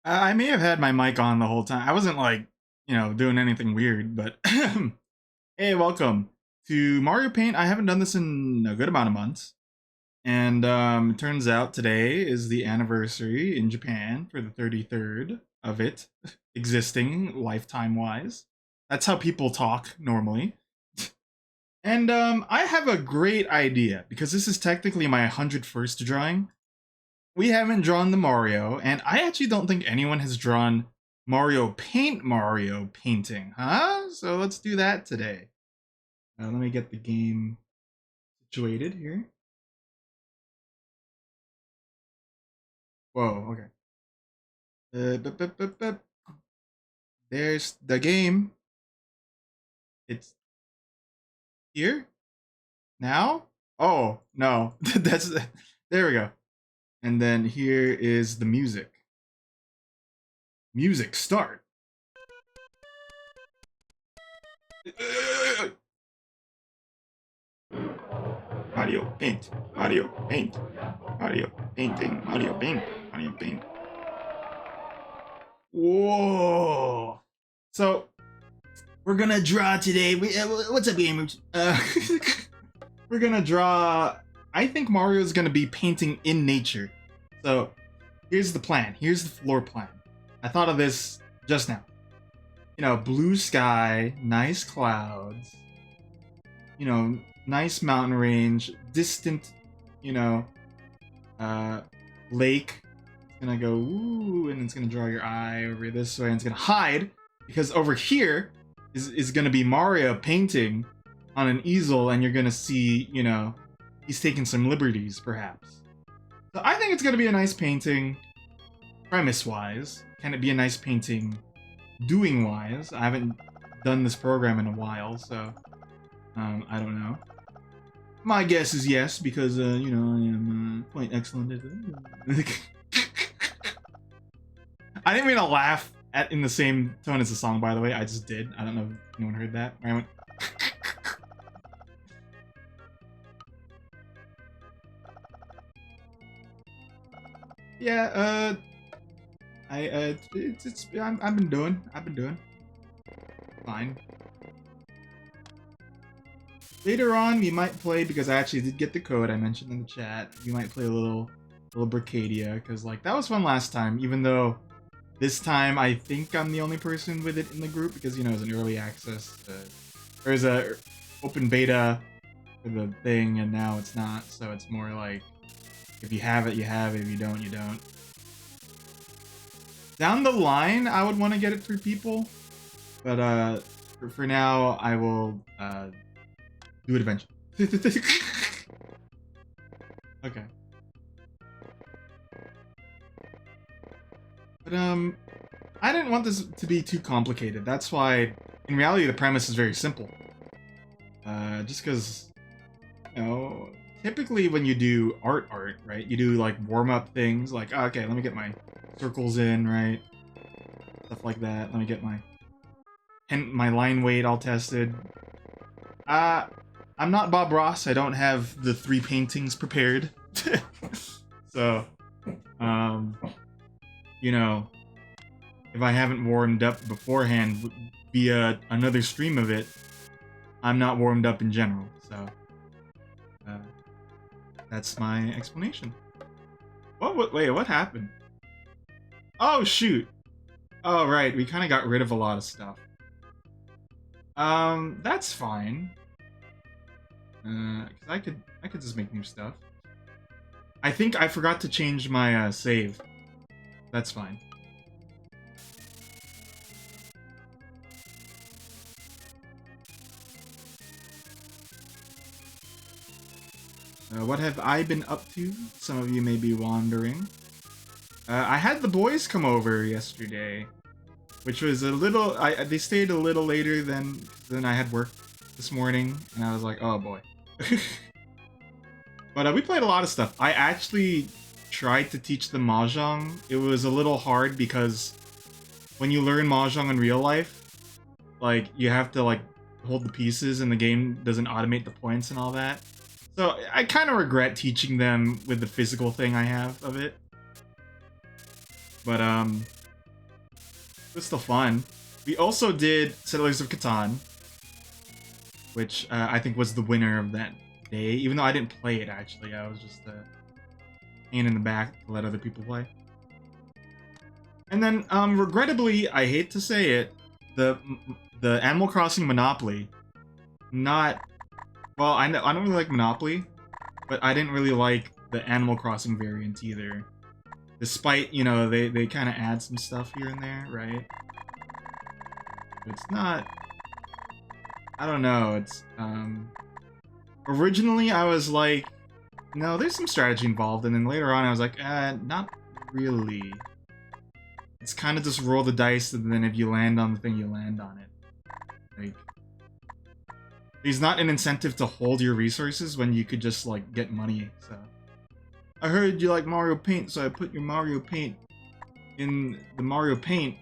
I may have had my mic on the whole time. I wasn't like, doing anything weird, but hey, welcome to Mario Paint. I haven't done this in a good amount of months. And it turns out today is the anniversary in Japan for the 33rd of it existing lifetime wise. That's how people talk normally. And I have a great idea because this is technically my 101st drawing. We haven't drawn the Mario, and I actually don't think anyone has drawn Mario painting, huh? So let's do that today. Let me get the game situated here. Whoa, okay. There's the game. It's here now. Oh no, that's there we go. And then here is the music. Music start. Mario paint, Mario paint, Mario painting, Mario paint, Mario paint. Whoa! So we're gonna draw today. What's up, gamers? We're gonna draw. I think Mario's gonna be painting in nature. So here's the plan. Here's the floor plan. I thought of this just now. Blue sky, nice clouds. Nice mountain range, distant, lake. It's gonna go ooh, and it's gonna draw your eye over this way, and it's gonna hide because over here is gonna be Mario painting on an easel, and you're gonna see, he's taking some liberties, perhaps. So I think it's gonna be a nice painting, premise-wise. Can it be a nice painting, doing-wise? I haven't done this program in a while, so I don't know. My guess is yes, because, I am quite excellent at it. I didn't mean to laugh in the same tone as the song, by the way. I just did. I don't know if anyone heard that. I went... Yeah, I've been doing. Fine. Later on, we might play, because I actually did get the code I mentioned in the chat. We might play a little Bricadia, because like that was fun last time. Even though this time I think I'm the only person with it in the group, because it's an early access. There's a open beta for the thing, and now it's not. So it's more like if you have it, you have it. If you don't, you don't. Down the line, I would want to get it for people, but for now, I will do it eventually. Okay. But I didn't want this to be too complicated. That's why, in reality, the premise is very simple. Just because, typically when you do art, right, you do like warm-up things, like, okay, let me get my circles in, right? Stuff like that. Let me get my line weight all tested. I'm not Bob Ross. I don't have the 3 paintings prepared. So, if I haven't warmed up beforehand via another stream of it, I'm not warmed up in general. So, that's my explanation. Wait, what happened? Oh, shoot. Oh, right. We kind of got rid of a lot of stuff. That's fine. Cause I could just make new stuff. I think I forgot to change my save. That's fine. What have I been up to? Some of you may be wondering. I had the boys come over yesterday, which was a little. They stayed a little later than I had work this morning, and I was like, oh boy. But we played a lot of stuff. I actually tried to teach them Mahjong. It was a little hard because when you learn Mahjong in real life, like, you have to, like, hold the pieces and the game doesn't automate the points and all that. So I kind of regret teaching them with the physical thing I have of it. But, was still fun. We also did Settlers of Catan, which I think was the winner of that day. Even though I didn't play it, actually. I was just a pain in the back to let other people play. And then, regrettably, I hate to say it, the Animal Crossing Monopoly, not... Well, I don't really like Monopoly, but I didn't really like the Animal Crossing variant either. Despite, you know, they kind of add some stuff here and there, right? It's not... I don't know, it's, originally I was like, no, there's some strategy involved, and then later on I was like, not really. It's kind of just roll the dice, and then if you land on the thing, you land on it. Like, there's not an incentive to hold your resources when you could just, like, get money, so. I heard you like Mario Paint, so I put your Mario Paint in the Mario Paint,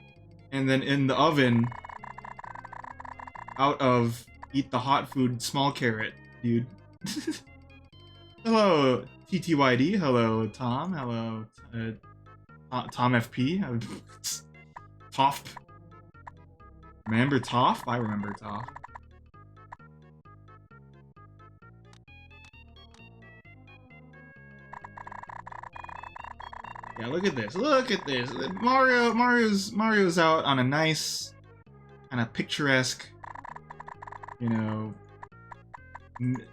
and then in the oven, out of eat the hot food small carrot, dude. Hello, TTYD. Hello, Tom. Hello, Tom FP. Toph. Remember Toph? I remember Toph. Yeah, look at this. Look at this. Mario's out on a nice, kind of picturesque, you know,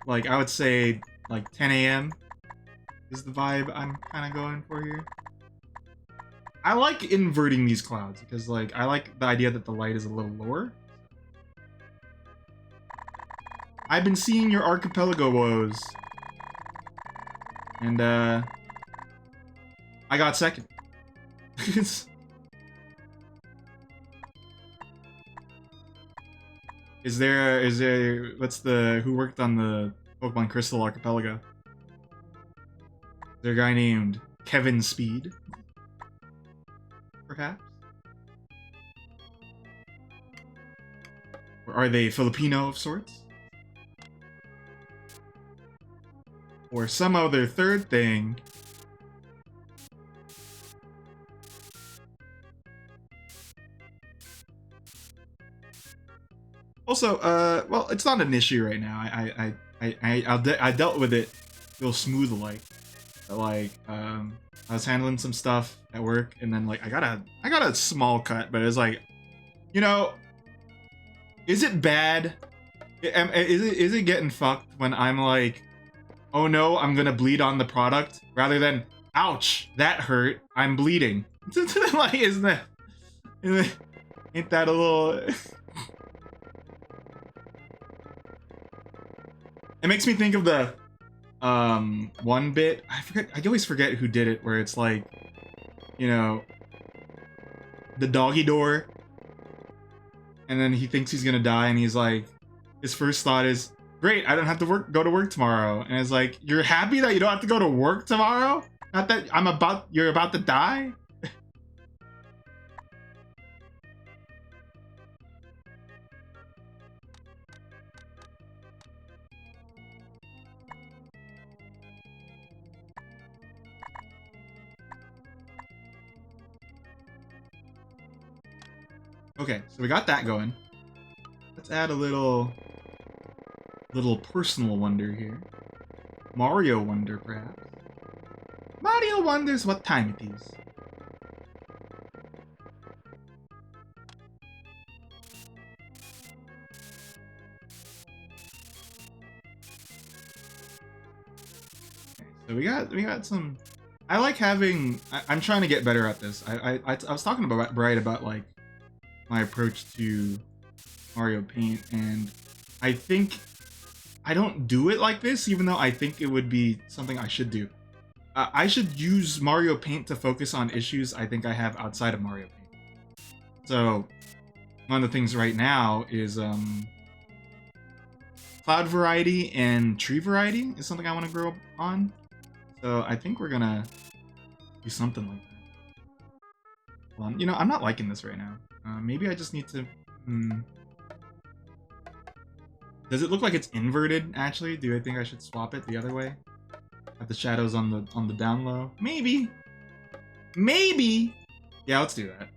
like I would say like 10 a.m. is the vibe I'm kind of going for here. I like inverting these clouds because, like, I like the idea that the light is a little lower. I've been seeing your archipelago woes, and I got second. Is there what's the who worked on the Pokemon Crystal Archipelago? Is there a guy named Kevin Speed? Perhaps? Or are they Filipino of sorts? Or some other third thing? Also, well, it's not an issue right now. I dealt with it real smooth, like, I was handling some stuff at work, and then, like, I got a small cut, but it's like, you know, is it bad? Is it getting fucked when I'm like, oh no, I'm gonna bleed on the product, rather than, ouch, that hurt, I'm bleeding. Like, ain't that a little... It makes me think of the one bit, I always forget who did it, where it's like, you know, the doggy door, and then he thinks he's gonna die, and he's like, his first thought is, great, I don't have to go to work tomorrow. And it's like, you're happy that you don't have to go to work tomorrow? Not that you're about to die? Okay, so we got that going. Let's add a little personal wonder here. Mario wonder, perhaps. Mario wonders what time it is. Okay, so we got some. I like having. I'm trying to get better at this. I was talking about Bright about like my approach to Mario Paint, and I think I don't do it like this, even though I think it would be something I should do. I should use Mario Paint to focus on issues I think I have outside of Mario Paint. So, one of the things right now is cloud variety and tree variety is something I want to grow on. So I think we're gonna do something like that. Well, you know, I'm not liking this right now. Maybe I just need to... Does it look like it's inverted, actually? Do I think I should swap it the other way? Have the shadows on the down low? Maybe! Maybe! Yeah, let's do that.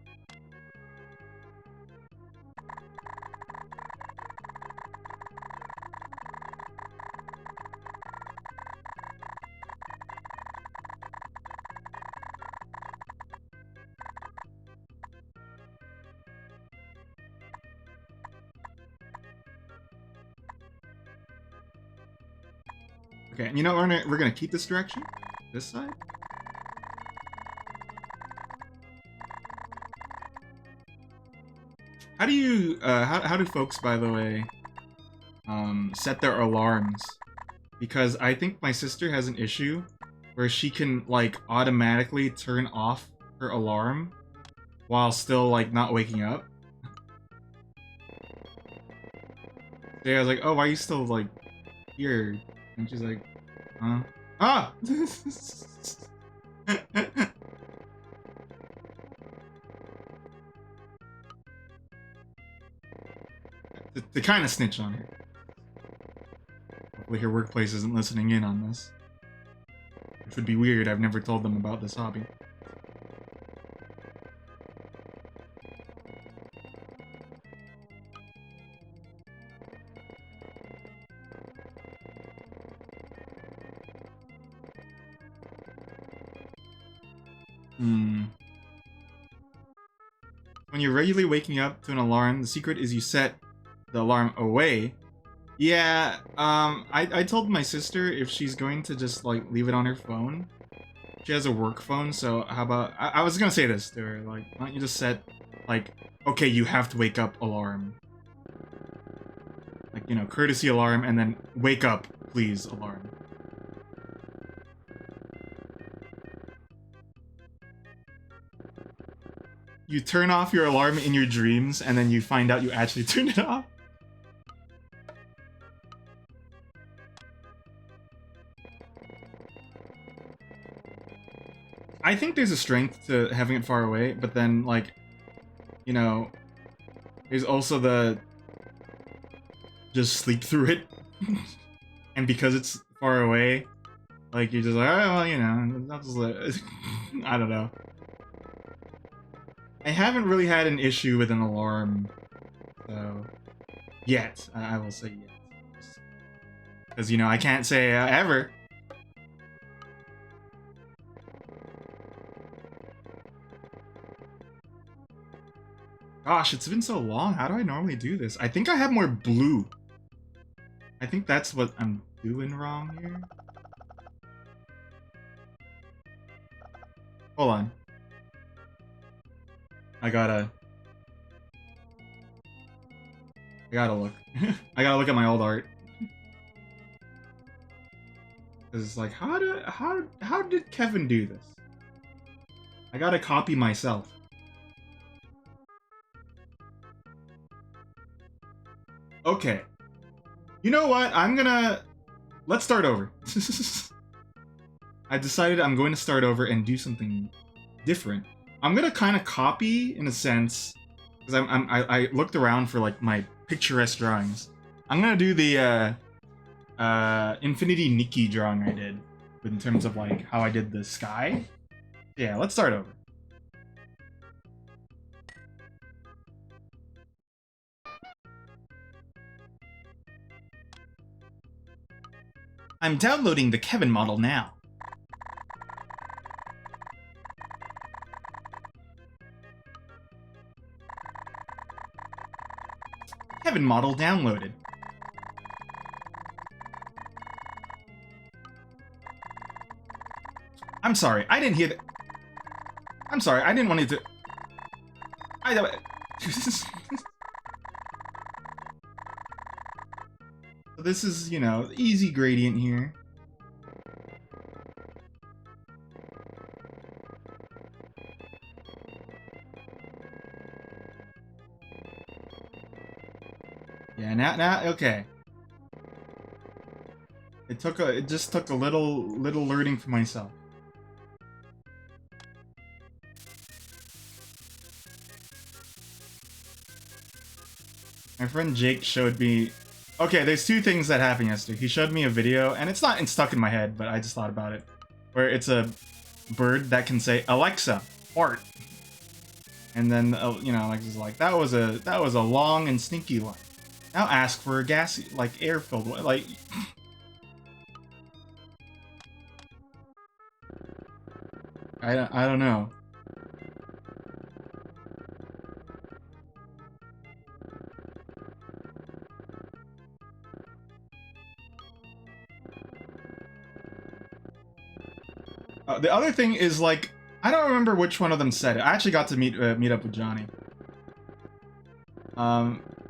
Okay, and you know we're gonna keep this direction? This side? How do you, how do folks, by the way, set their alarms? Because I think my sister has an issue where she can, like, automatically turn off her alarm while still, like, not waking up. Yeah, I was like, oh, why are you still, like, here? And she's like, huh? Ah! They kind of snitch on her. Hopefully her workplace isn't listening in on this. Which would be weird, I've never told them about this hobby. When you're regularly waking up to an alarm, the secret is you set the alarm away. Yeah, I told my sister if she's going to just, like, leave it on her phone. She has a work phone, so how about... I was gonna say this to her, like, why don't you just set, like, okay, you have to wake up alarm. Like, you know, courtesy alarm, and then wake up, please, alarm. You turn off your alarm in your dreams, and then you find out you actually turned it off. I think there's a strength to having it far away, but then, like, you know, there's also the just sleep through it. And because it's far away, like, you're just like, oh, well, you know, I'll just I don't know. I haven't really had an issue with an alarm, so... Yet. I will say yet. Because, you know, I can't say ever. Gosh, it's been so long. How do I normally do this? I think I have more blue. I think that's what I'm doing wrong here. Hold on. I gotta look. I gotta look at my old art. Cause it's like, how did Kevin do this? I gotta copy myself. Okay. You know what? let's start over. I decided I'm going to start over and do something different. I'm gonna kind of copy, in a sense, because I looked around for, like, my picturesque drawings. I'm gonna do the Infinity Nikki drawing I did, in terms of, like, how I did the sky. Yeah, let's start over. I'm downloading the Kevin model now. Kevin model downloaded. I'm sorry, I didn't hear that. I'm sorry, I didn't want it to... This is, you know, easy gradient here. Yeah, now, okay. It just took a little learning for myself. My friend Jake showed me... Okay, there's two things that happened yesterday. He showed me a video, and it's not stuck in my head, but I just thought about it. Where it's a bird that can say, Alexa, fart. And then, you know, like, just like, that was a long and stinky one. Now ask for a gas, like, air-filled one. Like... I don't know. The other thing is like I don't remember which one of them said it. I actually got to meet up with Johnny.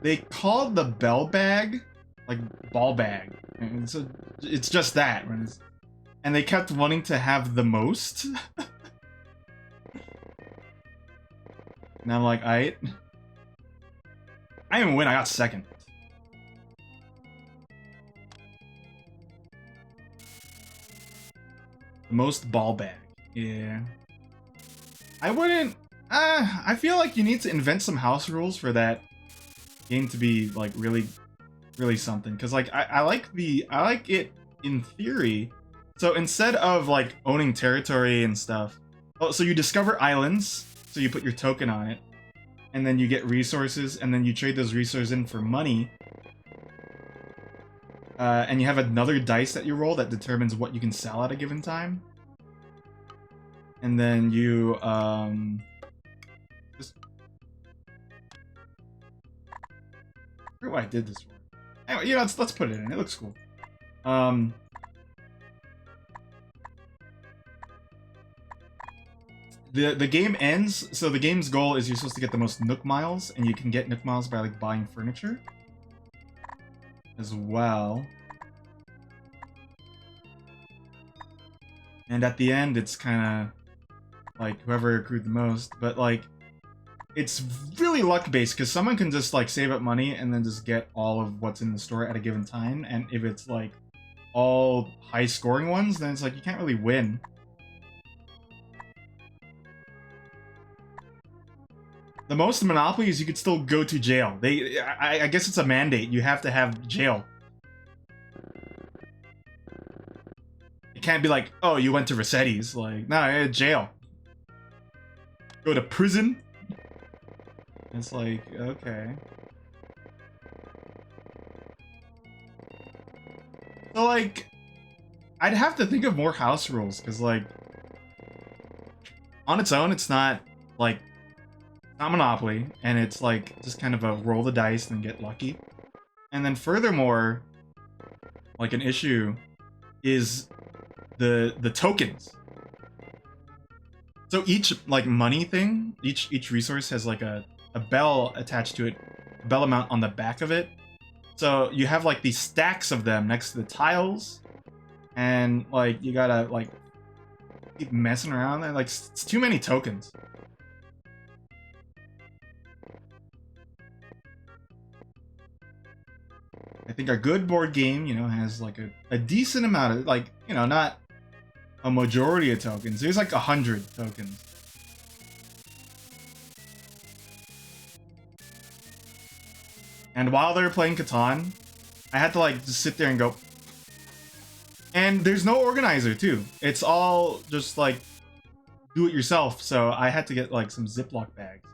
They called the bell bag like ball bag, and so it's just that. And they kept wanting to have the most. And I'm like, I didn't win. I got second. The most ball bag. Yeah. I wouldn't. I feel like you need to invent some house rules for that game to be like really something. Because like I like it in theory. So instead of like owning territory and stuff, so you discover islands. So you put your token on it, and then you get resources, and then you trade those resources in for money. And you have another dice that you roll that determines what you can sell at a given time. And then you just I forget what I did this for. Anyway, yeah, let's put it in. It looks cool. The game ends, so the game's goal is you're supposed to get the most Nook Miles, and you can get Nook Miles by like buying furniture as well. And at the end, it's kind of like whoever accrued the most, but like it's really luck based because someone can just like save up money and then just get all of what's in the store at a given time. And if it's like all high scoring ones, then it's like you can't really win. The most monopolies, you could still go to jail. I guess it's a mandate. You have to have jail. It can't be like, oh, you went to Rossetti's. Like, no, jail. Go to prison. It's like, okay. So, like, I'd have to think of more house rules, because, like, on its own, it's not, like, not Monopoly, and it's, like, just kind of a roll the dice and get lucky. And then furthermore, like, an issue is the tokens. So each, like, money thing, each resource has, like, a bell attached to it, a bell amount on the back of it. So you have like these stacks of them next to the tiles, and like you gotta like keep messing around there. Like it's too many tokens. I think a good board game, you know, has like a decent amount of like, you know, not a majority of tokens. There's like 100 tokens. And while they were playing Catan, I had to like just sit there and go. And there's no organizer too. It's all just like do it yourself. So I had to get like some Ziploc bags.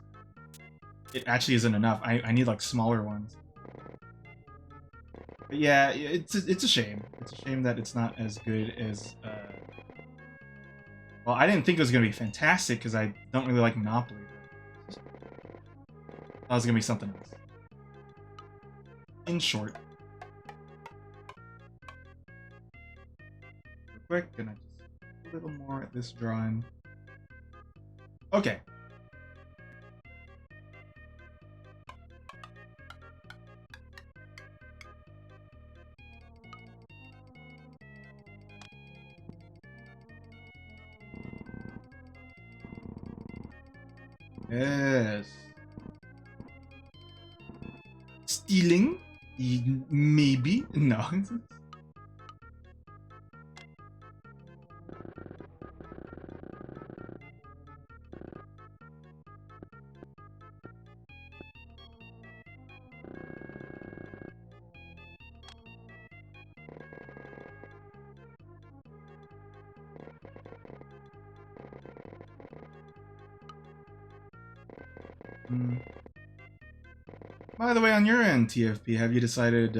It actually isn't enough. I need like smaller ones. But yeah, it's a shame. It's a shame that it's not as good as. Well, I didn't think it was gonna be fantastic because I don't really like Monopoly. That was gonna be something else. In short. Real quick, gonna just a little more at this drawing. Okay. Yes. Stealing? Maybe? No. By the way, on your end, TFP, have you decided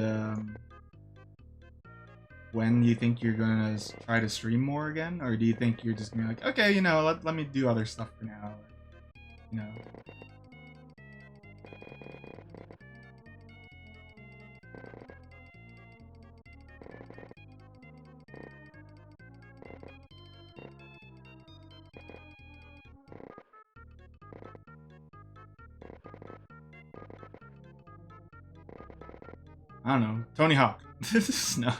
when you think you're gonna try to stream more again, or do you think you're just gonna be like, okay, you know, let me do other stuff for now, you know? I don't know, Tony Hawk. No.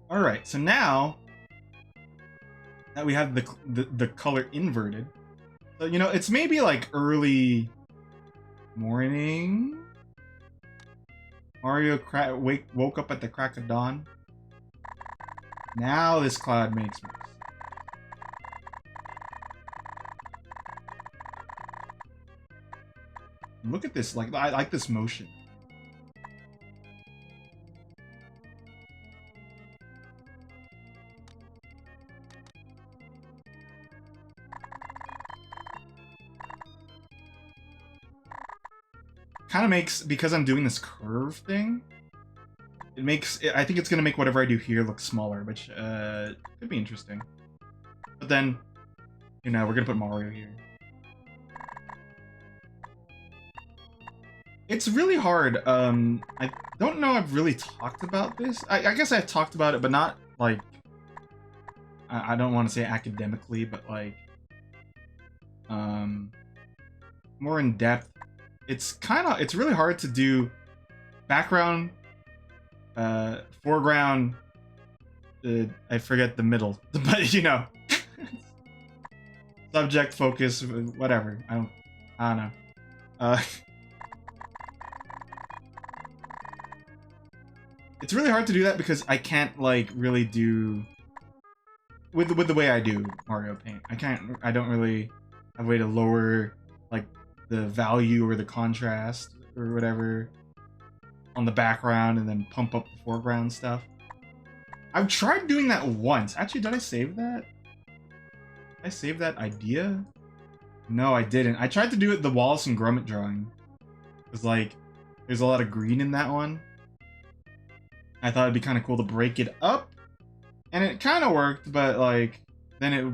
All right, so now that we have the color inverted, so you know it's maybe like early morning. Mario woke up at the crack of dawn. Now this cloud makes more sense. Look at this, like I like this motion. Kind of makes, because I'm doing this curve thing, it makes, I think it's gonna make whatever I do here look smaller, which could be interesting. But then, you know, we're gonna put Mario here. It's really hard. I don't know I've really talked about this. I guess I've talked about it, but not like, I don't want to say academically, but like, more in depth. It's really hard to do background, foreground, I forget the middle, but you know, subject, focus, whatever. I don't know. It's really hard to do that because I can't like really do with the way I do Mario Paint. I don't really have a way to lower like the value or the contrast or whatever on the background and then pump up the foreground stuff. I've tried doing that once. Actually, did I save that? Did I save that idea? No, I didn't. I tried to do it the Wallace and Gromit drawing. Because like, there's a lot of green in that one. I thought it'd be kind of cool to break it up. And it kind of worked, but like, then it,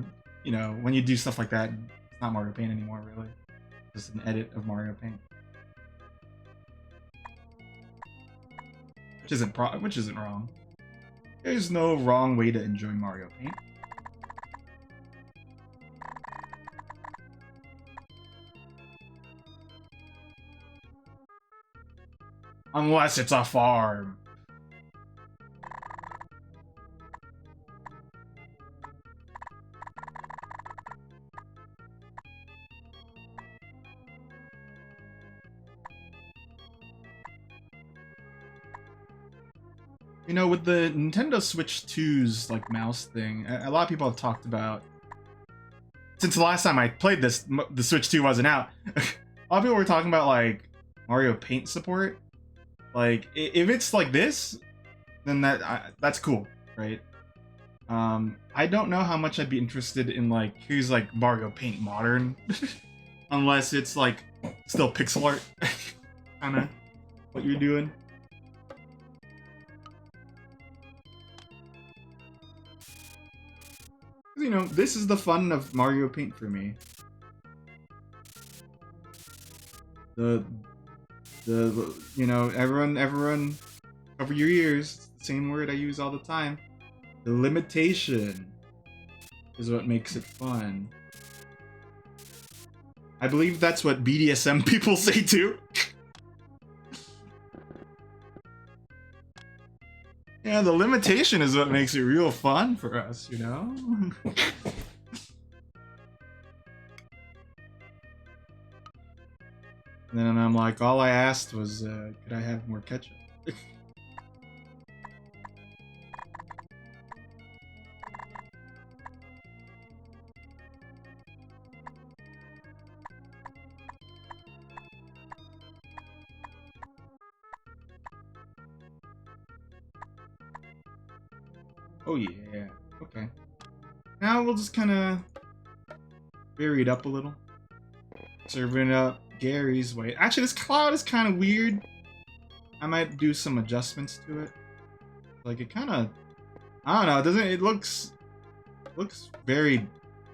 you know, when you do stuff like that, it's not Mario Paint anymore, really. It's just an edit of Mario Paint. Which isn't wrong. There's no wrong way to enjoy Mario Paint. Unless it's a farm. You know, with the Nintendo Switch 2's like mouse thing, a lot of people have talked about. Since the last time I played this, the Switch 2 wasn't out. A lot of people were talking about like Mario Paint support. Like, if it's like this, then that's cool, right? I don't know how much I'd be interested in like, here's like Mario Paint Modern, unless it's like still pixel art, kind of what you're doing. You know, this is the fun of Mario Paint for me. The you know, everyone cover your ears. Same word I use all the time. The limitation is what makes it fun. I believe that's what BDSM people say too. Yeah, the limitation is what makes it real fun for us, you know? And then I'm like, all I asked was, could I have more ketchup? Oh yeah, okay. Now we'll just kind of vary it up a little. Serving up Gary's way. Actually, this cloud is kind of weird. I might do some adjustments to it. Like, it kind of, I don't know, it doesn't, it looks very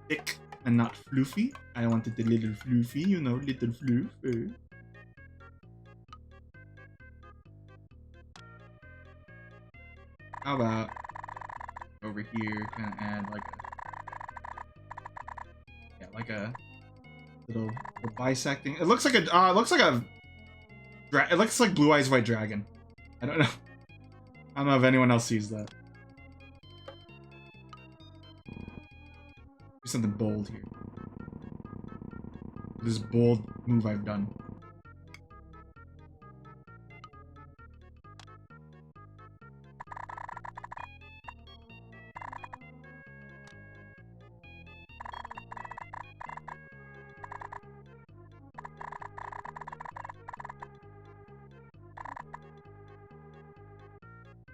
thick and not floofy. I wanted a little floofy, you know, little floof. How about over here, kind of add like a, yeah, like a little bisecting. It looks like a. It looks like a. It looks like Blue Eyes White Dragon. I don't know. I don't know if anyone else sees that. Do something bold here. This bold move I've done.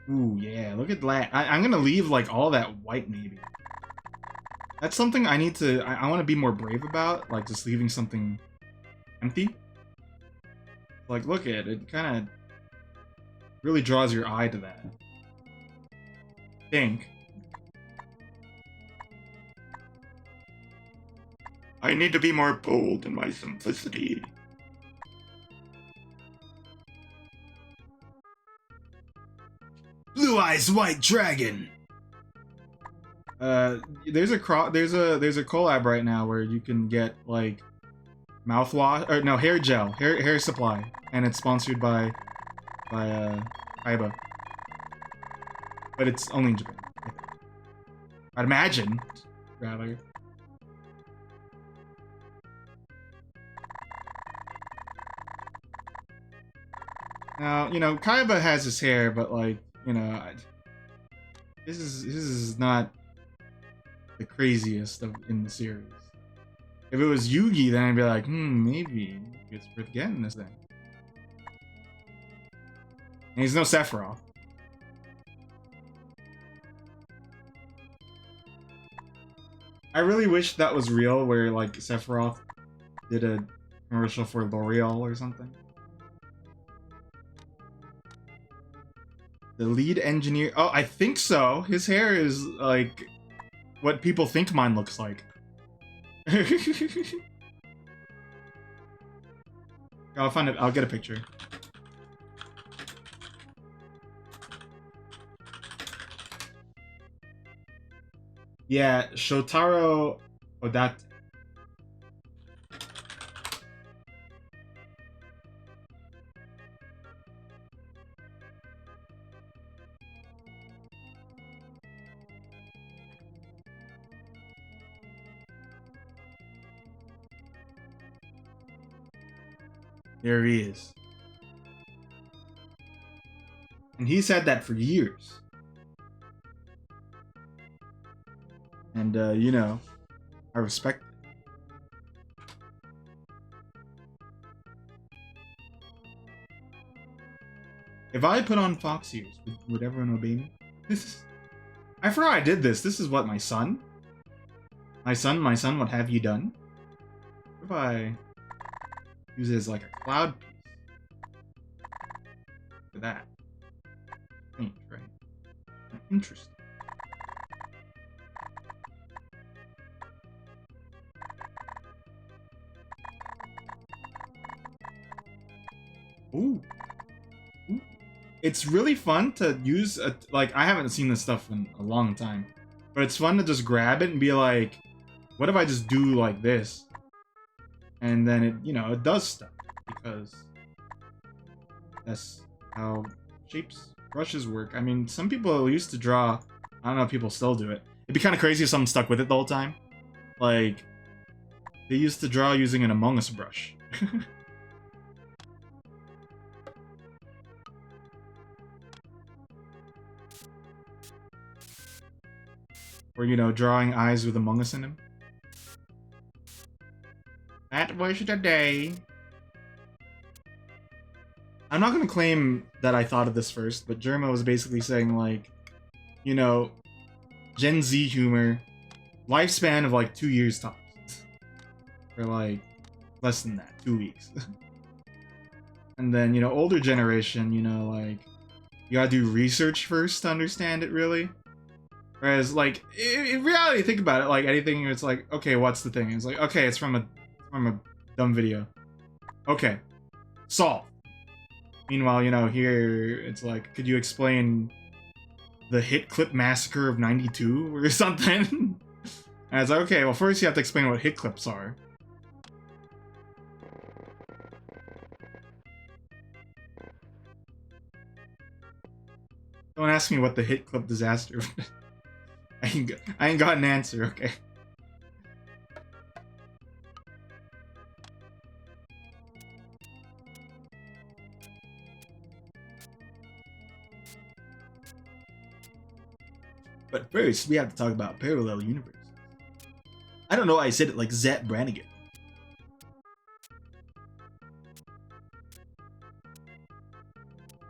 Ooh, yeah, look at that. I'm gonna leave, like, all that white, maybe. That's something I need to... I want to be more brave about, like, just leaving something empty. Like, look at it. It kind of really draws your eye to that. I think. I need to be more bold in my simplicity. Blue Eyes White Dragon. There's a collab right now where you can get like mouthwash or no hair gel, hair supply, and it's sponsored by Kaiba. But it's only in Japan. I'd imagine, rather. Now, you know, Kaiba has his hair, but like, you know, this is not the craziest in the series. If it was Yugi, then I'd be like, maybe it's worth getting this thing. And he's no Sephiroth. I really wish that was real, where like Sephiroth did a commercial for L'Oreal or something. The lead engineer... Oh, I think so. His hair is, like, what people think mine looks like. I'll find it. I'll get a picture. Yeah, Shotaro Odate. There he is. And he said that for years. And, you know, I respect it. If I put on fox ears, would everyone obey me? I forgot I did this. This is what, my son? My son, what have you done? What if I use it as like a cloud piece? For that. Paint, right? Interesting. Ooh. Ooh. It's really fun to use like, I haven't seen this stuff in a long time, but it's fun to just grab it and be like, what if I just do like this? And then it, you know, it does stuff, because that's how shapes, brushes work. I mean, some people used to draw, I don't know if people still do it. It'd be kind of crazy if someone stuck with it the whole time. Like, they used to draw using an Among Us brush. Or, you know, drawing eyes with Among Us in them. That was the day. I'm not gonna claim that I thought of this first, but Germa was basically saying, like, you know, Gen Z humor, lifespan of like 2 years tops. Or like, less than that, 2 weeks. And then, you know, older generation, you know, like, you gotta do research first to understand it, really. Whereas, like, in reality, think about it, like, anything, it's like, okay, what's the thing? It's like, okay, it's from a dumb video. Okay. Solved. Meanwhile, you know, here, it's like, could you explain the hit clip massacre of 92 or something? And it's like, okay, well, first you have to explain what hit clips are. Don't ask me what the Hit Club disaster. I ain't got an answer. Okay. But first, we have to talk about parallel universes. I don't know why I said it like Zap Brannigan.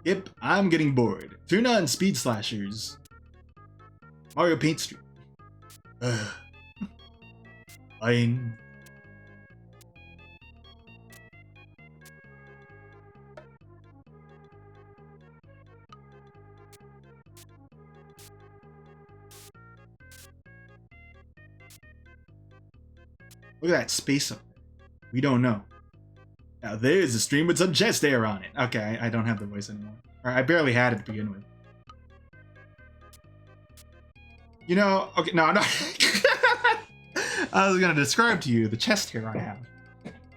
Yep, I'm getting bored. Turn on Speed Slashers. Mario Paint Street. Fine. Look at that space up there. We don't know. Now there's a stream with some chest air on it. Okay, I don't have the voice anymore. Or I barely had it to begin with. You know, okay, no. I was gonna describe to you the chest hair I have,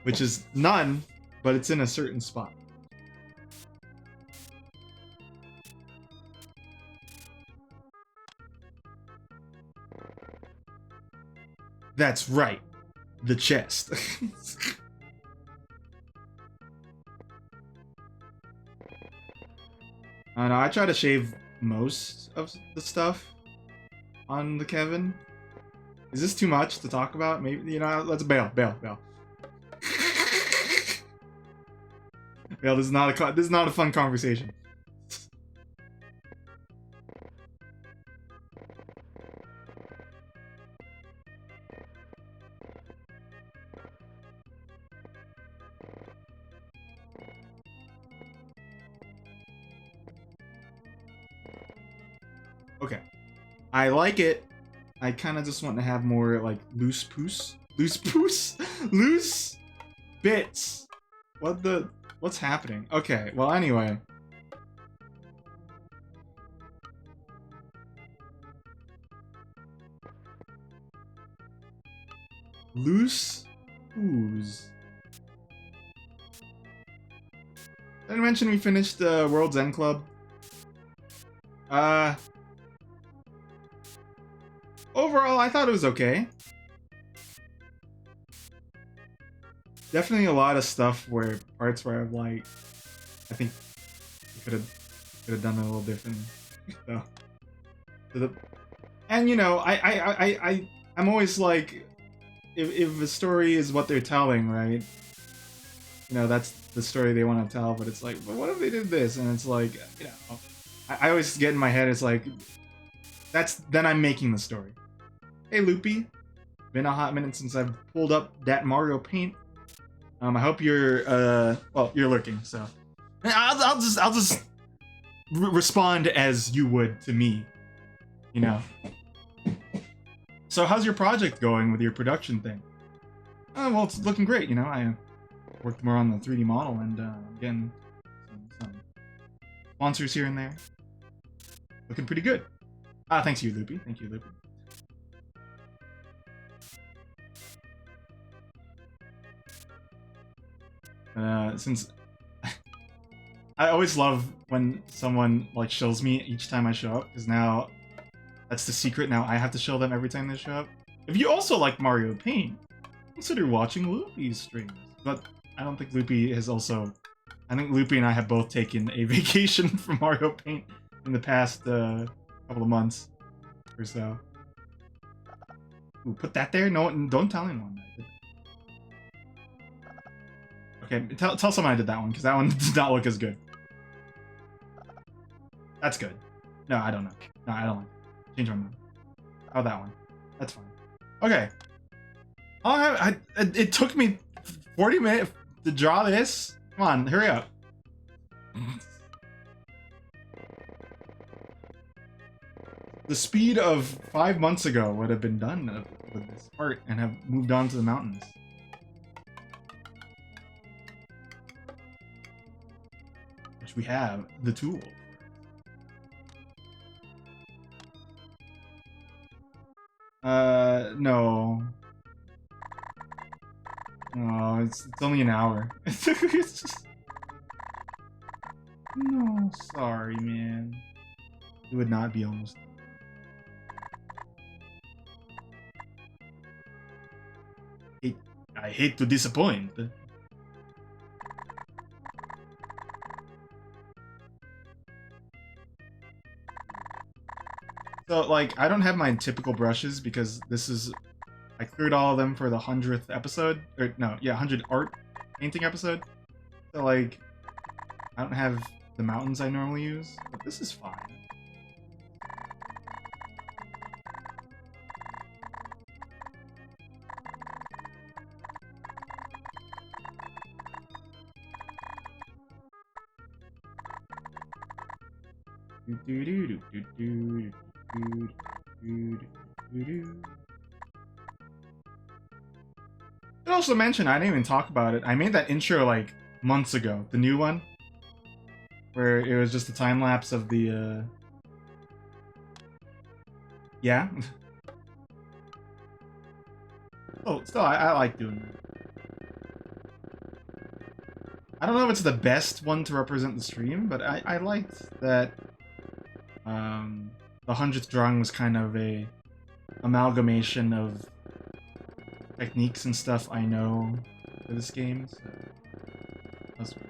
which is none, but it's in a certain spot. That's right, the chest. I don't know, I try to shave most of the stuff on the Kevin. Is this too much to talk about? Maybe, you know, let's bail. Bail, this is not a fun conversation. Okay. I like it. I kind of just want to have more, like, loose bits. What's happening? Okay, well, anyway. Loose ooze. Did I mention we finished the World's End Club? Overall, I thought it was okay. Definitely a lot of stuff where parts where I'm like, I think we could have done it a little different. So, and you know, I'm always like, if a story is what they're telling, right? You know, that's the story they want to tell. But it's like, but what if they did this? And it's like, you know, I always get in my head. It's like, then I'm making the story. Hey Loopy, been a hot minute since I've pulled up that Mario Paint. I hope you're well, you're lurking, so I'll just respond as you would to me, you know. So how's your project going with your production thing? Well, it's looking great, you know. I worked more on the 3D model and getting some sponsors here and there. Looking pretty good. Thanks you, Loopy. Thank you, Loopy. Since I always love when someone like shills me each time I show up, because now that's the secret. Now I have to shill them every time they show up. If you also like Mario Paint, consider watching Loopy's streams. But I don't think Loopy has also. I think Loopy and I have both taken a vacation from Mario Paint in the past couple of months or so. Ooh, put that there? No, don't tell anyone. Okay, tell someone I did that one, because that one did not look as good. That's good. No, I don't know. No, I don't like it. Change my mind. Oh, that one. That's fine. Okay. It took me 40 minutes to draw this. Come on, hurry up. The speed of 5 months ago would have been done with this part and have moved on to the mountains. We have the tool. No. Oh, it's only an hour. No, sorry, man. It would not be almost. I hate to disappoint. So, like, I don't have my typical brushes because this is... I cleared all of them for the 100th episode. Or, no, yeah, 100 art painting episode. So, like, I don't have the mountains I normally use, but this is fine. I also mention, I didn't even talk about it. I made that intro like months ago, the new one, where it was just a time lapse of the. Yeah. Oh, still, I like doing that. I don't know if it's the best one to represent the stream, but I liked that. The 100th drawing was kind of a amalgamation of techniques and stuff I know for this game. So that's good.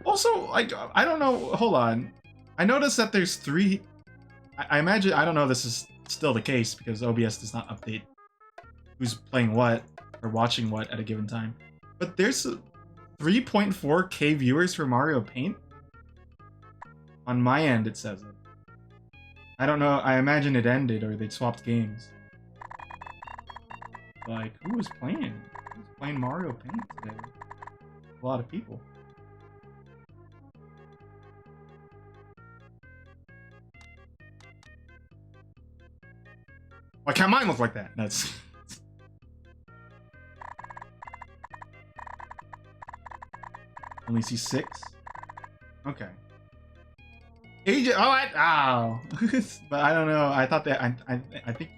Also, like, I don't know. Hold on. I noticed that there's 3. I imagine, I don't know if this is still the case because OBS does not update who's playing what or watching what at a given time. But there's 3.4k viewers for Mario Paint. On my end, it says it. I don't know. I imagine it ended or they swapped games. Like, who was playing? Who's playing Mario Paint today? A lot of people. Why can't mine look like that? That's... Only see 6? Okay. AJ, oh, but I don't know. I thought that I think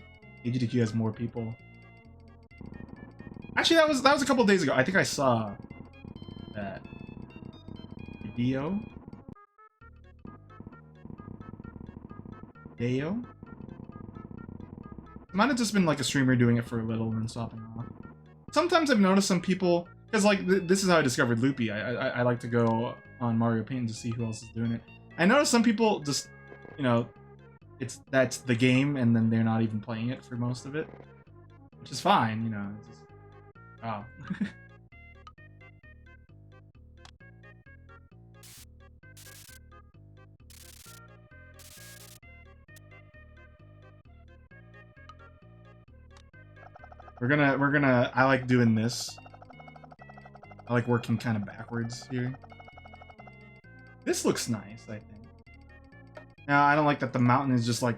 AGDQ has more people. Actually, that was a couple days ago. I think I saw that video. Deo. Might have just been like a streamer doing it for a little and then swapping off. Sometimes I've noticed some people, because like this is how I discovered Loopy. I like to go on Mario Paint to see who else is doing it. I noticed some people just, you know, that's the game and then they're not even playing it for most of it, which is fine, you know. It's just, oh. We're gonna, I like doing this. I like working kind of backwards here. This looks nice, I think. Now, I don't like that the mountain is just like,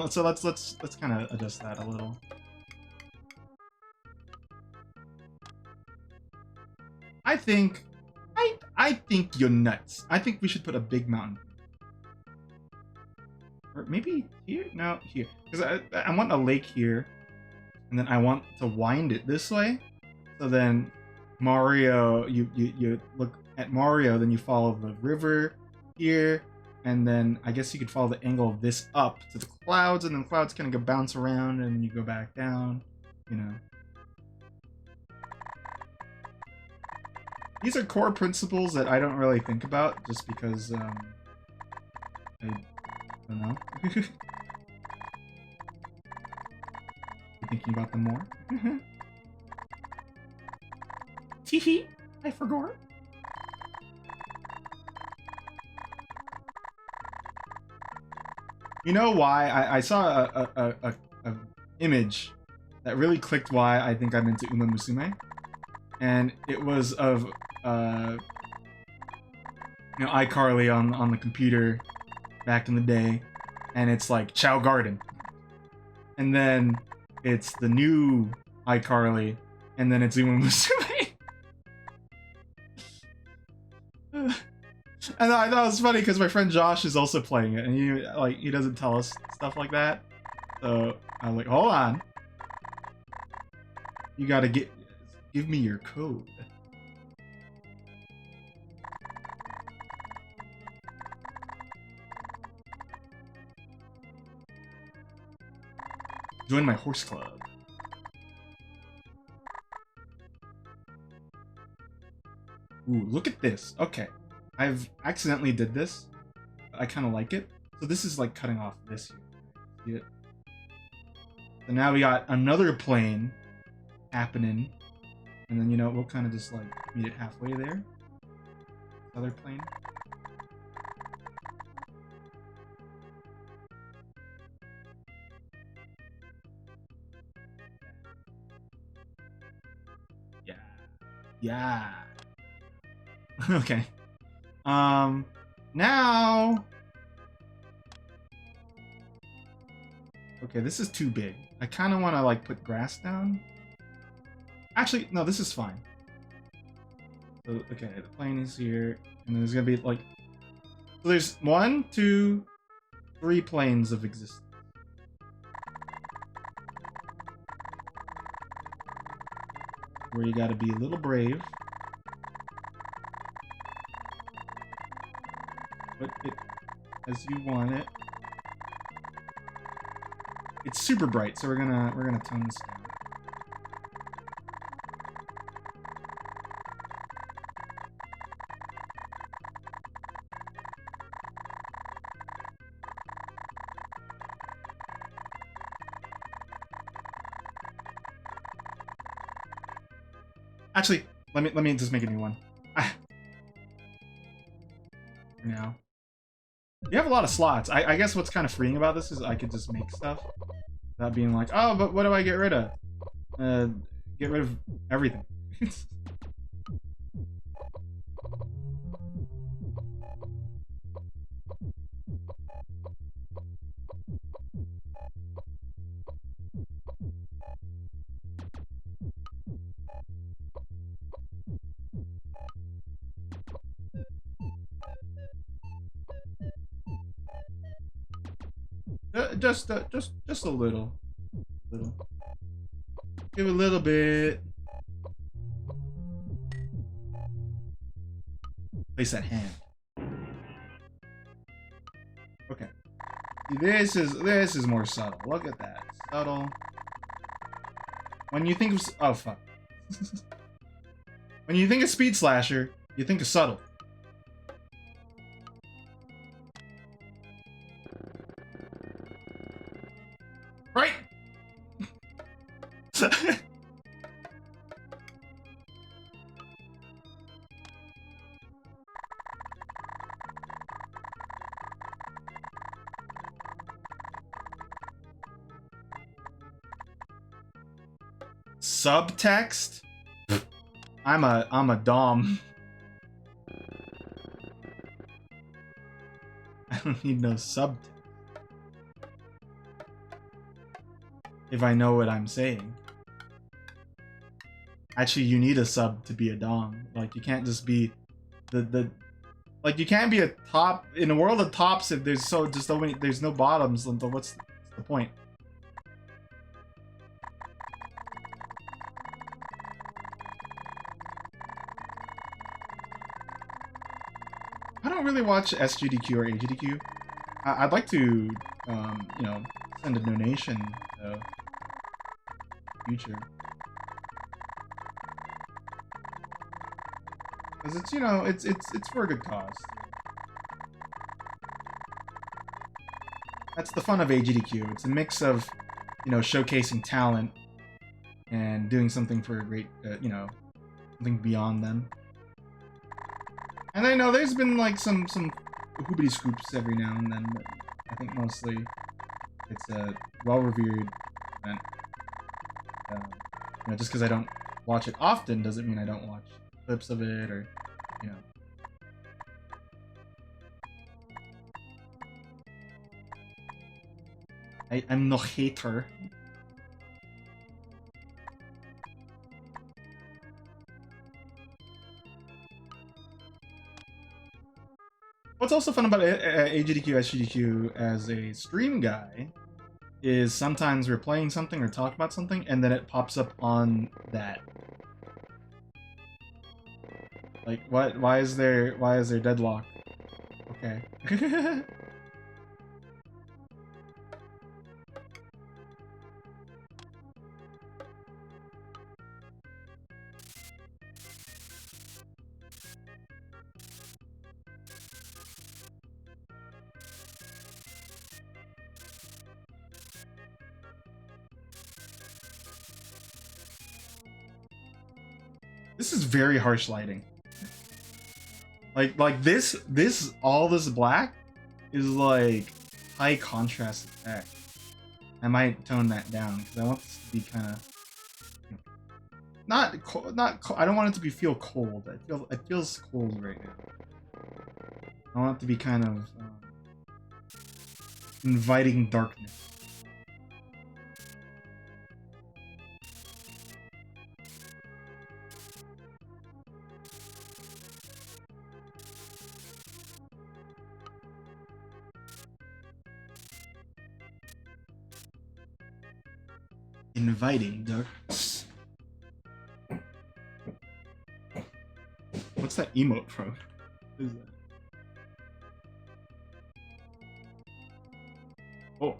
so let's kind of adjust that a little. I think you're nuts. I think we should put a big mountain. Or maybe here? No, here. Because I want a lake here. And then I want to wind it this way. So then Mario, you look at Mario, then you follow the river here. And then I guess you could follow the angle of this up to the clouds. And then the clouds kind of go bounce around and you go back down. You know. These are core principles that I don't really think about just because, I don't know. Thinking about them more. Teehee, I forgot. You know why? I saw a image that really clicked why I think I'm into Uma Musume. And it was of, you know, iCarly on the computer back in the day. And it's like Chow Garden. And then it's the new iCarly, and then it's Uma Musume. And I thought it was funny because my friend Josh is also playing it, and he doesn't tell us stuff like that. So I was like, hold on, you gotta give me your code. Join my horse club. Ooh, look at this. Okay. I've accidentally did this. I kind of like it. So this is like cutting off this here. See it? So now we got another plane happening. And then, you know, we'll kind of just like meet it halfway there. Other plane. Yeah. Yeah. Okay. Now. Okay, this is too big. I kind of want to like put grass down. Actually, no, this is fine. So, okay, the plane is here, and there's gonna be like, so there's 1, 2, 3 planes of existence. Where you gotta be a little brave. Put it as you want it. It's super bright, so we're gonna tone this down. Actually, let me just make a new one. Now. You have a lot of slots. I guess what's kind of freeing about this is I could just make stuff without being like, oh, but what do I get rid of? Get rid of everything. Just a little. Give a little bit. Place that hand. Okay. This is more subtle. Look at that. Subtle. When you think of oh fuck. When you think of Speed Slasher, you think of subtle. Right? Subtext? I'm a dom. I don't need no subtext. If I know what I'm saying. Actually, you need a sub to be a dom. Like, you can't just be like, you can't be a top in a world of tops if there's so many, there's no bottoms. What's the point? I don't really watch SGDQ or AGDQ. I'd like to, you know, send a donation to future. Because it's, you know, it's for a good cause. That's the fun of AGDQ. It's a mix of, you know, showcasing talent and doing something for a great, you know, something beyond them. And I know there's been like some hoobity scoops every now and then, but I think mostly it's a well-revered event. You know, just because I don't watch it often doesn't mean I don't watch clips of it or, you know. I'm no hater. What's also fun about AGDQ, SGDQ as a stream guy is sometimes we're playing something or talk about something and then it pops up on that. Like, what? Why is there deadlock? Okay. This is very harsh lighting. Like this all this black is like high contrast effect. I might tone that down because I want this to be kind of not cold, not cold. I don't want it to be feel cold. It feels cold right now. I want it to be kind of inviting darkness. Inviting darkness. What's that emote from? What is that? Oh.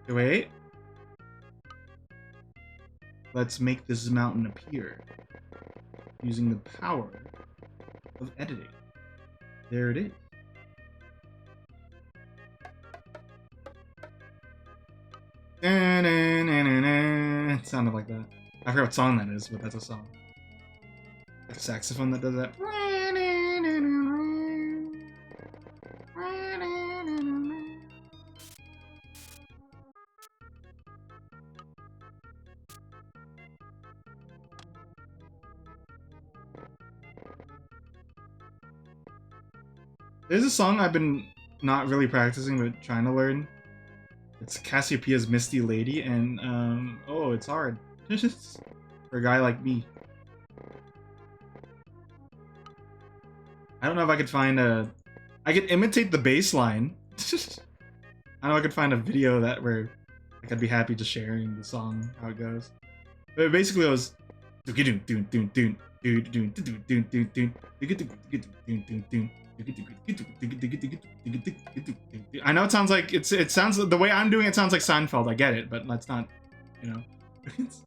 Wait. Let's make this mountain appear using the power of editing. There it is. It sounded like that. I forgot what song that is, but that's a song. Like a saxophone that does that. There's a song I've been not really practicing but trying to learn. It's Cassiopeia's Misty Lady, and oh, it's hard for a guy like me. I don't know if I could find a. I could imitate the bass line. I know I could find a video that where like, I'd be happy just sharing the song how it goes. But basically, it was. I know it sounds like it sounds the way I'm doing it sounds like Seinfeld. I get it, but let's not, you know. Is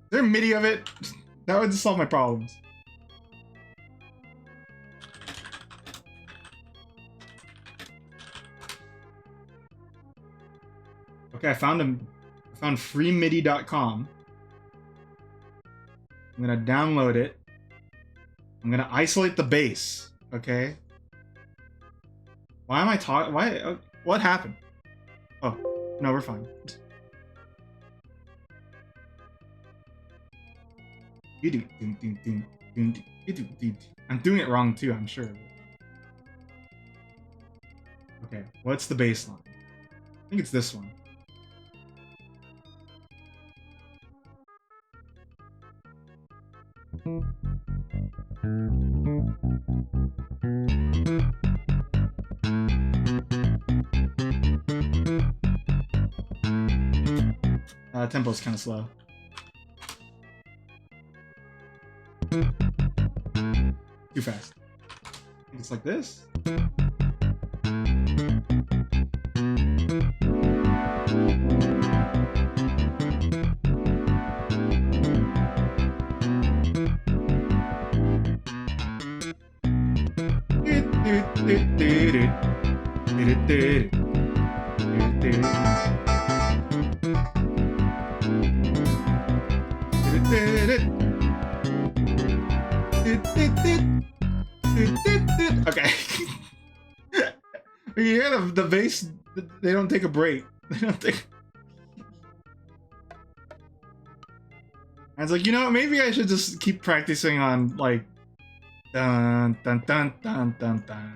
there a MIDI of it? That would solve my problems. Okay, I found freemidi.com. I'm gonna download it. I'm gonna isolate the bass. Okay. Why am I talking? Why? What happened? Oh, no, we're fine. I'm doing it wrong too, I'm sure. Okay, what's the bass line? I think it's this one. Tempo's kind of slow. Too fast. I think it's like this. Okay. You hear the bass, they don't take a break. They don't take. I was like, you know, maybe I should just keep practicing on like dun dun dun dun dun dun dun.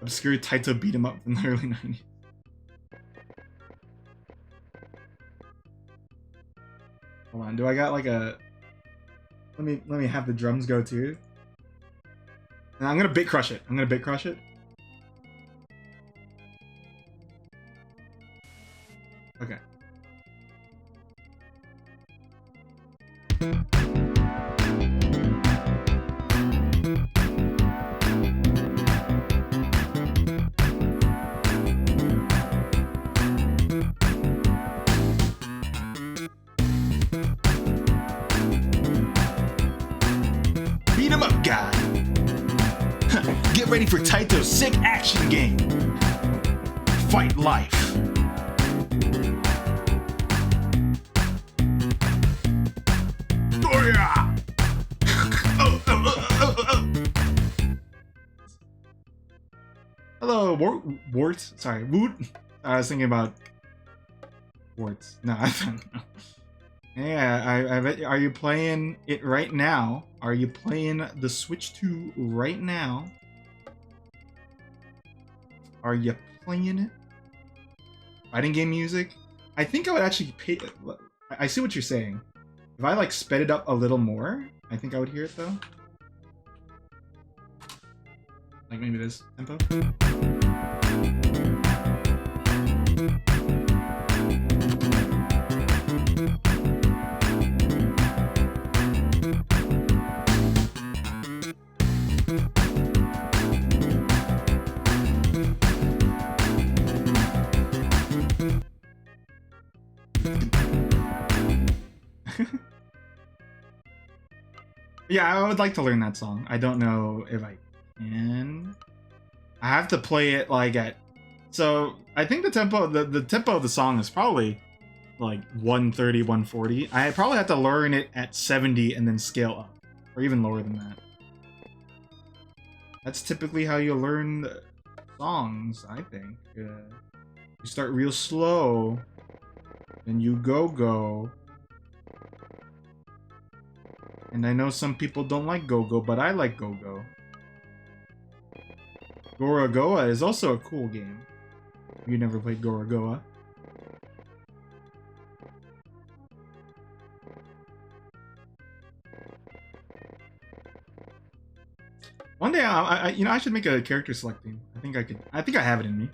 obscure Taito beat 'em up from the early 90s. Hold on, do I got like a... Let me have the drums go too. And I'm gonna bit crush it. I'm gonna bit crush it. Okay. Beat 'em up, guy. Get ready for Taito's sick action game. Fight life. Oh yeah! Hello, Warts. Sorry, Woot. I was thinking about Warts. No, I don't know. Yeah, I bet. Are you playing it right now? Are you playing the Switch 2 right now? Are you playing it? Fighting game music? I think I would actually pay. I see what you're saying. If I like sped it up a little more, I think I would hear it though. Like maybe this tempo. Yeah, I would like to learn that song. I don't know if I can. I have to play it like at... So, I think the tempo of the song is probably like 130, 140. I probably have to learn it at 70 and then scale up. Or even lower than that. That's typically how you learn songs, I think. You start real slow. Then you go. And I know some people don't like Go-Go, but I like Go-Go. Gorogoa is also a cool game. You never played Gorogoa. One day, I should make a character selecting. I think I could. I think I have it in me.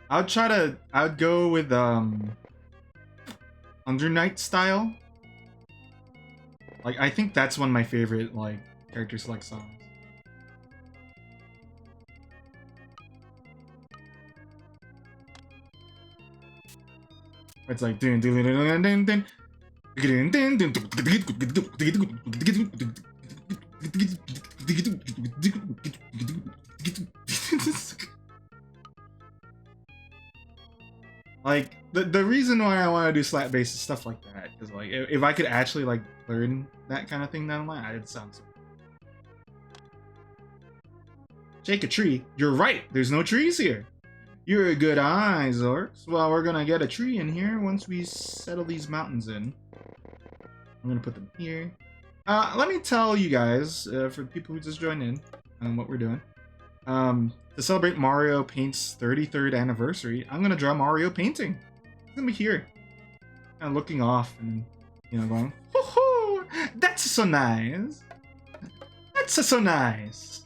I would go with Under Night style. Like, I think that's one of my favorite, like, character select songs. It's like dun dun dun dun dun like the reason why I want to do slap bass is stuff like that, because like if I could actually like learn that kind of thing down the line, it'd sound so. Shake a tree. You're right. There's no trees here. You're a good eye, Zorks. Well, we're gonna get a tree in here once we settle these mountains in. I'm gonna put them here. Let me tell you guys, for people who just joined in, what we're doing. To celebrate Mario Paint's 33rd anniversary, I'm gonna draw Mario painting. It's gonna be here. Kind of looking off and, you know, going, hoo-hoo, that's so nice. That's so nice.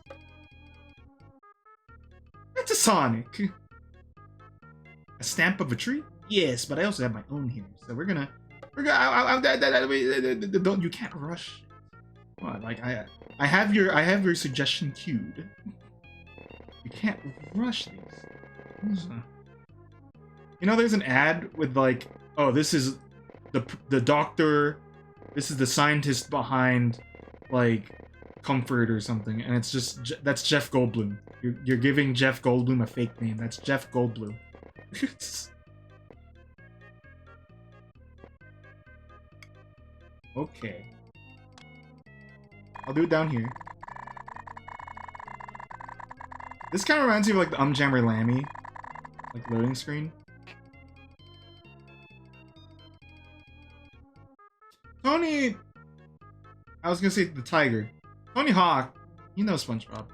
That's a Sonic. A stamp of a tree? Yes, but I also have my own here. So we're gonna, don't, you can't rush. What? Like I have your suggestion queued. You can't rush these. You know, there's an ad with like, oh, this is the doctor, this is the scientist behind like Comfort or something, and it's just that's Jeff Goldblum. You're giving Jeff Goldblum a fake name. That's Jeff Goldblum. Okay. I'll do it down here. This kind of reminds me of like the Jammer Lammy, like loading screen. Tony, I was gonna say the tiger. Tony Hawk, you know SpongeBob.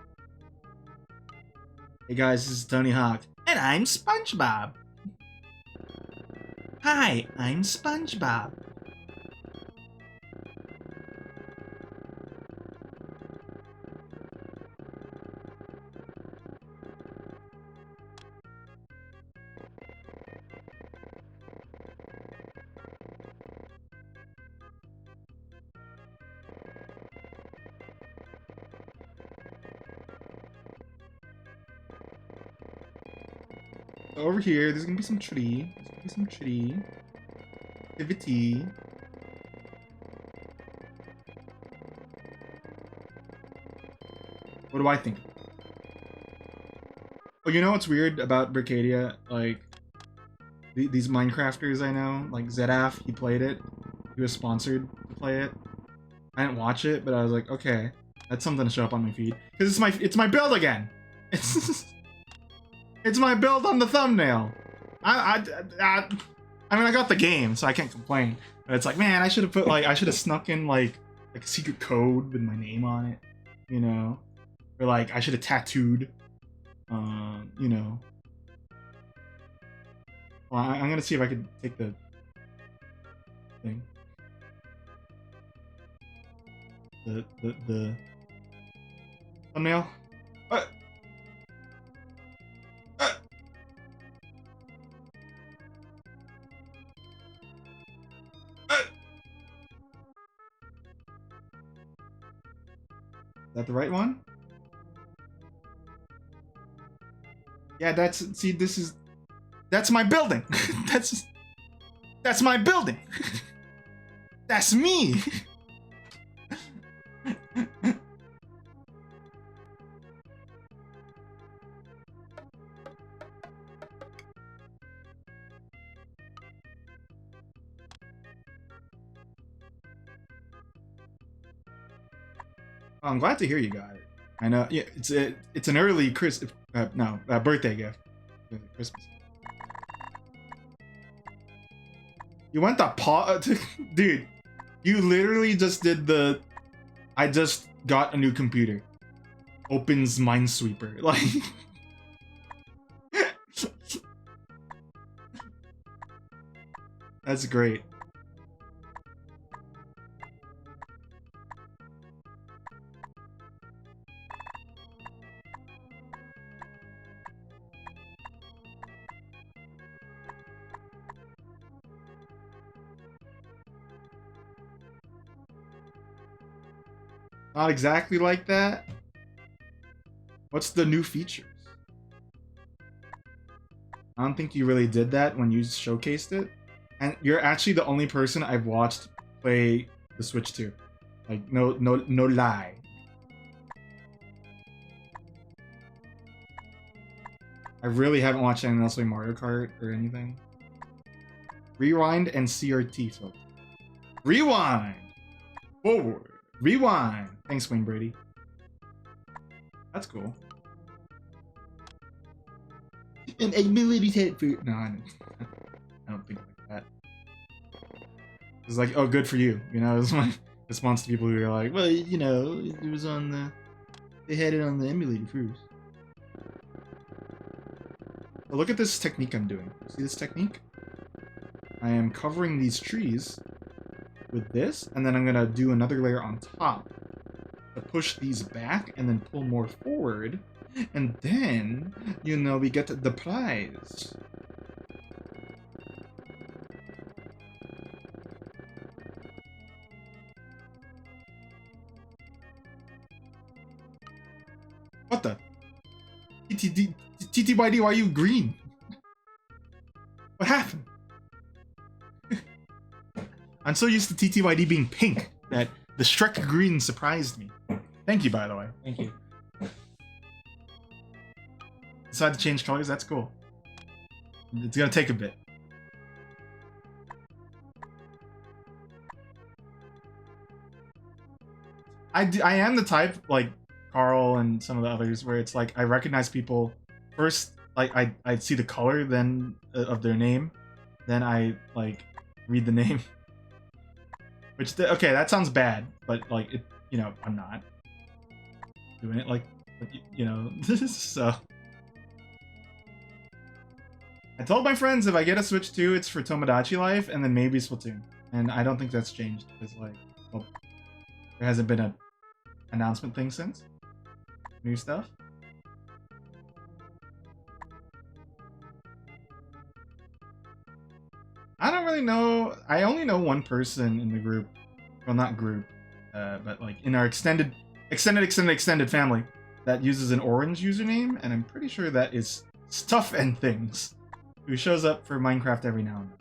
Hey guys, this is Tony Hawk. And I'm SpongeBob. Hi, I'm SpongeBob. Over here, there's gonna be some tree. There's gonna be some tree. Activity. What do I think? Oh, you know what's weird about Bricadia? Like, these Minecrafters I know, like Zedaf, he played it. He was sponsored to play it. I didn't watch it, but I was like, okay, that's something to show up on my feed because it's my build again. It's my build on the thumbnail. I mean, I got the game, so I can't complain. But it's like, man, I should have snuck in like a secret code with my name on it, you know, or like I should have tattooed, you know. Well, I'm gonna see if I could take the thing. The thumbnail. Is that the right one? Yeah, that's my building. that's my building. That's me. Oh, I'm glad to hear you got it. I know. Yeah, it's an early birthday gift. Christmas. You went the dude. You literally just did the. I just got a new computer. Opens Minesweeper. Like. That's great. Not exactly like that. What's the new features? I don't think you really did that when you showcased it. And you're actually the only person I've watched play the Switch 2. Like, no lie. I really haven't watched anyone else play Mario Kart or anything. Rewind and CRT filter. Rewind! Forward. Rewind! Thanks, Wayne Brady. That's cool. An unlimited food. No, I don't think like that. It's like, oh, good for you. You know, it's my response to people who are like, well, you know, it was on the. They had it on the emulated first. But look at this technique I'm doing. See this technique? I am covering these trees with this, and then I'm gonna do another layer on top to push these back and then pull more forward, and then, you know, we get the prize. What the? TTYD, why are you green? What happened? I'm so used to TTYD being pink that the Shrek green surprised me. Thank you, by the way. Thank you. Decide to change colors? That's cool. It's gonna take a bit. I am the type, like Carl and some of the others, where it's like I recognize people first. Like I see the color then of their name, then I like read the name. Which okay, that sounds bad, but like it, you know, I'm not doing it like you know. So I told my friends if I get a Switch 2, it's for Tomodachi Life, and then maybe Splatoon. And I don't think that's changed, because, like, well, there hasn't been a announcement thing since. New stuff. I don't really know. I only know one person in the group. Well, not group, but like in our extended family that uses an orange username, and I'm pretty sure that is Stuff and Things, who shows up for Minecraft every now and then.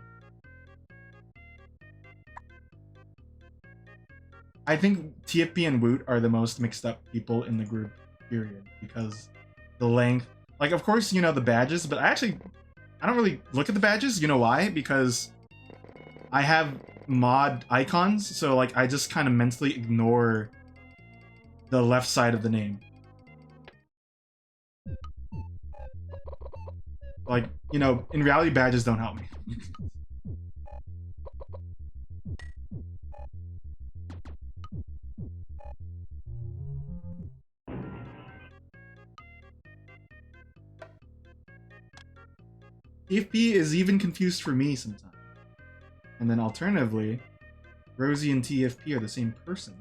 I think TFP and Woot are the most mixed up people in the group, period, because the length. Like, of course, you know the badges, but I don't really look at the badges. You know why? Because I have mod icons, so like I just kind of mentally ignore the left side of the name. Like, you know, in reality, badges don't help me. TFP is even confused for me sometimes. And then alternatively, Rosie and TFP are the same person.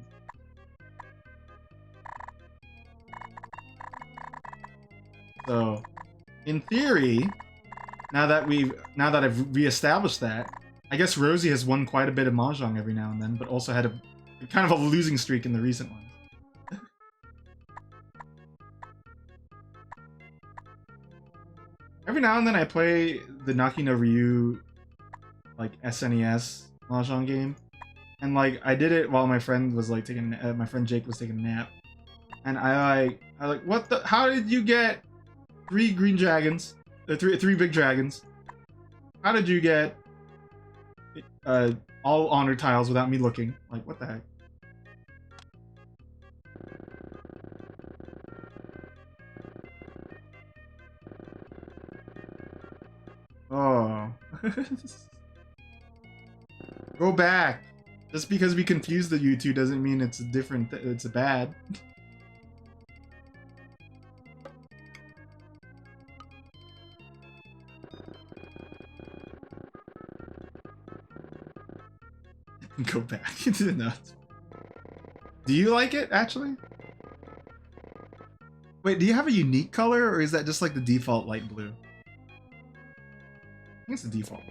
So, in theory, now that I've reestablished that, I guess Rosie has won quite a bit of Mahjong every now and then, but also had a kind of a losing streak in the recent ones. Every now and then I play the Naki no Ryu, like SNES Mahjong game, and like I did it while my friend was like my friend Jake was taking a nap, and I like, what the? How did you get 3 green dragons, three big dragons? How did you get all honor tiles without me looking? Like, what the heck? Oh. Go back. Just because we confuse the you two doesn't mean it's a different. It's a bad. Go back. No. Do you like it actually? Wait, do you have a unique color, or is that just like the default light blue? I think it's the default.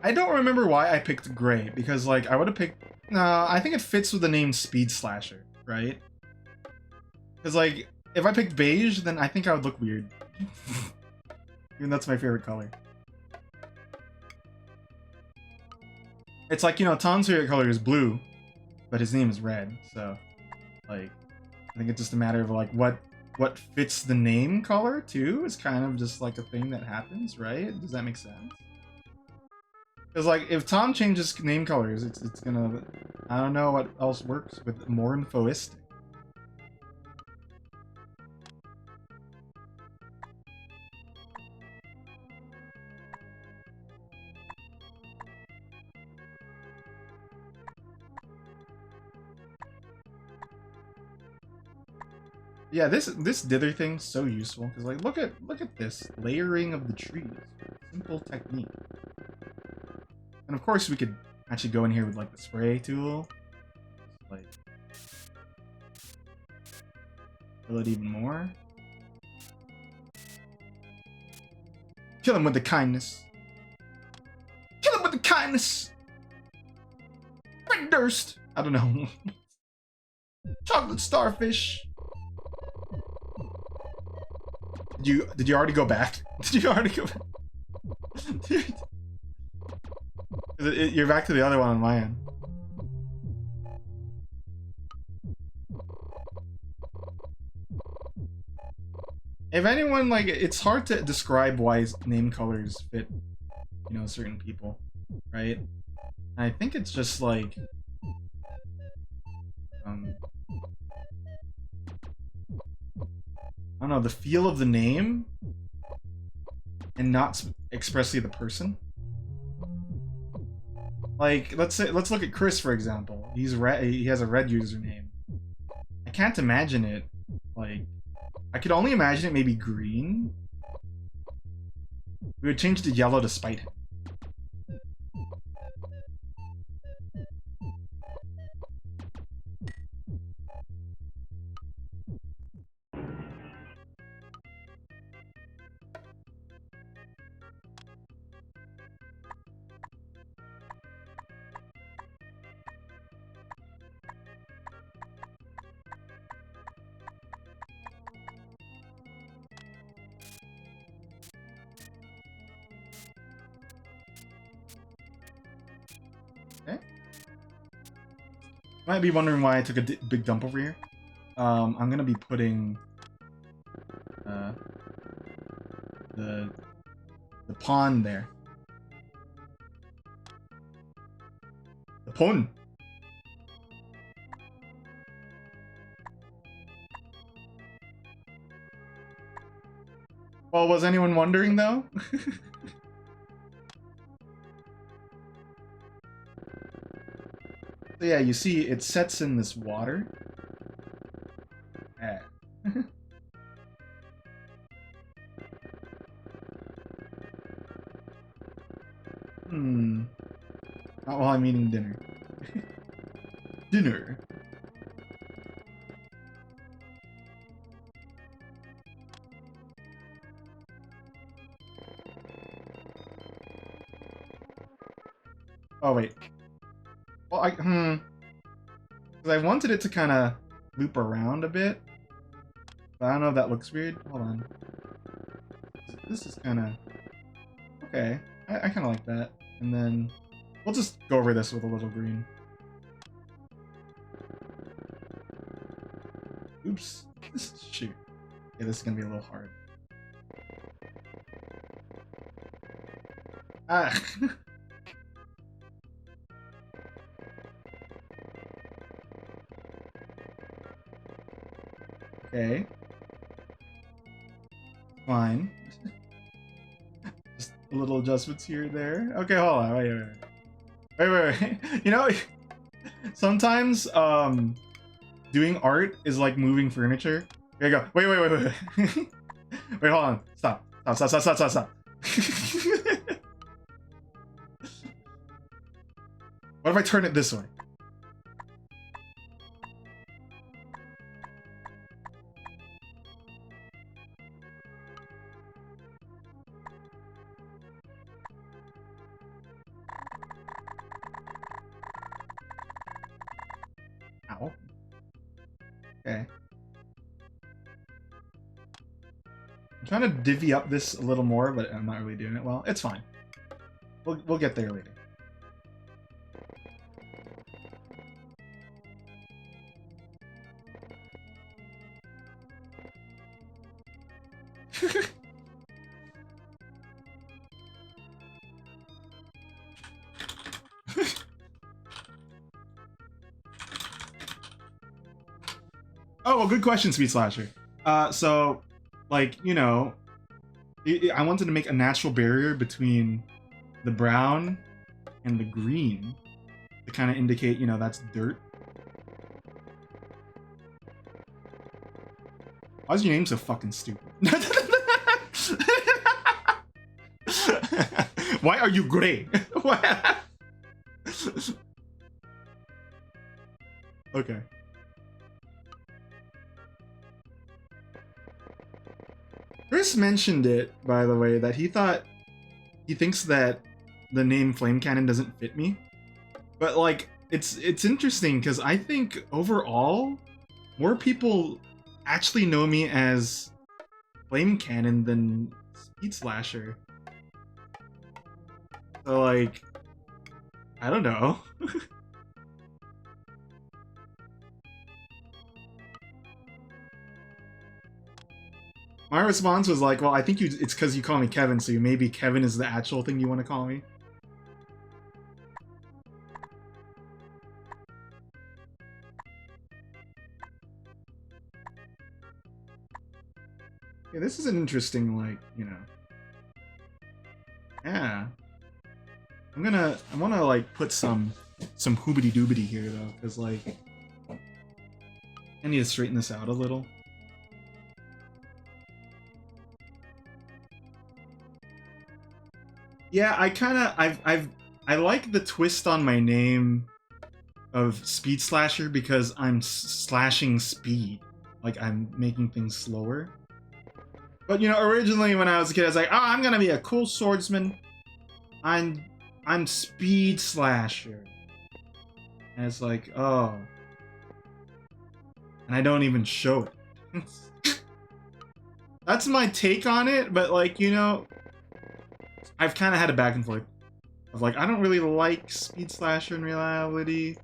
I don't remember why I picked gray, because like I would have picked. No, I think it fits with the name Speed Slasher, right? Because like if I picked beige, then I think I would look weird. Even that's my favorite color. It's like, you know, Tom's favorite color is blue, but his name is red, so like I think it's just a matter of like what fits the name color too is kind of just like a thing that happens, right? Does that make sense? Because like if Tom changes name colors, it's gonna, I don't know what else works with more infoistic. Yeah, this dither thing's so useful because like look at this layering of the trees, simple technique. And of course we could actually go in here with like the spray tool, like fill it even more. Kill him with the kindness. Kill him with the kindness. Red Durst. I don't know. Chocolate starfish. Did you already go back? Did you already go back? Dude. You're back to the other one on my end. If anyone, like, it's hard to describe why name colors fit, you know, certain people, right? And I think it's just like, I don't know, the feel of the name and not expressly the person. Like, let's look at Chris, for example. He's red. He has a red username. can't imagine it, like... I could only imagine it maybe green. We would change to yellow to spite him. Okay. Might be wondering why I took a big dump over here. I'm gonna be putting the pond there. The pond. Well, was anyone wondering though? So yeah, you see it sets in this water. Ah. Not while I'm eating dinner. Dinner. Oh wait. Well, because I wanted it to kind of loop around a bit, but I don't know if that looks weird. Hold on. This is kind of okay. I kind of like that. And then we'll just go over this with a little green. Oops. Shoot. Yeah, this is gonna be a little hard. Ah. Okay. Fine. Just a little adjustments here and there. Okay, hold on. Wait. You know, sometimes doing art is like moving furniture. Here you go. Wait. Wait, hold on. Stop. What if I turn it this way? Ow. Okay. I'm trying to divvy up this a little more, but I'm not really doing it well. It's fine. We'll get there later. Oh, well, good question, Speed Slasher. So, like, you know, I wanted to make a natural barrier between the brown and the green to kind of indicate, you know, that's dirt. Why's your name so fucking stupid? Why are you gray? Okay. Chris mentioned it, by the way, that he thinks that the name Flame Cannon doesn't fit me. But like, it's interesting because I think overall, more people actually know me as Flame Cannon than Speed Slasher. So like, I don't know. My response was like, well, I think it's because you call me Kevin, so maybe Kevin is the actual thing you want to call me. Yeah, this is an interesting, like, you know. Yeah. I wanna like put some hoobity doobity here though, because like I need to straighten this out a little. Yeah, I like the twist on my name of Speed Slasher because I'm slashing speed. Like, I'm making things slower. But, you know, originally when I was a kid, I was like, oh, I'm gonna be a cool swordsman. I'm Speed Slasher. And it's like, oh. And I don't even show it. That's my take on it, but, like, you know, I've kind of had a back and forth of, like, I don't really like Speed Slasher in reality,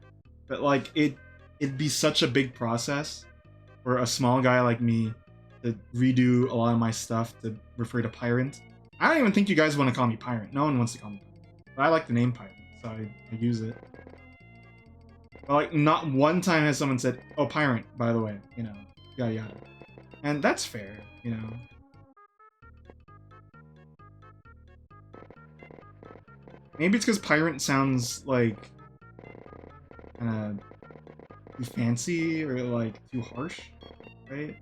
but, like, it'd be such a big process for a small guy like me to redo a lot of my stuff to refer to Pirate. I don't even think you guys want to call me Pirate. No one wants to call me Pirate. But I like the name Pirate, so I use it. But, like, not one time has someone said, oh, Pirate, by the way, you know, yada yada. And that's fair, you know. Maybe it's because Pirate sounds like too fancy or like too harsh, right?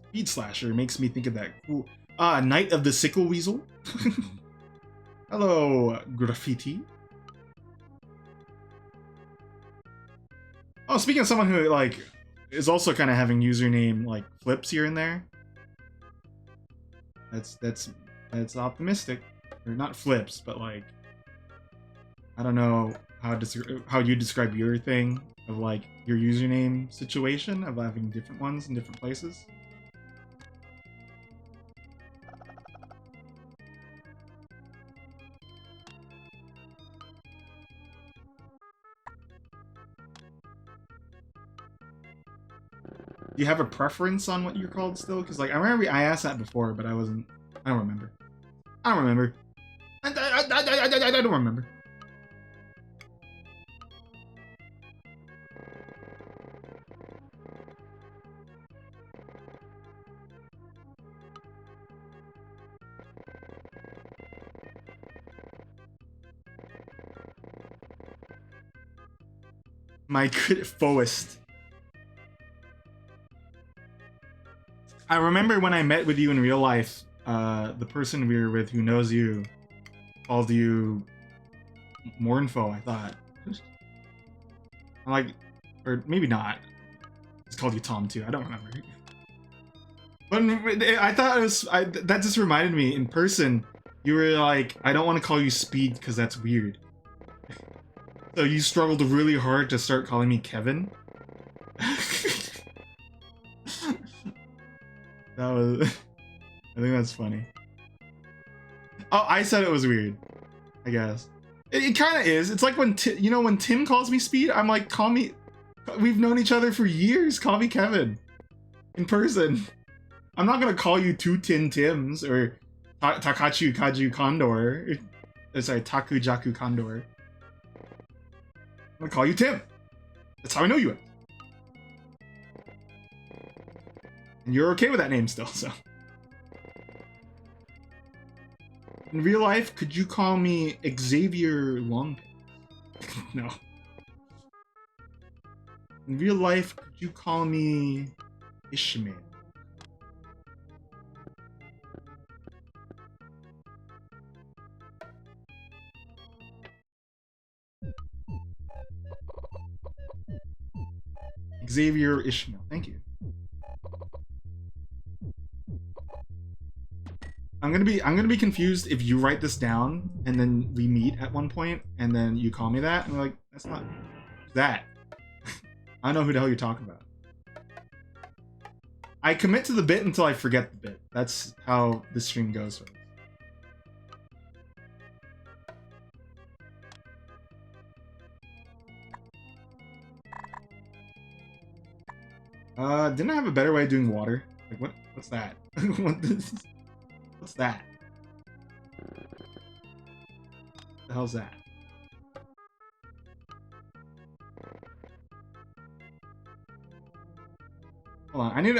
Speed Slasher makes me think of that cool Knight of the Sickle Weasel. Hello, Graffiti. Oh, speaking of someone who like is also kind of having username like flips here and there. That's optimistic. Or not flips, but like I don't know how you describe your thing of like your username situation of having different ones in different places. Do you have a preference on what you're called still? Because like I remember I asked that before, but I don't remember. I don't remember. I don't remember. My good Foist. I remember when I met with you in real life, the person we were with who knows you called you Mornfo, I thought. I'm like, or maybe not. It's called you Tom too, I don't remember. But I thought it was, that just reminded me, in person, you were like, I don't want to call you Speed because that's weird. So you struggled really hard to start calling me Kevin. That was... I think that's funny. Oh, I said it was weird. I guess. It kind of is. It's like when, you know, when Tim calls me Speed, I'm like, call me... We've known each other for years. Call me Kevin. In person. I'm not gonna call you Two Tin Tims or Takachu Kaju Condor. Sorry, Taku Jaku Condor. I'm gonna call you Tim. That's how I know you. And you're okay with that name still, so. In real life, could you call me Xavier Longpants? No. In real life, could you call me Ishmael? Xavier Ishmael, thank you. I'm gonna be confused if you write this down and then we meet at one point and then you call me that and we're like, that's not that. I don't know who the hell you're talking about. I commit to the bit until I forget the bit. That's how this stream goes. Didn't I have a better way of doing water? Like what's that? What's that? The hell's that? Hold on, I need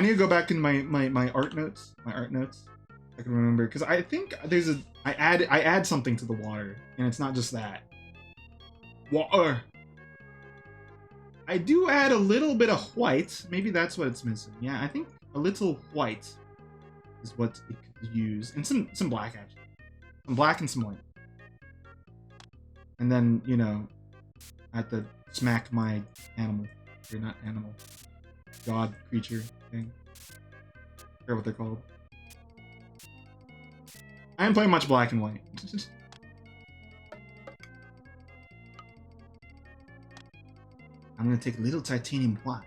to go back in my art notes. My art notes. I can remember because I think there's I add something to the water and it's not just that. Water. I do add a little bit of white. Maybe that's what it's missing. Yeah, I think a little white is what it could use. And some black, actually. Some black and some white. And then, you know, I have to smack my animal. Or not animal. God creature thing. I forget what they're called. I am playing much black and white. I'm gonna take little titanium white.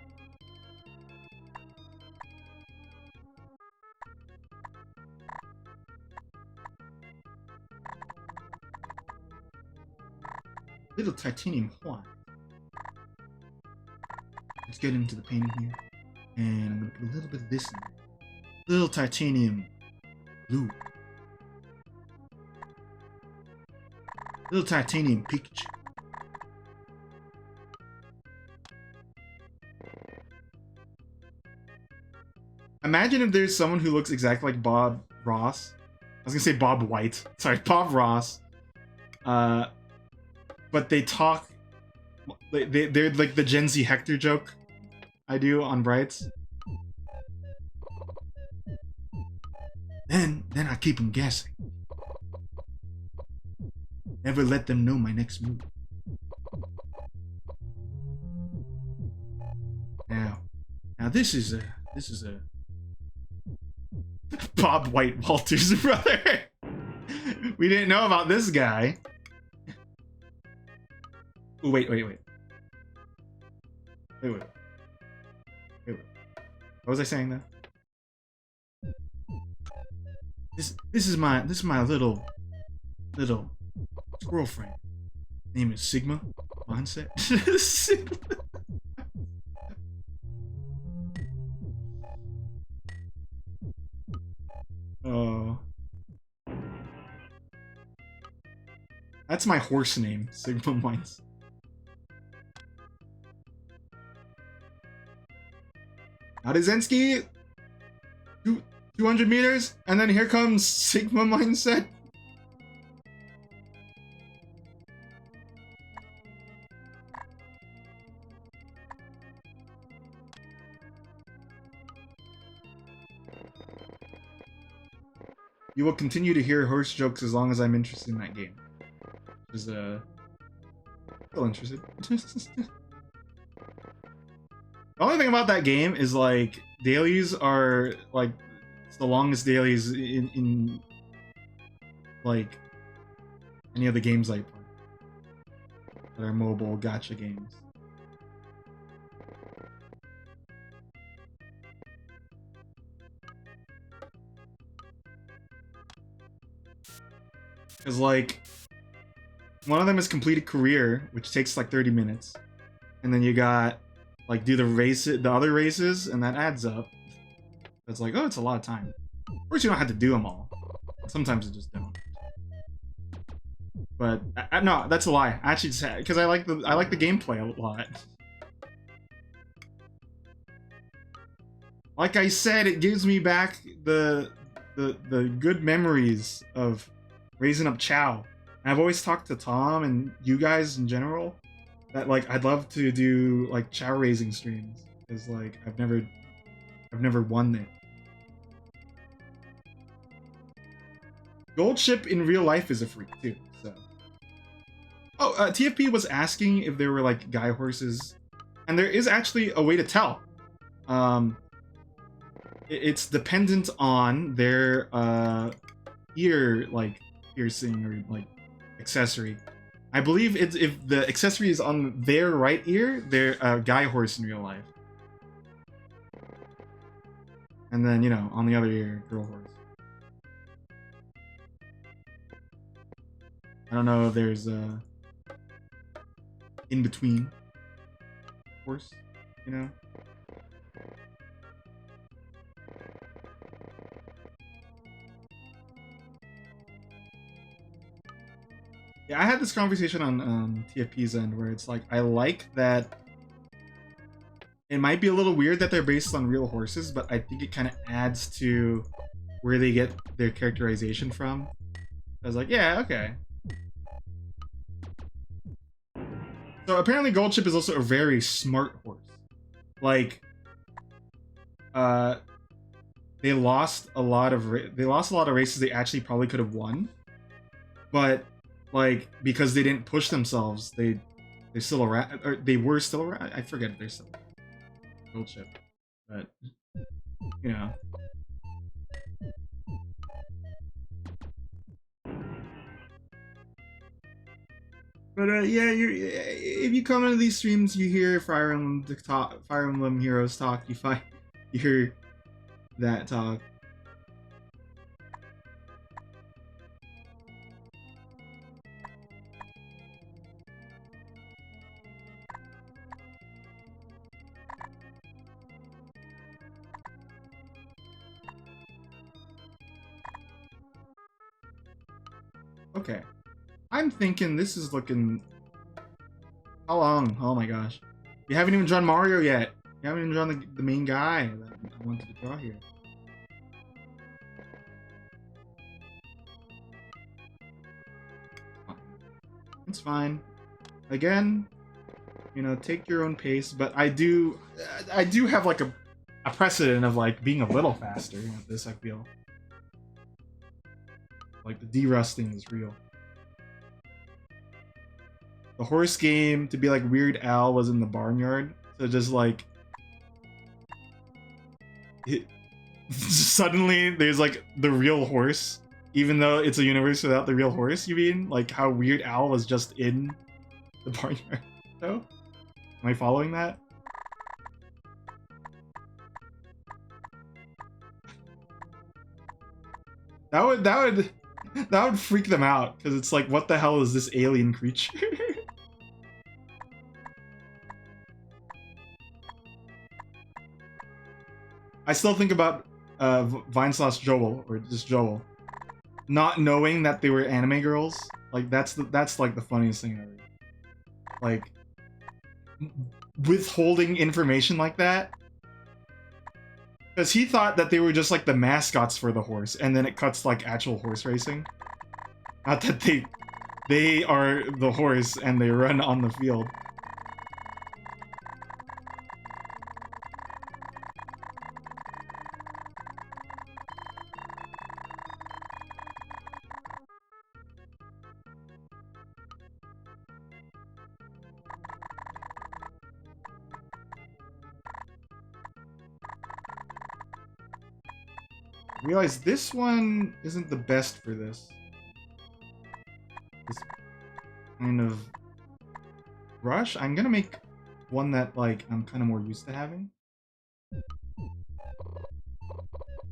Little titanium white. Let's get into the painting here. And I'm gonna put a little bit of this in there. Little titanium blue. Little titanium Pikachu. Imagine if there's someone who looks exactly like Bob Ross. I was gonna say Bob White. Sorry, Bob Ross. But they talk. They're like the Gen Z Hector joke I do on Brights. Then I keep them guessing. Never let them know my next move. Now this is a Bob White Walter's brother. We didn't know about this guy. Ooh, wait. What was I saying though? This is my little squirrel friend. Name is Sigma Mindset. Sigma. Oh. That's my horse name, Sigma Mindset. Adizensky, 200 meters, and then here comes Sigma Mindset. You will continue to hear horse jokes as long as I'm interested in that game. Which is, still interested. The only thing about that game is, like, dailies are, like, it's the longest dailies in like, any of the games I play. That are mobile gacha games. Because, like, one of them is completed career, which takes, like, 30 minutes. And then you got, like, do the other races, and that adds up. It's like, oh, it's a lot of time. Of course, you don't have to do them all. Sometimes you just don't. But no, that's a lie. Actually, because I like the gameplay a lot. Like I said, it gives me back the good memories of raising up Chow. And I've always talked to Tom and you guys in general that, like, I'd love to do, like, Chow raising streams. Because, like, I've never won it. Gold Ship in real life is a freak too, so. Oh, TFP was asking if there were, like, guy horses, and there is actually a way to tell. It's dependent on their ear, like, piercing or, like, accessory. I believe it's if the accessory is on their right ear, they're a guy horse in real life. And then, you know, on the other ear, girl horse. I don't know if there's a in between horse, you know. Yeah, I had this conversation on TFP's end where it's like, I like that it might be a little weird that they're based on real horses, but I think it kind of adds to where they get their characterization from. I was like, yeah, okay. So apparently Goldchip is also a very smart horse. Like, they lost a lot of races they actually probably could have won, but like because they didn't push themselves, they're still around, or they were still around. I forget if they're still Goldchip, but you know. But yeah, if you come into these streams, you hear Fire Emblem Heroes talk. You hear that talk. Okay, I'm thinking this is looking. How long? Oh my gosh, you haven't even drawn Mario yet. You haven't even drawn the main guy that I wanted to draw here. It's fine. Again, you know, take your own pace. But I do have like a precedent of like being a little faster at this. I feel like the de-rusting is real. The horse game to be like Weird Al was in the barnyard, so just like suddenly there's like the real horse, even though it's a universe without the real horse. You mean like how Weird Al was just in the barnyard? So, am I following that? That would freak them out, because it's like, what the hell is this alien creature? I still think about Vinesauce Joel, or just Joel, not knowing that they were anime girls. Like that's like the funniest thing ever. Like withholding information like that, because he thought that they were just like the mascots for the horse, and then it cuts like actual horse racing. Not that they are the horse and they run on the field. Realize this one isn't the best for this. This kind of brush. I'm gonna make one that like I'm kind of more used to having,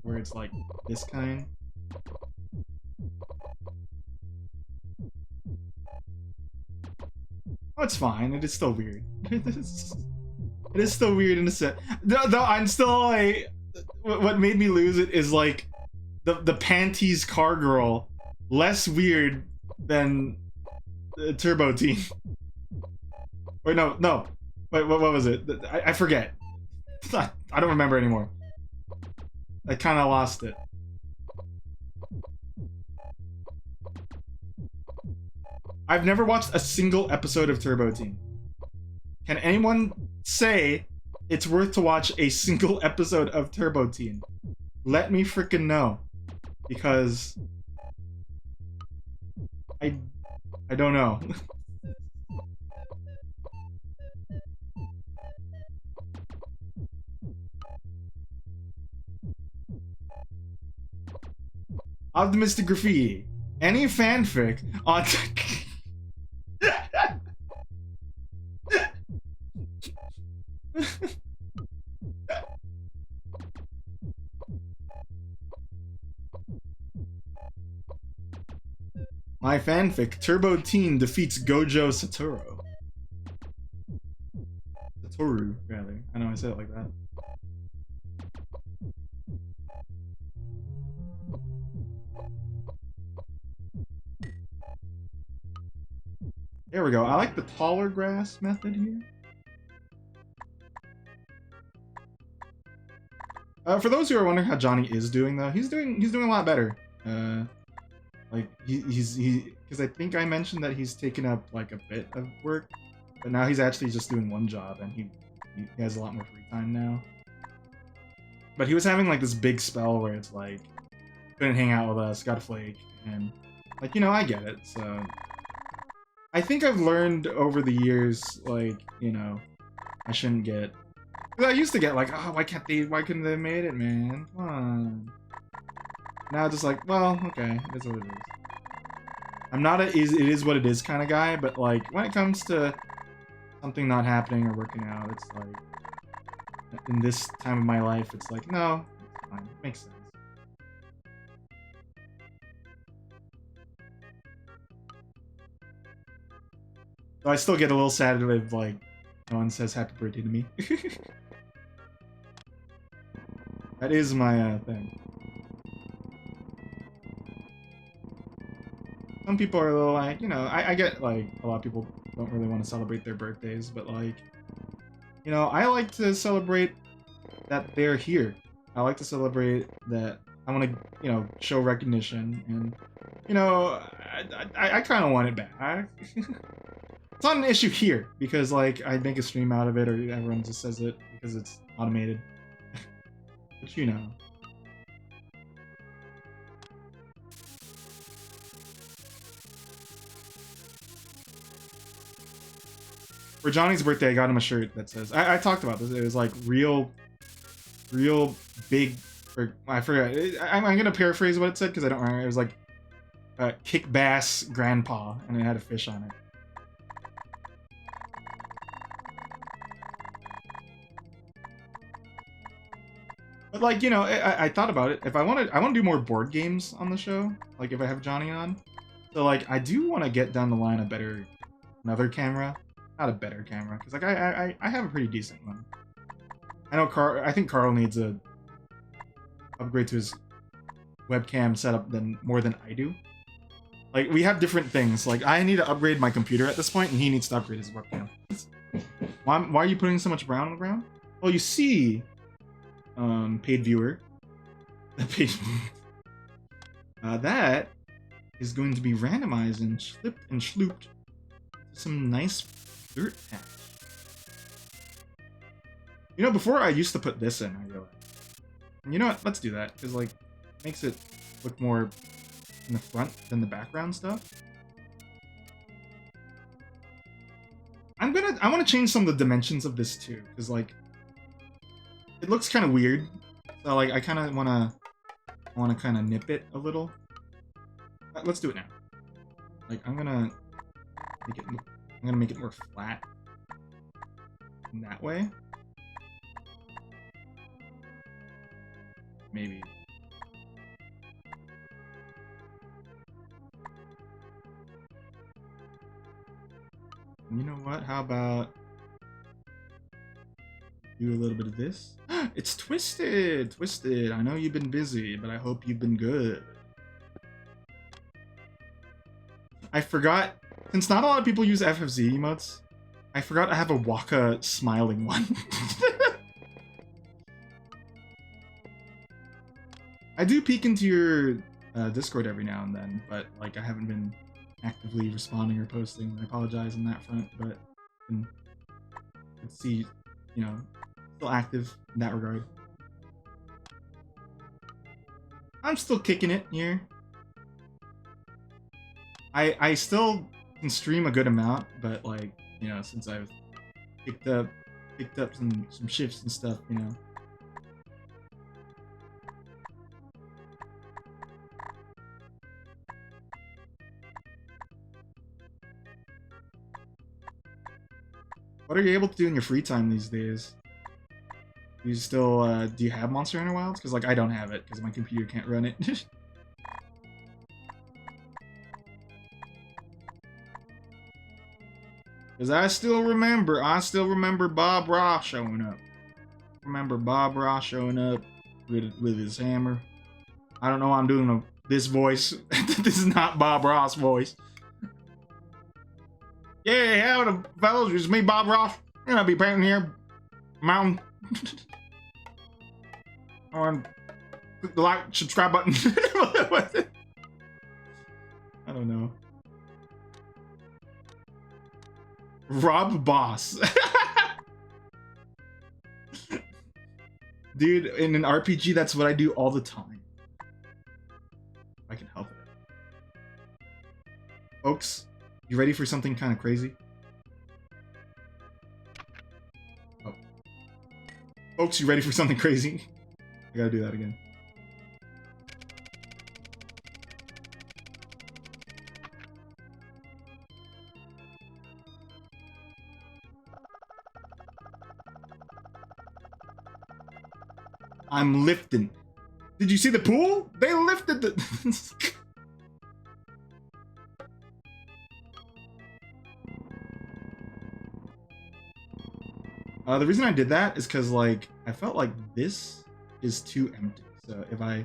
where it's like this kind. Oh, it's fine. It is still weird. It is still weird in a sense. Though I'm still like, what made me lose it is like the panties car girl, less weird than Turbo Teen. Wait, no. Wait, what was it? I forget. I don't remember anymore. I kind of lost it. I've never watched a single episode of Turbo Teen. Can anyone say it's worth to watch a single episode of Turbo Teen? Let me freaking know, because I don't know. Optimistic Graffiti. Any fanfic on my fanfic, Turbo Teen defeats Gojo Satoru. Satoru, rather. I know I said it like that. There we go. I like the taller grass method here. For those who are wondering how Johnny is doing, though, he's doing a lot better. Like because I think I mentioned that he's taken up like a bit of work But now he's actually just doing one job, and he has a lot more free time now. But he was having like this big spell where it's like couldn't hang out with us, got a flake, and like, you know, I get it. So I think I've learned over the years, like, you know, I shouldn't get. Cause I used to get like, oh, why couldn't they have made it, man? Come on. Now just like, well, okay, it is what it is. I'm not it is what it is kind of guy, but like when it comes to something not happening or working out, it's like in this time of my life, it's like, no, it's fine. It makes sense. So I still get a little sad if like no one says happy birthday to me. That is my thing. Some people are a little like, you know, I get like a lot of people don't really want to celebrate their birthdays, but like, you know, I like to celebrate that they're here. I like to celebrate that I want to, you know, show recognition, and you know, I kind of want it back. It's not an issue here because like I make a stream out of it, or everyone just says it because it's automated. But you know. For Johnny's birthday, I got him a shirt that says, I talked about this, it was like real big, or I forgot, I'm gonna paraphrase what it said because I don't remember. It was like kick bass grandpa, and it had a fish on it. But like, you know, I thought about it. If I want to do more board games on the show, like if I have Johnny on. So like, I do want to get down the line another camera. Not a better camera, because like I have a pretty decent one. I know I think Carl needs a upgrade to his webcam setup more than I do. Like we have different things. Like I need to upgrade my computer at this point, and he needs to upgrade his webcam. Why are you putting so much brown on the ground? Well, you see, paid viewer, that is going to be randomized and slipped and slooped to some nice dirt patch. You know, before I used to put this in, I realized. And you know what? Let's do that, because like, it makes it look more in the front than the background stuff. I want to change some of the dimensions of this too, because like, it looks kind of weird. So like, I kind of want to kind of nip it a little. Let's do it now. Like, I'm gonna make it more flat in that way. Maybe. You know what? How about do a little bit of this? It's Twisted! Twisted, I know you've been busy, but I hope you've been good. I forgot, since not a lot of people use FFZ emotes, I forgot I have a Waka smiling one. I do peek into your Discord every now and then, but like I haven't been actively responding or posting. I apologize on that front, but let's see, you know, still active in that regard. I'm still kicking it here. I still can stream a good amount, but like, you know, since I've picked up some shifts and stuff, you know. What are you able to do in your free time these days? Do you still, do you have Monster Hunter Wilds? Because, like, I don't have it, because my computer can't run it. Because I still remember Bob Ross showing up. Remember Bob Ross showing up with his hammer. I don't know why I'm doing this voice. This is not Bob Ross voice. Yeah, howdy, fellas. It's me, Bob Ross. I'm gonna be painting here. Mountain. On click the like, subscribe button. I don't know. Rob Boss. Dude, in an RPG, that's what I do all the time. If I can help it. Folks, you ready for something kind of crazy? Oh. Folks, you ready for something crazy? I gotta do that again. I'm lifting. Did you see the pool? They lifted the... The reason I did that is because, like, I felt like this is too empty. So if I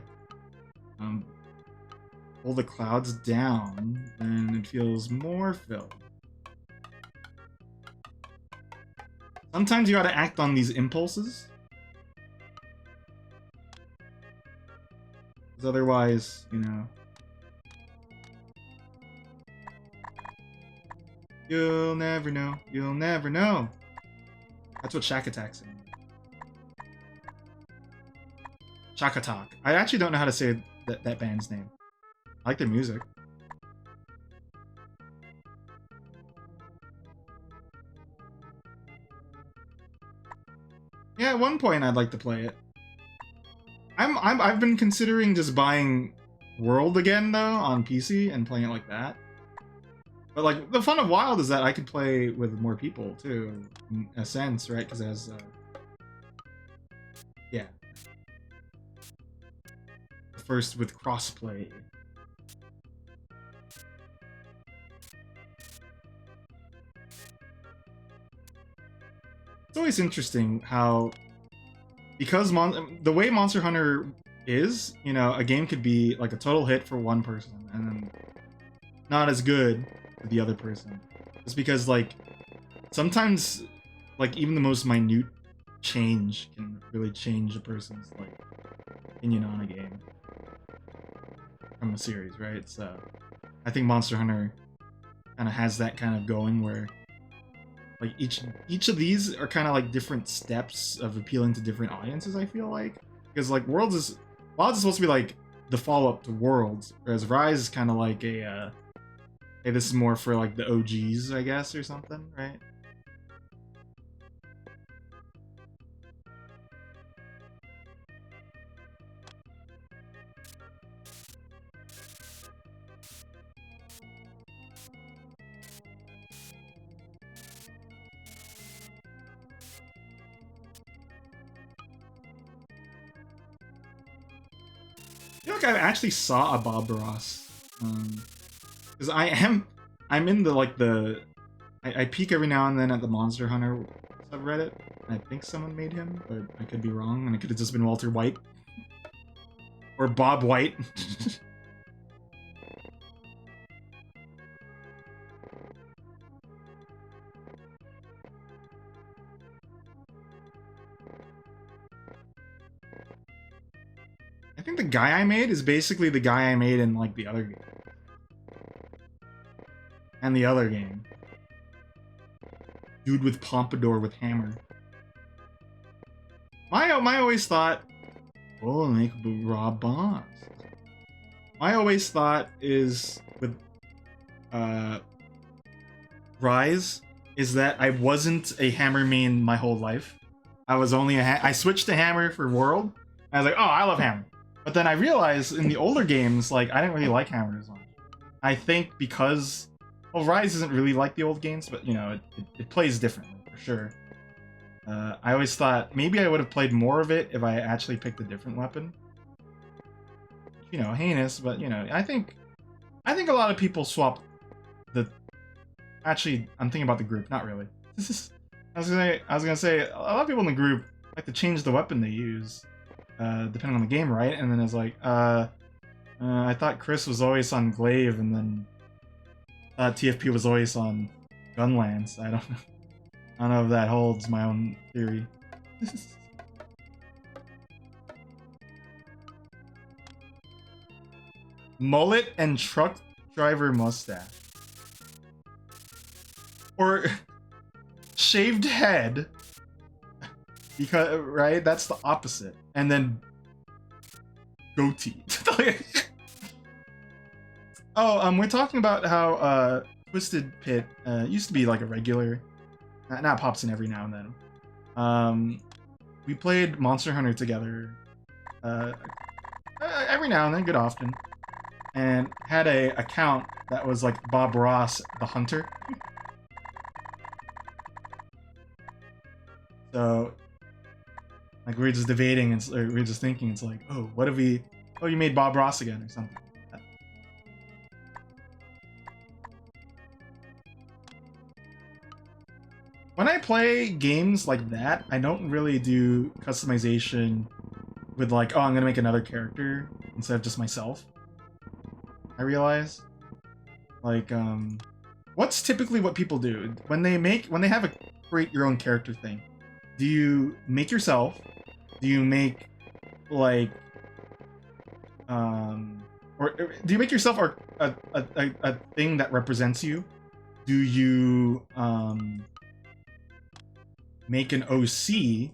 pull the clouds down, then it feels more filled. Sometimes you gotta act on these impulses. Because otherwise, you know... You'll never know. You'll never know. That's what Shack Attack's in. Shack Attack. I actually don't know how to say that band's name. I like their music. Yeah, at one point I'd like to play it. I've been considering just buying World again though on PC and playing it like that. But like the fun of Wild is that I could play with more people too, in a sense, right? Because it has, yeah, first with crossplay. It's always interesting how, because the way Monster Hunter is, you know, a game could be like a total hit for one person and then not as good for the other person. It's because, like, sometimes, like, even the most minute change can really change a person's, like, opinion on a game from a series, right? So I think Monster Hunter kind of has that kind of going where, like, each of these are kind of like different steps of appealing to different audiences, I feel like. Because, like, Wilds is supposed to be like the follow-up to Worlds, whereas Rise is kind of like a hey, this is more for like the OGs, I guess, or something, right? I feel like I actually saw a Bob Ross, because I'm in the, like, I peek every now and then at the Monster Hunter subreddit, and I think someone made him, but I could be wrong, and it could have just been Walter White or Bob White. I think the guy I made is basically the guy I made in, like, the other game. And the other game. Dude with pompadour with hammer. My always thought, oh, make Rob Boss. My always thought is with Rise is that I wasn't a hammer main my whole life. I was only I switched to hammer for World. I was like, oh, I love hammer. But then I realized in the older games, like, I didn't really like hammer as much. I think because, well, Rise isn't really like the old games, but, you know, it plays differently, for sure. I always thought maybe I would have played more of it if I actually picked a different weapon. You know, heinous, but, you know, I think a lot of people swap the... Actually, I'm thinking about the group, not really. I was gonna say, a lot of people in the group like to change the weapon they use. Depending on the game, right? And then it's like, I thought Chris was always on Glaive, and then TFP was always on Gunlance. I don't know. I don't know if that holds my own theory. Mullet and truck driver mustache. Or shaved head, because right, that's the opposite, and then goatee. Oh, we're talking about how Twisted Pit used to be like a regular. Now it pops in every now and then. We played Monster Hunter together every now and then, good often, and had a account that was like Bob Ross the Hunter. So, like, we were just debating, and we were just thinking, it's like, oh, what if we, oh, you made Bob Ross again or something. When I play games like that, I don't really do customization with like, oh, I'm gonna make another character instead of just myself. I realize. Like, what's typically what people do? When they have a create your own character thing, do you make yourself? Do you make, like, or do you make yourself or a thing that represents you? Do you, make an OC,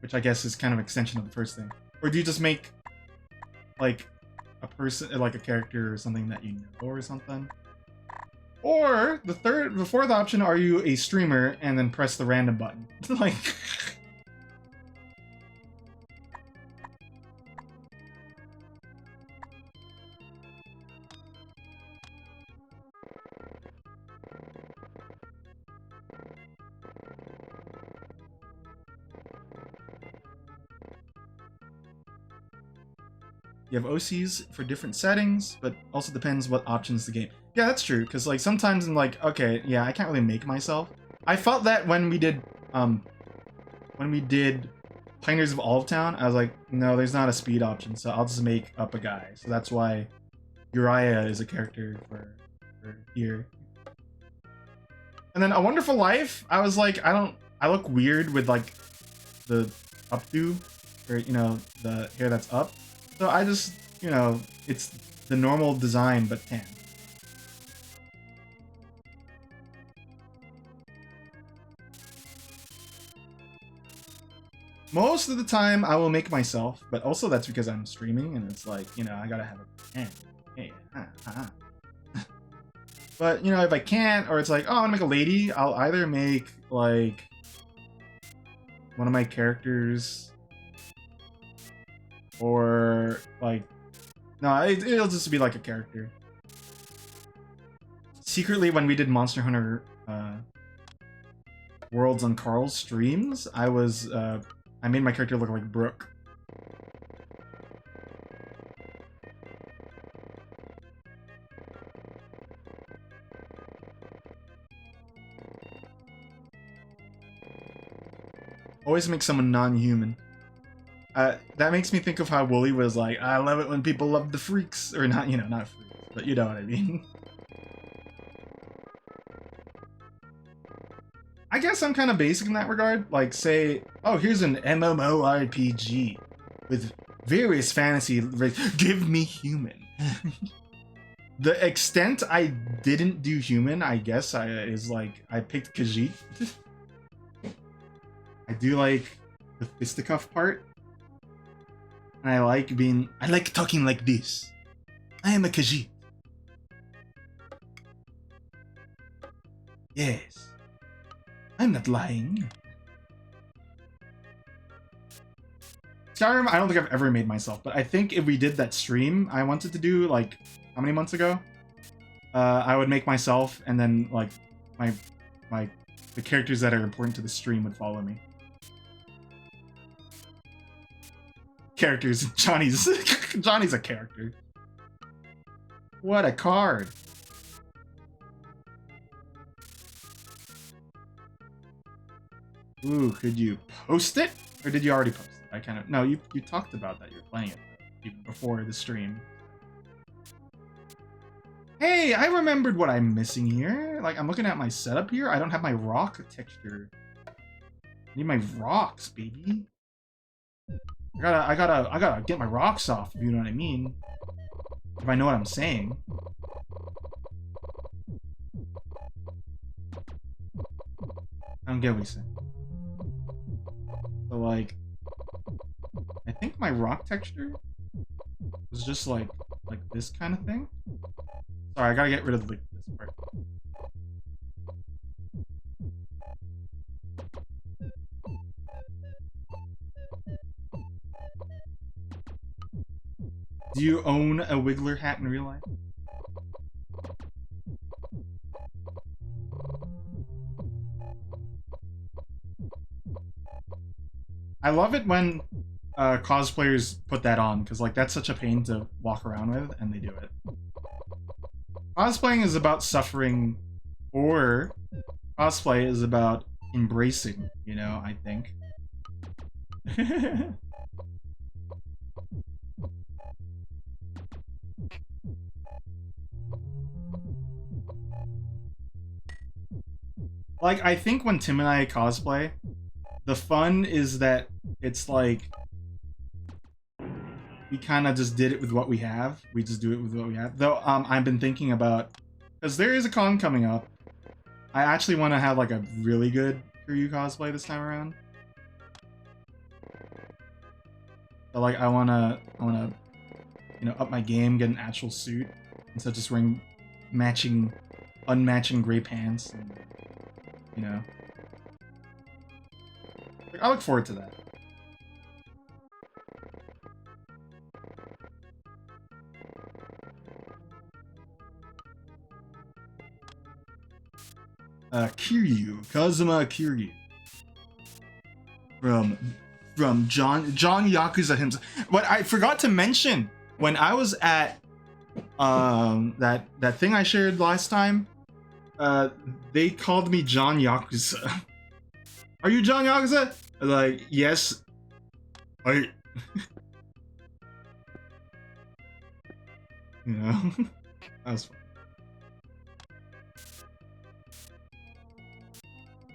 which I guess is kind of an extension of the first thing, or do you just make like a person, like a character or something that you know or something? Or the fourth option, are you a streamer and then press the random button? Like, you have OCs for different settings, but also depends what options the game. Yeah, that's true, because like sometimes I'm like, okay, yeah, I can't really make myself. I felt that when we did Pioneers of Olive Town, I was like, no, there's not a speed option, so I'll just make up a guy. So that's why Uriah is a character for here. And then A Wonderful Life, I was like, I look weird with like the updo, or you know, the hair that's up. So I just, you know, it's the normal design, but tan. Most of the time, I will make myself, but also that's because I'm streaming, and it's like, you know, I gotta have a tan. Hey, But, you know, if I can't, or it's like, oh, I wanna make a lady, I'll either make, like, one of my characters, or like, no, it'll just be like a character. Secretly, when we did Monster Hunter Worlds on Carl's streams, I made my character look like Brooke. Always make someone non-human. That makes me think of how Wooly was like, I love it when people love the freaks. Or not, you know, not freaks, but you know what I mean. I guess I'm kind of basic in that regard. Like, say, oh, here's an MMORPG with various fantasy. Give me human. The extent I didn't do human, I guess, is like, I picked Khajiit. I do like the fisticuff part. And I like talking like this. I am a Khajiit. Yes. I'm not lying. Skyrim, I don't think I've ever made myself, but I think if we did that stream I wanted to do, like, how many months ago? I would make myself, and then, like, the characters that are important to the stream would follow me. Characters. Johnny's a character. What a card. Ooh, could you post it? Or did you already post it? I kind of... No, you talked about that. You were playing it even before the stream. Hey, I remembered what I'm missing here. Like, I'm looking at my setup here. I don't have my rock texture. I need my rocks, baby. I gotta get my rocks off, if you know what I mean. If I know what I'm saying. don't get what he's saying. So like, I think my rock texture was just like this kind of thing. Sorry, I gotta get rid of this part. Do you own a Wiggler hat in real life? I love it when cosplayers put that on, because like that's such a pain to walk around with, and they do it. Cosplaying is about suffering, or cosplay is about embracing, you know, I think. Like, I think when Tim and I cosplay, the fun is that it's like we kind of just did it with what we have. We just do it with what we have. Though, I've been thinking about, because there is a con coming up. I actually want to have like a really good Kiryu cosplay this time around. So like, I wanna, you know, up my game, get an actual suit instead of just wearing unmatching gray pants. And, you know, like, I look forward to that. Kiryu, Kazuma Kiryu, from John Yakuza himself. What I forgot to mention when I was at that thing I shared last time, they called me John Yakuza. Are you John Yakuza? Like, yes. I. You know, that was fun.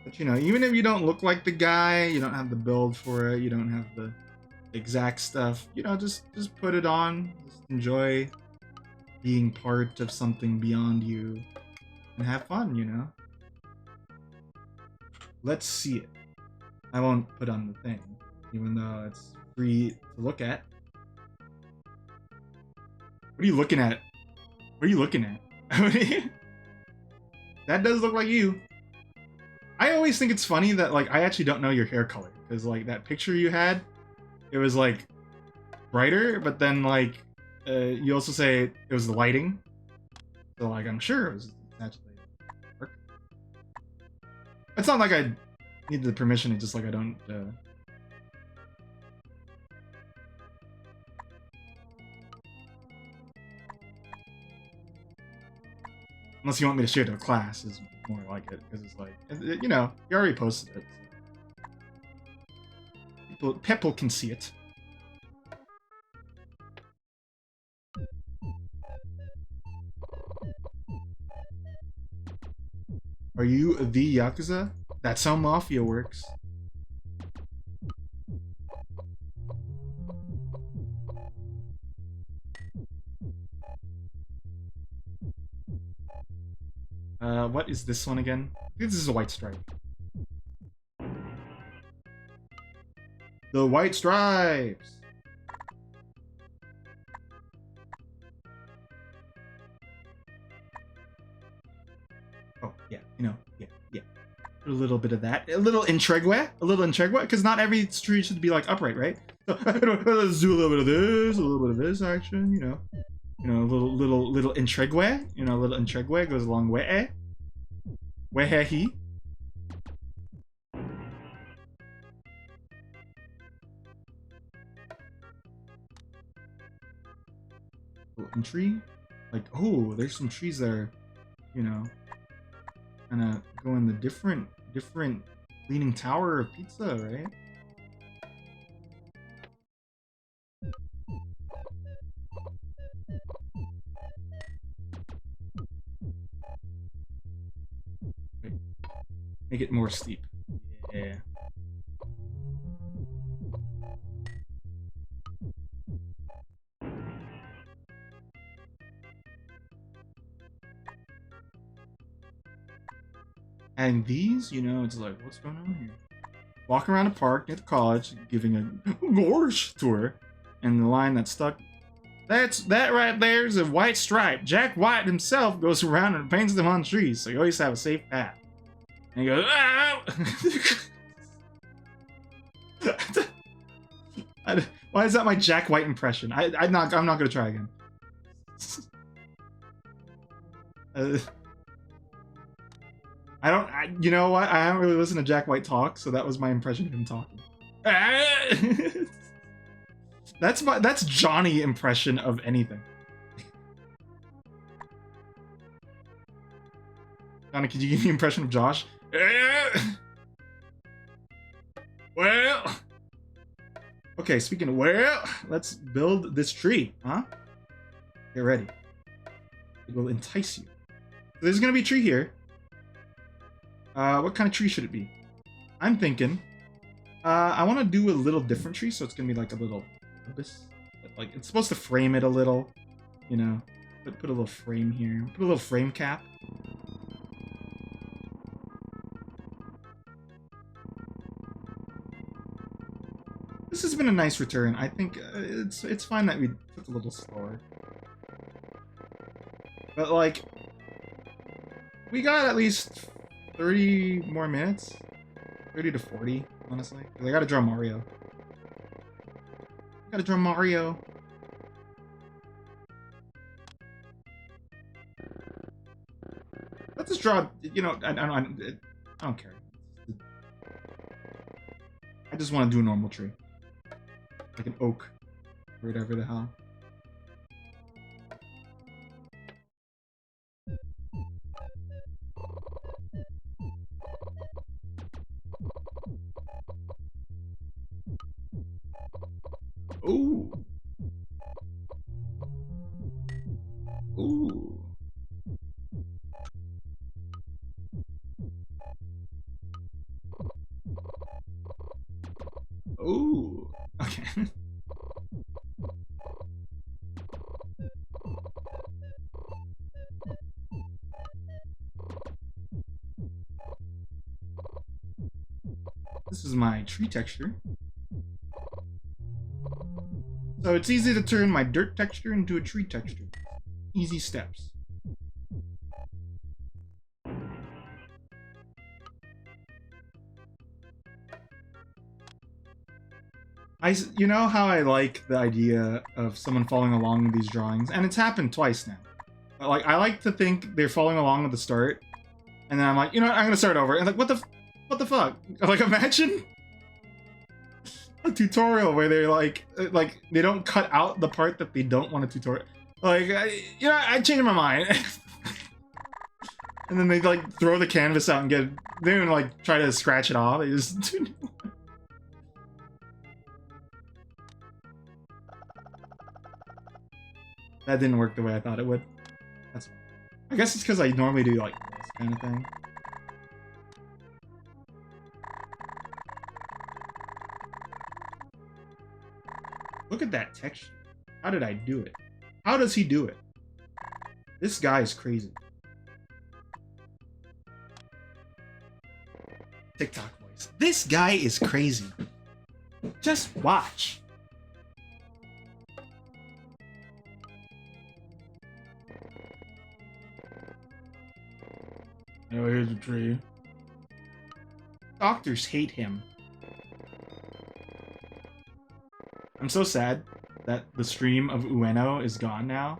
But you know, even if you don't look like the guy, you don't have the build for it, you don't have the exact stuff, you know, just put it on, just enjoy being part of something beyond you, and have fun, you know? Let's see it. I won't put on the thing, even though it's free to look at. What are you looking at? What are you looking at? That does look like you. I always think it's funny that, like, I actually don't know your hair color, because, like, that picture you had, it was, like, brighter, but then, like, you also say it was the lighting. So, like, I'm sure it was actually dark. It's not like I need the permission, it's just, like, I don't, Unless you want me to share it to a class, is more like it, because it's like, you know, you already posted it. So. People can see it. Are you the Yakuza? That's how Mafia works. What is this one again? I think this is a White Stripe. The White Stripes! Oh, yeah, you know, yeah. A little bit of that. A little Intrigue, because not every street should be, like, upright, right? So, let's do a little bit of this, a little bit of this action, you know. You know, a little Intrigue, you know, a little Intrigue goes a long way. Wehehi. Tree, like, oh, there's some trees there, you know, kind of go in the different leaning tower of pizza, right? Wait. Make it more steep. Yeah. And these, you know, it's like, what's going on here? Walking around a park near the college, giving a gorge tour, and the line that's stuck. That right there is a white stripe. Jack White himself goes around and paints them on trees, so you always have a safe path. And he goes, ah! Why is that my Jack White impression? I'm not gonna try again. You know what? I haven't really listened to Jack White talk, so that was my impression of him talking. That's Johnny impression of anything. Johnny, could you give me an impression of Josh? Well, okay. Speaking of let's build this tree, huh? Get ready. It will entice you. So there's gonna be a tree here. What kind of tree should it be? I'm thinking, I want to do a little different tree, so it's gonna be like a little, like it's supposed to frame it a little, you know. Put a little frame here. Put a little frame cap. This has been a nice return. I think it's fine that we took a little slower, but like we got at least 30 more minutes, 30 to 40, honestly. I gotta draw Mario. Gotta draw Mario. Let's just draw. You know, I don't care. I just want to do a normal tree, like an oak, or whatever the hell. Ooh. Ooh. Ooh. Okay. This is my tree texture. So it's easy to turn my dirt texture into a tree texture. Easy steps. You know how I like the idea of someone following along with these drawings, and it's happened twice now. But like, I like to think they're following along at the start, and then I'm like, you know what, I'm gonna start over. And like, what the fuck? Like, imagine a tutorial where they're like they don't cut out the part that they don't want a tutorial. Like, you know, I changed my mind. And then they like throw the canvas out and they don't even like try to scratch it off. They just that didn't work the way I thought it would. That's fine. I guess it's because I normally do like this kind of thing. Look at that texture. How did I do it? How does he do it? This guy is crazy. TikTok voice. This guy is crazy. Just watch. Oh, here's a tree. Doctors hate him. I'm so sad that the stream of Ueno is gone now.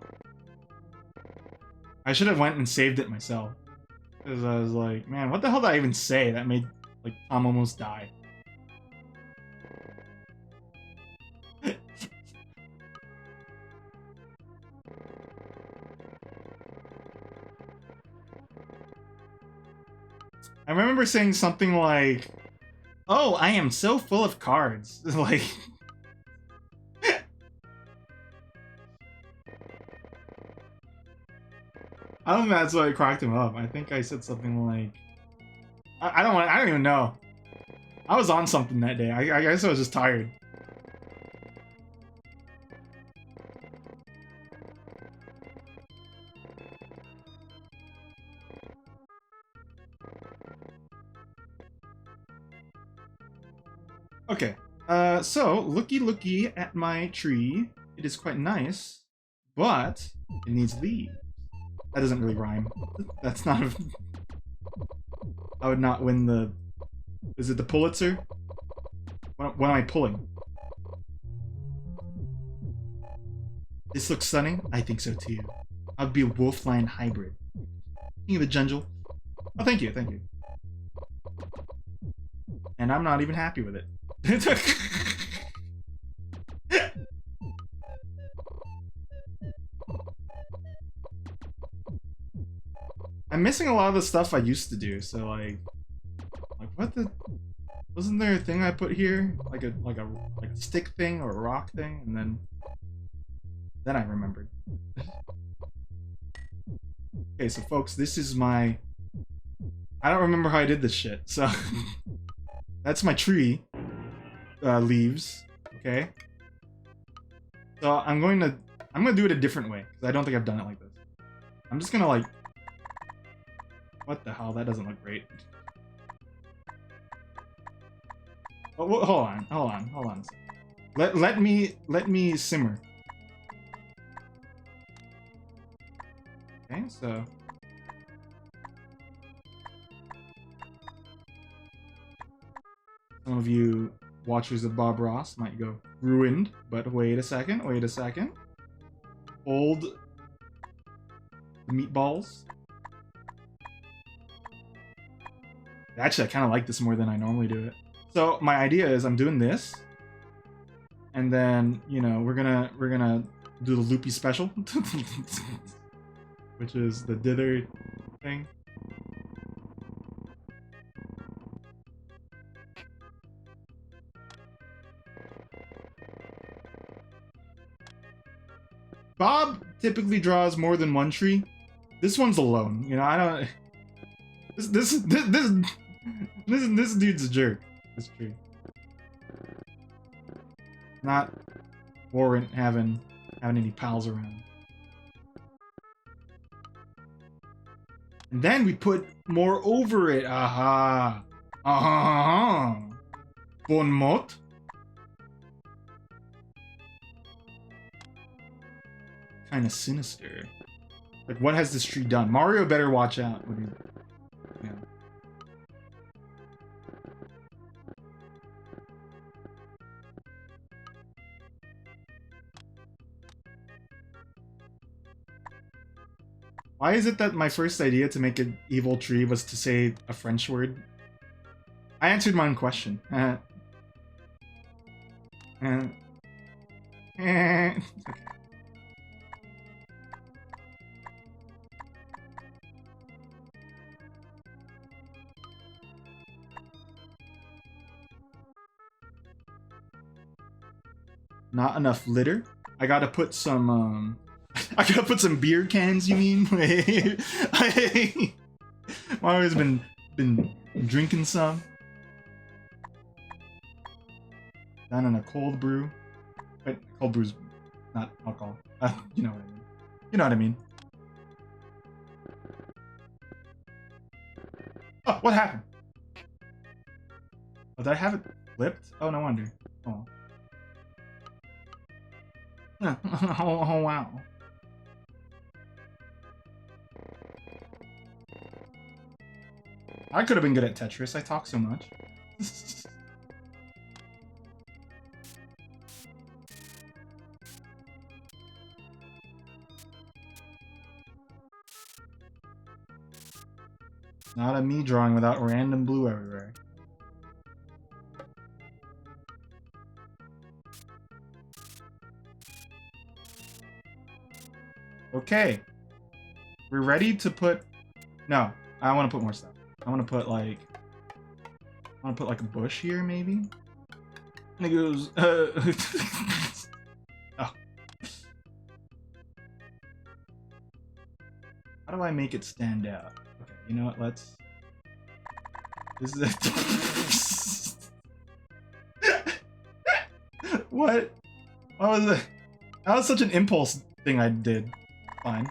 I should have went and saved it myself. Because I was like, man, what the hell did I even say that made, like, Tom almost die? I remember saying something like, oh, I am so full of cards. Like... I don't think that's what cracked him up. I think I said something like, I don't even know. I was on something that day. I guess I was just tired. Okay. So looky at my tree. It is quite nice, but it needs leaves. That doesn't really rhyme. That's not a... I would not win the... Is it the Pulitzer? What am I pulling? This looks stunning? I think so too. I'd be a wolf-lion hybrid. Think of it, Jungle. Oh, thank you, thank you. And I'm not even happy with it. I'm missing a lot of the stuff I used to do, so like what the... Wasn't there a thing I put here? Like a stick thing or a rock thing, and then I remembered. Okay, so folks, this is my... I don't remember how I did this shit, so... That's my tree. Leaves. Okay? So I'm gonna do it a different way, because I don't think I've done it like this. I'm just gonna like... What the hell? That doesn't look great. Oh, hold on. Let me simmer. Okay, so... Some of you watchers of Bob Ross might go, ruined, but wait a second. Hold the meatballs. Actually, I kind of like this more than I normally do it. So my idea is I'm doing this, and then, you know, we're gonna do the loopy special, which is the dither thing. Bob typically draws more than one tree. This one's alone. You know, I don't. This dude's a jerk. This tree. Not warrant having any pals around. And then we put more over it. Aha. Aha. Bon mot. Kind of sinister. Like, what has this tree done? Mario better watch out. Yeah. Why is it that my first idea to make an evil tree was to say a French word? I answered my own question. Okay. Not enough litter. I gotta put some, I gotta put some beer cans, you mean? Mario's been drinking some. Done in a cold brew. Wait, cold brew's not alcohol. You know what I mean. You know what I mean. Oh, what happened? Oh, did I have it flipped? Oh, no wonder. Oh. Oh, wow. I could have been good at Tetris. I talk so much. Not a me drawing without random blue everywhere. Okay. We're ready to put... No, I want to put more stuff. I want to put like a bush here, maybe? And it goes, Oh. How do I make it stand out? Okay, you know what, let's... This is What? What was it? That was such an impulse thing I did. Fine.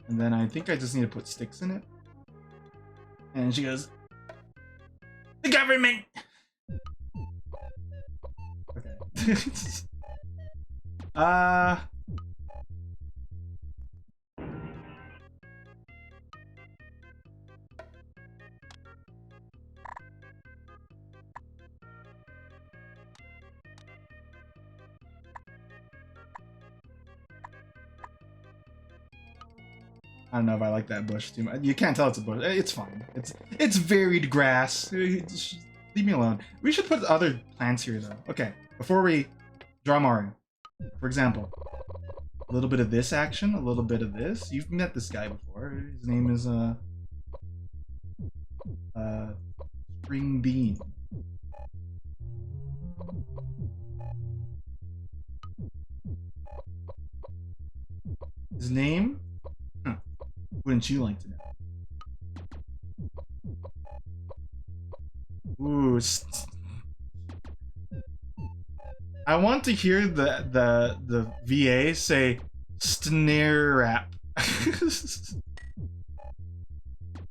And then I think I just need to put sticks in it. And she goes, "The government!" Okay. I don't know if I like that bush too much. You can't tell it's a bush. It's fine. It's varied grass. Just leave me alone. We should put other plants here though. Okay, before we draw Mario, for example, a little bit of this action, a little bit of this. You've met this guy before. His name is Spring Bean. His name? Huh. Wouldn't you like to know? Ooh, I want to hear the VA say snare rap.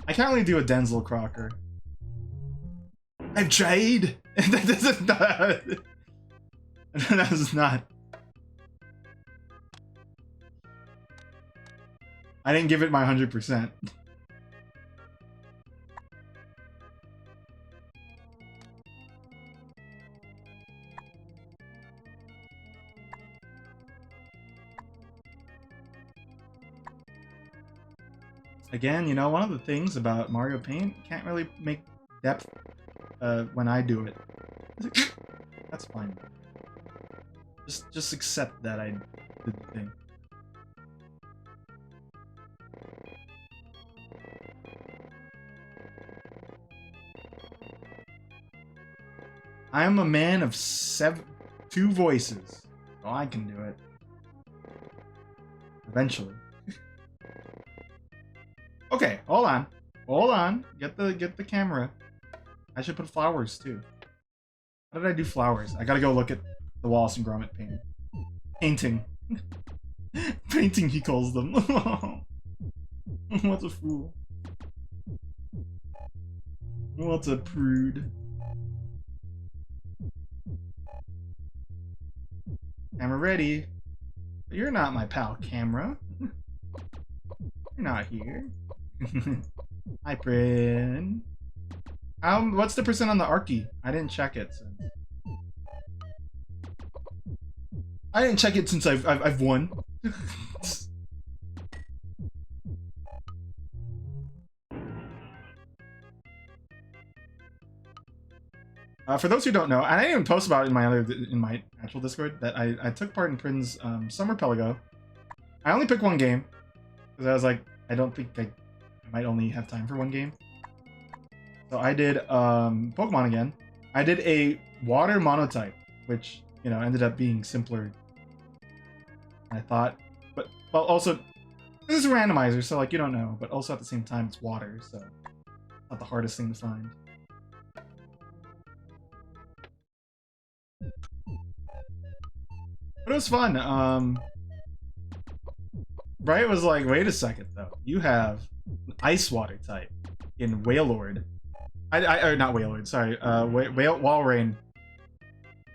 I can't really do a Denzel Crocker. I've tried. That doesn't not. That is not. I didn't give it my 100%. Again, you know, one of the things about Mario Paint, can't really make depth when I do it. That's fine. Just accept that I did the thing. I am a man of two voices, so I can do it. Eventually. Okay, hold on. Hold on. Get the camera. I should put flowers too. How did I do flowers? I gotta go look at the Wallace and Gromit painting. Painting. Painting, he calls them. What a fool. What a prude. Camera ready. But you're not my pal, camera. You're not here. Hi, Prin. What's the percent on the Arky? I didn't check it since. I didn't check it since I've won. For those who don't know, and I didn't even post about it in my actual Discord, that I took part in Prin's Summer Pelago. I only picked one game because I was like, I don't think I might only have time for one game. So I did Pokemon again. I did a water monotype, which, you know, ended up being simpler than I thought. But, well, also, this is a randomizer, so, like, you don't know. But also, at the same time, it's water, so not the hardest thing to find. But it was fun. Bright was like, wait a second, though. You have an ice water type in Wailord. Or not Wailord, sorry. Walrein.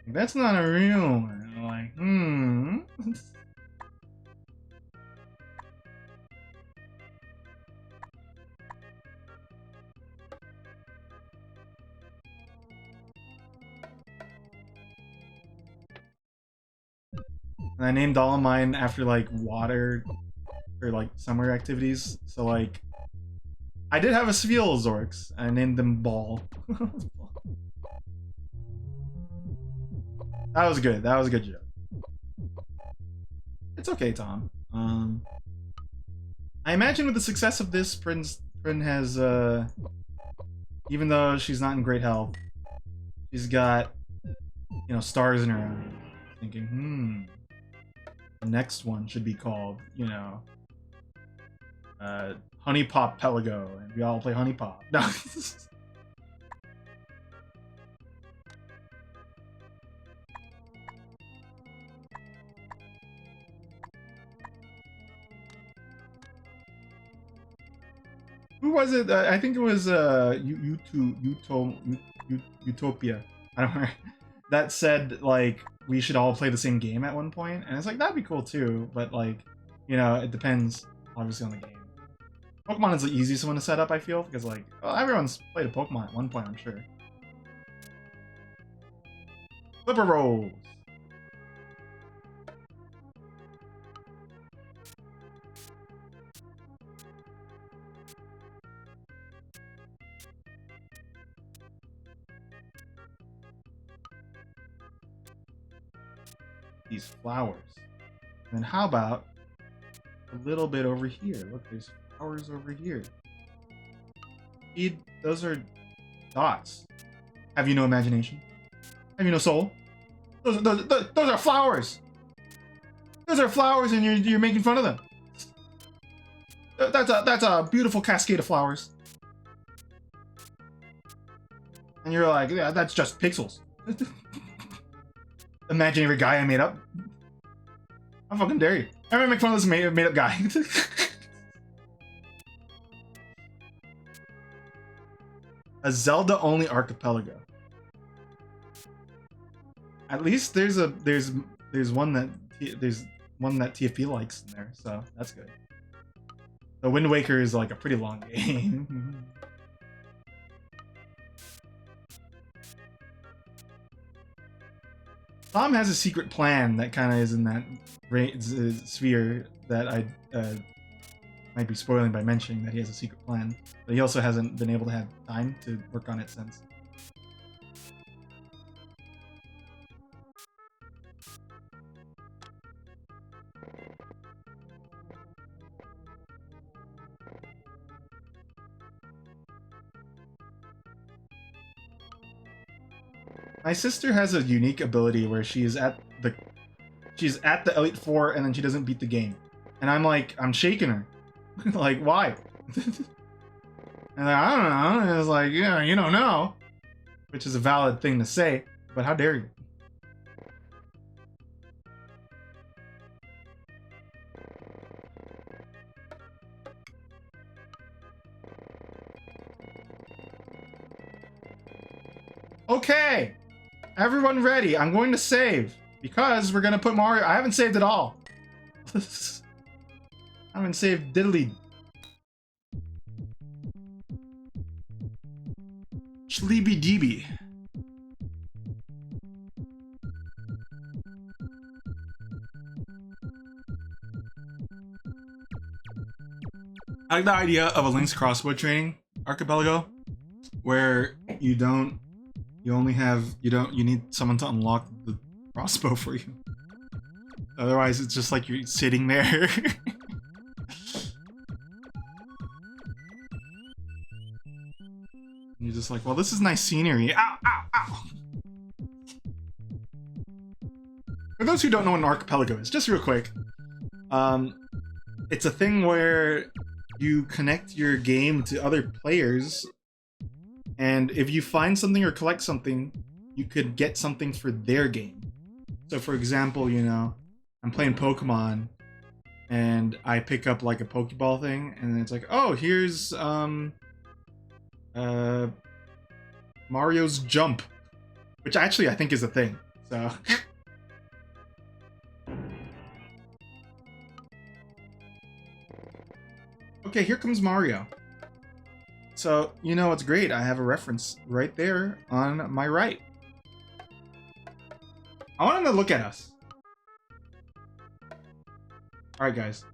That's not a real one. I'm like, And I named all of mine after, like, water or, like, summer activities. So, like, I did have a Sphealzorks. I named them Ball. That was good. That was a good joke. It's okay, Tom. I imagine with the success of this, Prin has, even though she's not in great health, she's got, you know, stars in her eyes. Thinking, the next one should be called, you know, Honey Pop Pelago, and we all play Honey Pop. No. Who was it? I think it was Utopia. I don't know. That said, like, we should all play the same game at one point, and it's like that'd be cool too. But like, you know, it depends obviously on the game. Pokemon is the easiest one to set up, I feel, because like, well, everyone's played a Pokemon at one point, I'm sure. Flipper Rolls. These flowers. And then how about a little bit over here? Look, there's flowers over here. Those are dots. Have you no imagination? Have you no soul? Those are flowers. Those are flowers, and you're making fun of them. That's a beautiful cascade of flowers. And you're like, yeah, that's just pixels. Imaginary guy I made up. How fucking dare you? I'm gonna make fun of this made up guy. A Zelda only archipelago. At least there's one that TFP likes in there, so that's good. The Wind Waker is like a pretty long game. Tom has a secret plan that kind of is in that sphere that I might be spoiling by mentioning that he has a secret plan, but he also hasn't been able to have time to work on it since. My sister has a unique ability where she's at the Elite Four and then she doesn't beat the game, and I'm shaking her, like why? And I don't know. And it's like, yeah, you don't know, which is a valid thing to say, but how dare you? Okay. Everyone ready? I'm going to save because we're gonna put Mario. I haven't saved at all. I haven't saved diddly. Sleepy DB. I like the idea of a Link's crossbow training archipelago where you need someone to unlock the crossbow for you. Otherwise, it's just like you're sitting there. You're just like, well, this is nice scenery. Ow, ow, ow. For those who don't know what an archipelago is, just real quick. It's a thing where you connect your game to other players, and if you find something or collect something, you could get something for their game. So for example, you know, I'm playing Pokemon and I pick up like a Pokeball thing, and then it's like, oh, here's Mario's Jump, which actually I think is a thing. So okay, here comes Mario. So, you know what's great? I have a reference right there on my right. I want him to look at us. Alright, guys.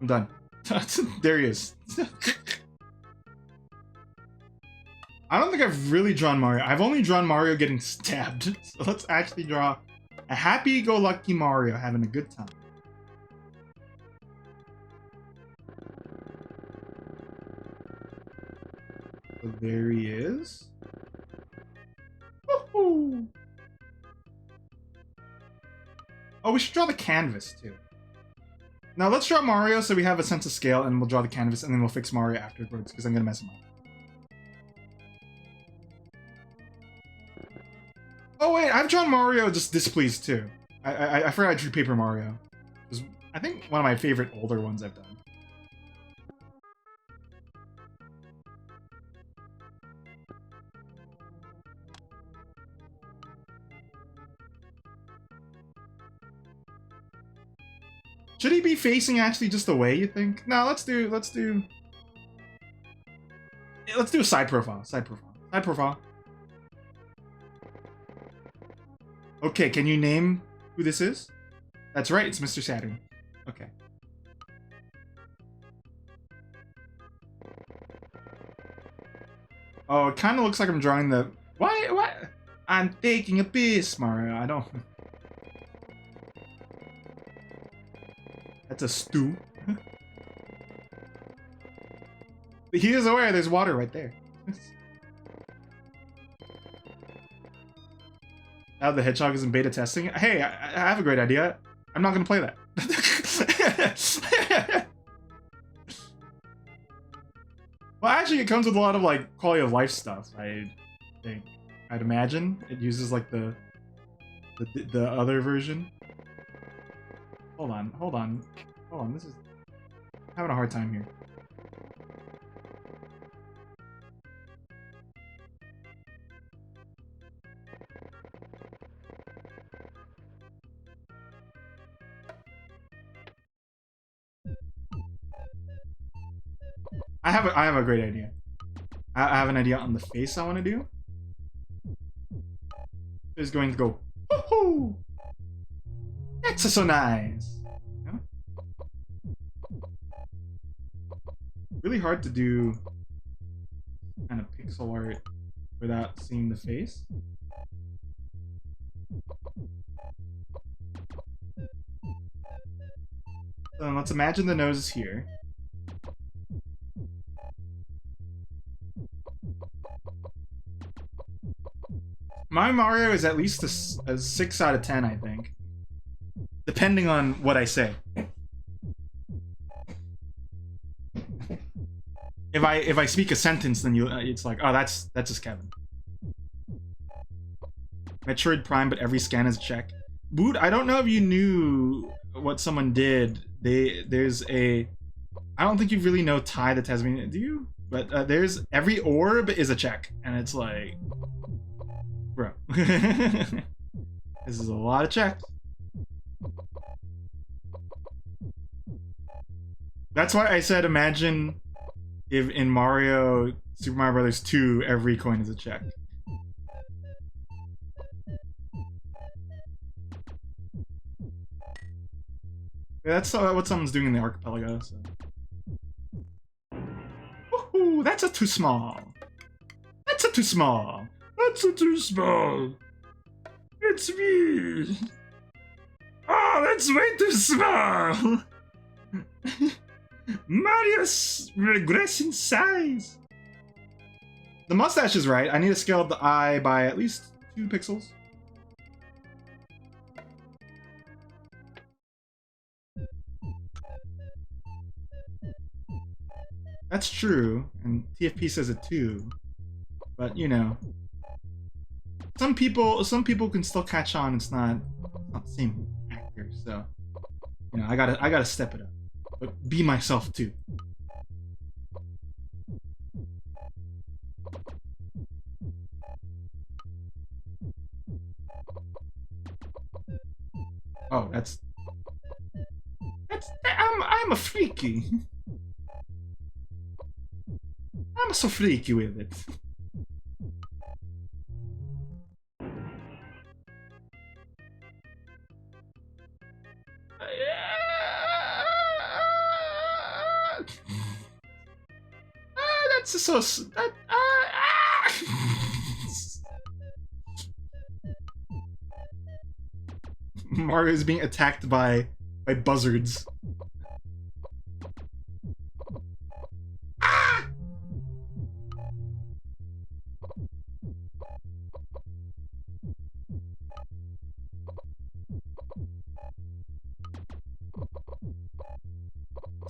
I'm done. There he is. I don't think I've really drawn Mario. I've only drawn Mario getting stabbed. So let's actually draw a happy-go-lucky Mario having a good time. So there he is. Woohoo! Oh, we should draw the canvas too. Now let's draw Mario so we have a sense of scale, and we'll draw the canvas, and then we'll fix Mario afterwards because I'm gonna mess him up. Oh wait, I've drawn Mario just displeased too. I forgot I drew Paper Mario. It was, I think, one of my favorite older ones I've done. Should he be facing actually just away, you think? No, let's do a side profile. Side profile. Okay, can you name who this is? That's right, it's Mr. Saturn. Okay. Oh, it kind of looks like I'm drawing the... Why? I'm taking a piss, Mario. I don't... That's a stew. He is aware there's water right there. Now the Hedgehog is in beta testing. Hey, I have a great idea. I'm not gonna play that. Well, actually, it comes with a lot of like quality of life stuff. I think. I'd imagine it uses like the other version. Hold on. This is I'm having a hard time here. I have a great idea. I have an idea on the face I want to do. It's going to go, woohoo! That's so nice. Yeah? Really hard to do kind of pixel art without seeing the face. So let's imagine the nose is here. My Mario is at least a 6 out of 10, I think. Depending on what I say. If I speak a sentence, then it's like, oh, that's just Kevin. Metroid Prime, but every scan is a check. Boot, I don't know if you knew what someone did. There's a... I don't think you really know Ty the Tasmanian, do you? But there's... Every orb is a check. And it's like... Bro. This is a lot of checks. That's why I said imagine if in Super Mario Brothers 2, every coin is a check. Yeah, that's what someone's doing in the archipelago, so. Woohoo! That's a too small. That's a too small. That's a too small. It's me. Oh, that's way too small. Mario's regressing size. The mustache is right. I need to scale up the eye by at least 2 pixels. That's true, and TFP says it too. But you know, some people can still catch on. It's not the same actor, so you know, I gotta step it up, but be myself too. Oh, that's I'm a freaky. I'm so freaky with it. That's so... Mario is being attacked by buzzards.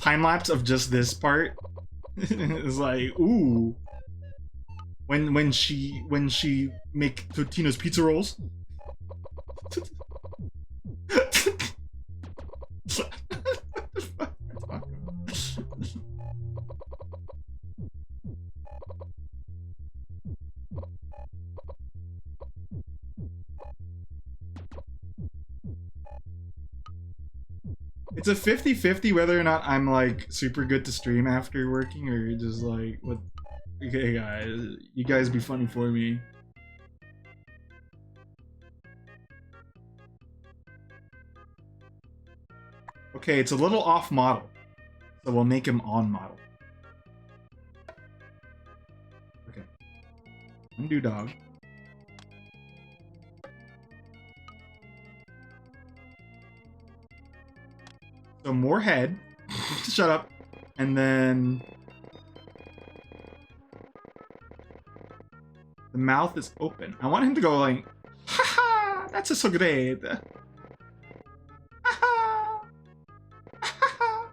Time lapse of just this part is like, ooh. When she make Totino's pizza rolls. It's a 50-50 whether or not I'm like super good to stream after working or just like what. Okay, guys, you guys be funny for me. Okay, it's a little off model, so we'll make him on model. Okay, undo dog. So more head. Shut up. And then the mouth is open. I want him to go like, haha, that's so great. Haha. Haha.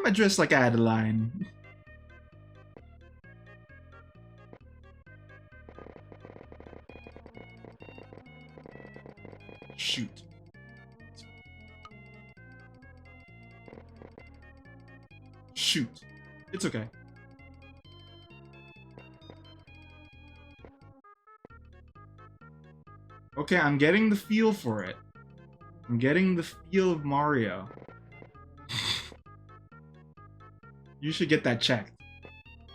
I'm dressed like Adeline. Shoot. Shoot. It's okay. Okay, I'm getting the feel for it. I'm getting the feel of Mario. You should get that checked.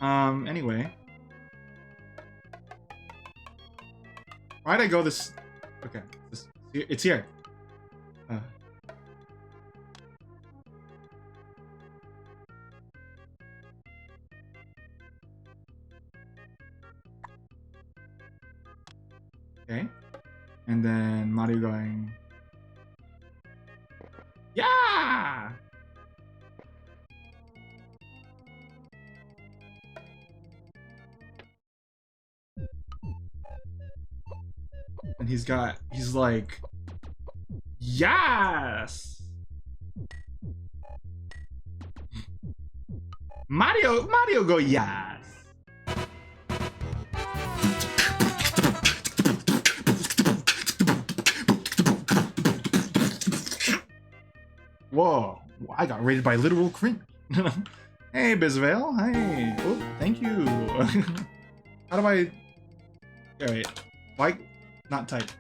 Anyway. Why'd I go this... Okay, it's here. Okay. And then Mario going... Yeah! And he's like, yes! Mario go yes! Whoa, I got rated by literal cringe. Hey, Bizvale, hey. Oh, thank you. How do I... Alright, why not type?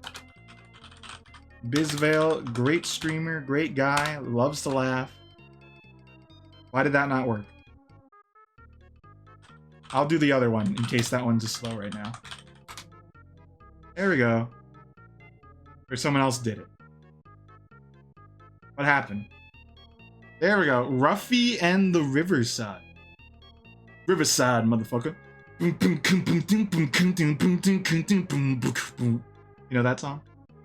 Bizvale, great streamer, great guy, loves to laugh. Why did that not work? I'll do the other one in case that one's just slow right now. There we go. Or someone else did it. What happened? There we go. Ruffy and the Riverside. Riverside, motherfucker. You know that song?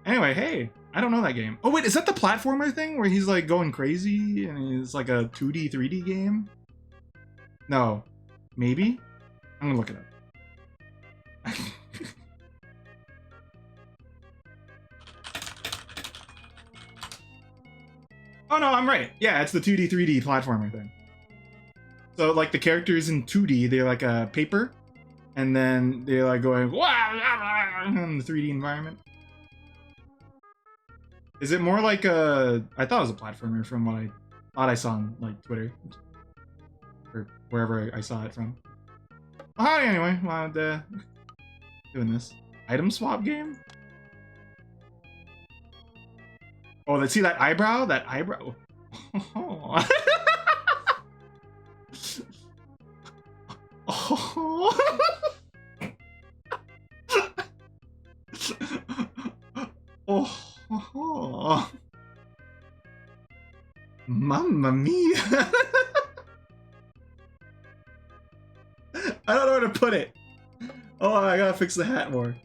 Anyway, hey, I don't know that game. Oh wait, is that the platformer thing where he's like going crazy and it's like a 2D, 3D game? No. Maybe? I'm gonna look it up. Oh no, I'm right. Yeah, it's the 2D, 3D platformer thing. So like the characters in 2D, they're like a paper, and then they're like going in the 3D environment. Is it more like a... I thought it was a platformer from what I thought I saw on like Twitter. Or wherever I saw it from. Oh, hi, anyway, doing this. Item swap game? Oh, let's see that eyebrow? That eyebrow. Oh. Oh. Oh. Mamma mia. I don't know where to put it. Oh, I gotta fix the hat more.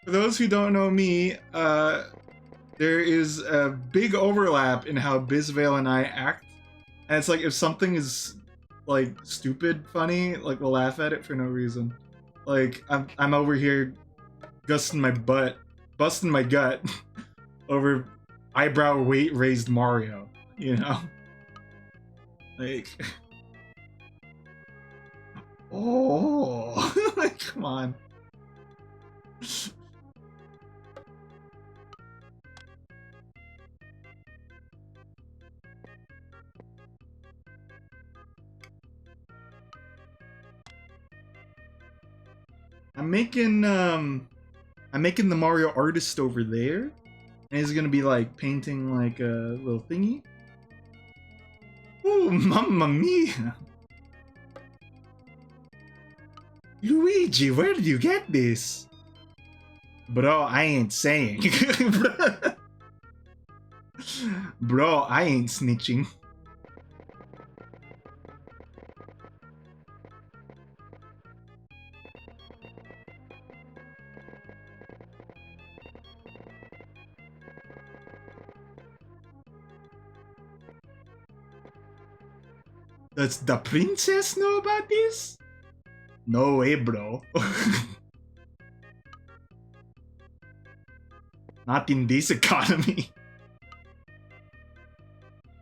For those who don't know me, there is a big overlap in how Bizvale and I act. And it's like, if something is, like, stupid funny, like, we'll laugh at it for no reason. Like, I'm over here busting my gut over eyebrow raised Mario, you know? Like... Oh, like, come on. I'm making the Mario artist over there, and he's gonna be like painting like a little thingy. Ooh, mamma mia! Luigi, where did you get this? Bro, I ain't saying. Bro, I ain't snitching. Does the princess know about this? No way, bro. Not in this economy.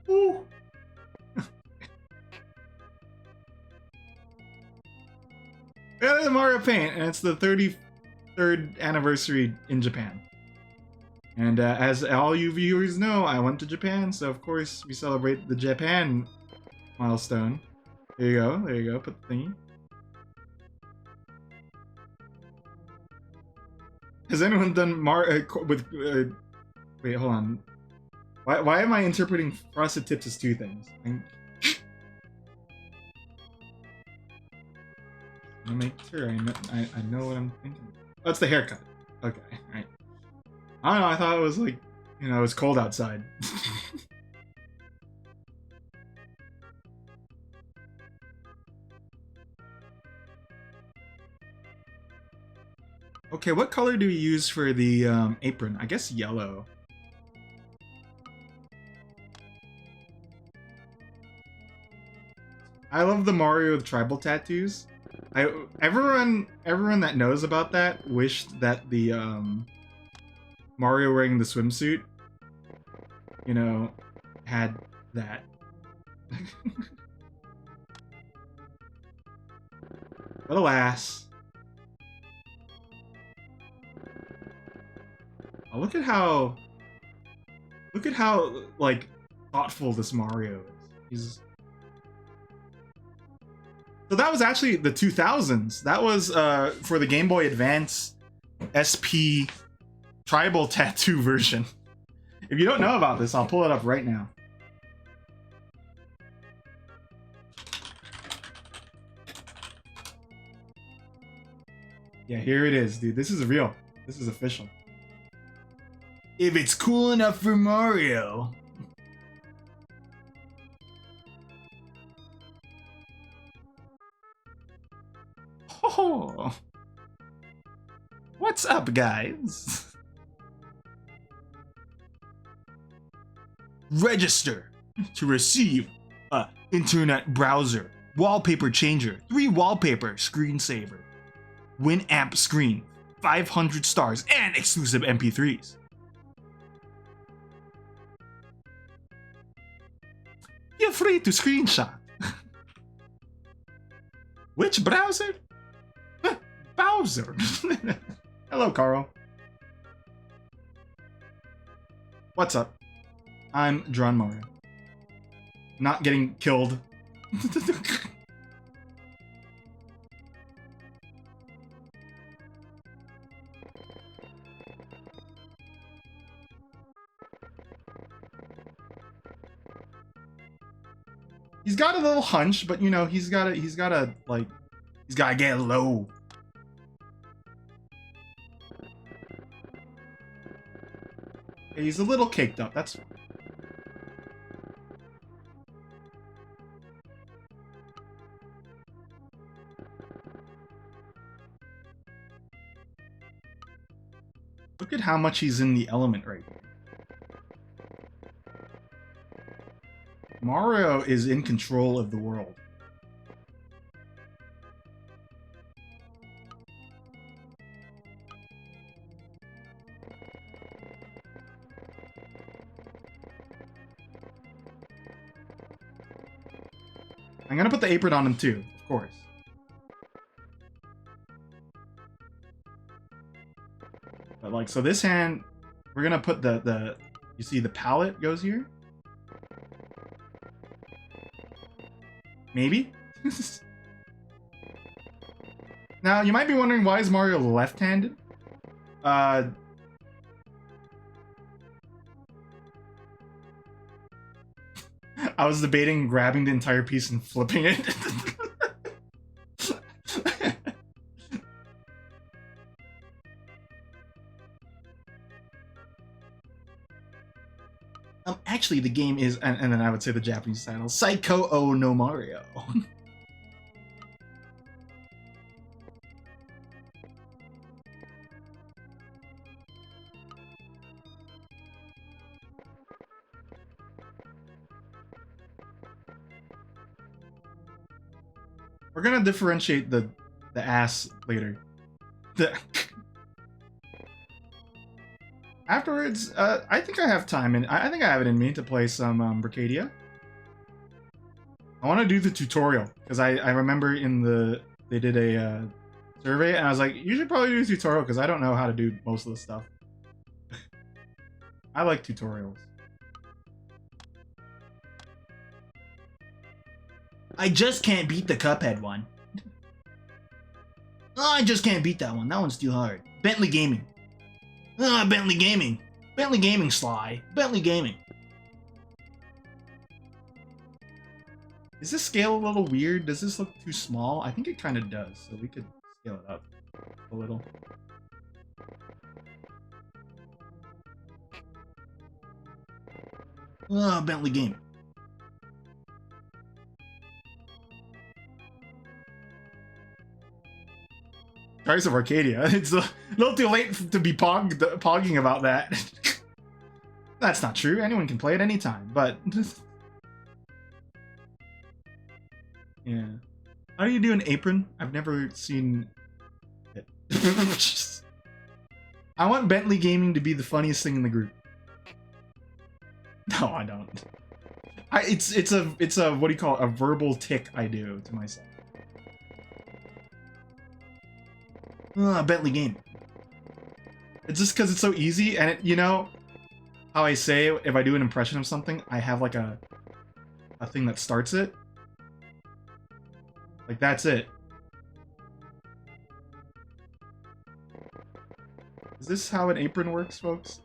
Ooh. Yeah, it's Mario Paint, and it's the 33rd anniversary in Japan. And as all you viewers know, I went to Japan, so of course we celebrate the Japan milestone. There you go, there you go, put the thingy. Has anyone done with wait, hold on. Why am I interpreting frosted tips as two things? I'll make sure I know what I'm thinking. Oh, it's the haircut. Okay, right. I don't know, I thought it was like, you know, it's cold outside. Okay, what color do we use for the apron? I guess yellow. I love the Mario with tribal tattoos. Everyone that knows about that wished that the Mario wearing the swimsuit, you know, had that. But alas. Oh, look at how like thoughtful this Mario is. So that was actually the 2000s. That was for the Game Boy Advance SP tribal tattoo version. If you don't know about this, I'll pull it up right now. Yeah, here it is, dude. This is real. This is official. If it's cool enough for Mario. Oh. What's up, guys? Register to receive a internet browser, wallpaper changer, 3 wallpaper screensaver, Winamp screen, 500 stars, and exclusive MP3s. Feel free to screenshot. Which browser? Bowser. Hello, Carl. What's up? I'm Dron Mario. Not getting killed. He's got a little hunch, but you know, he's gotta get low. He's a little caked up, that's fine. Look at how much he's in the element right here. Mario is in control of the world. I'm gonna put the apron on him too, of course. like, so this hand, we're gonna put the you see the palette goes here? Maybe? Now, you might be wondering, why is Mario left-handed? I was debating grabbing the entire piece and flipping it. Actually, the game is, and then I would say the Japanese title, Saiko o no Mario. We're gonna differentiate the ass later. Afterwards, I think I have time, and I think I have it in me to play some Bricadia. I want to do the tutorial because I remember they did a survey, and I was like, you should probably do a tutorial because I don't know how to do most of the stuff. I like tutorials. I just can't beat the Cuphead one. Oh, I just can't beat that one. That one's too hard. Bentley Gaming. Ah, Bentley Gaming. Bentley Gaming, Sly. Bentley Gaming. Is this scale a little weird? Does this look too small? I think it kind of does, so we could scale it up a little. Ah, Bentley Gaming. Price of Arcadia. It's a little too late to be pogging about that. That's not true. Anyone can play at any time, but... yeah. How do you do an apron? I've never seen it. I want Bentley Gaming to be the funniest thing in the group. No, I don't. It's a what do you call it? A verbal tick I do to myself. Bentley Game. It's just because it's so easy, and you know how I say if I do an impression of something, I have like a thing that starts it. Like that's it. Is this how an apron works, folks?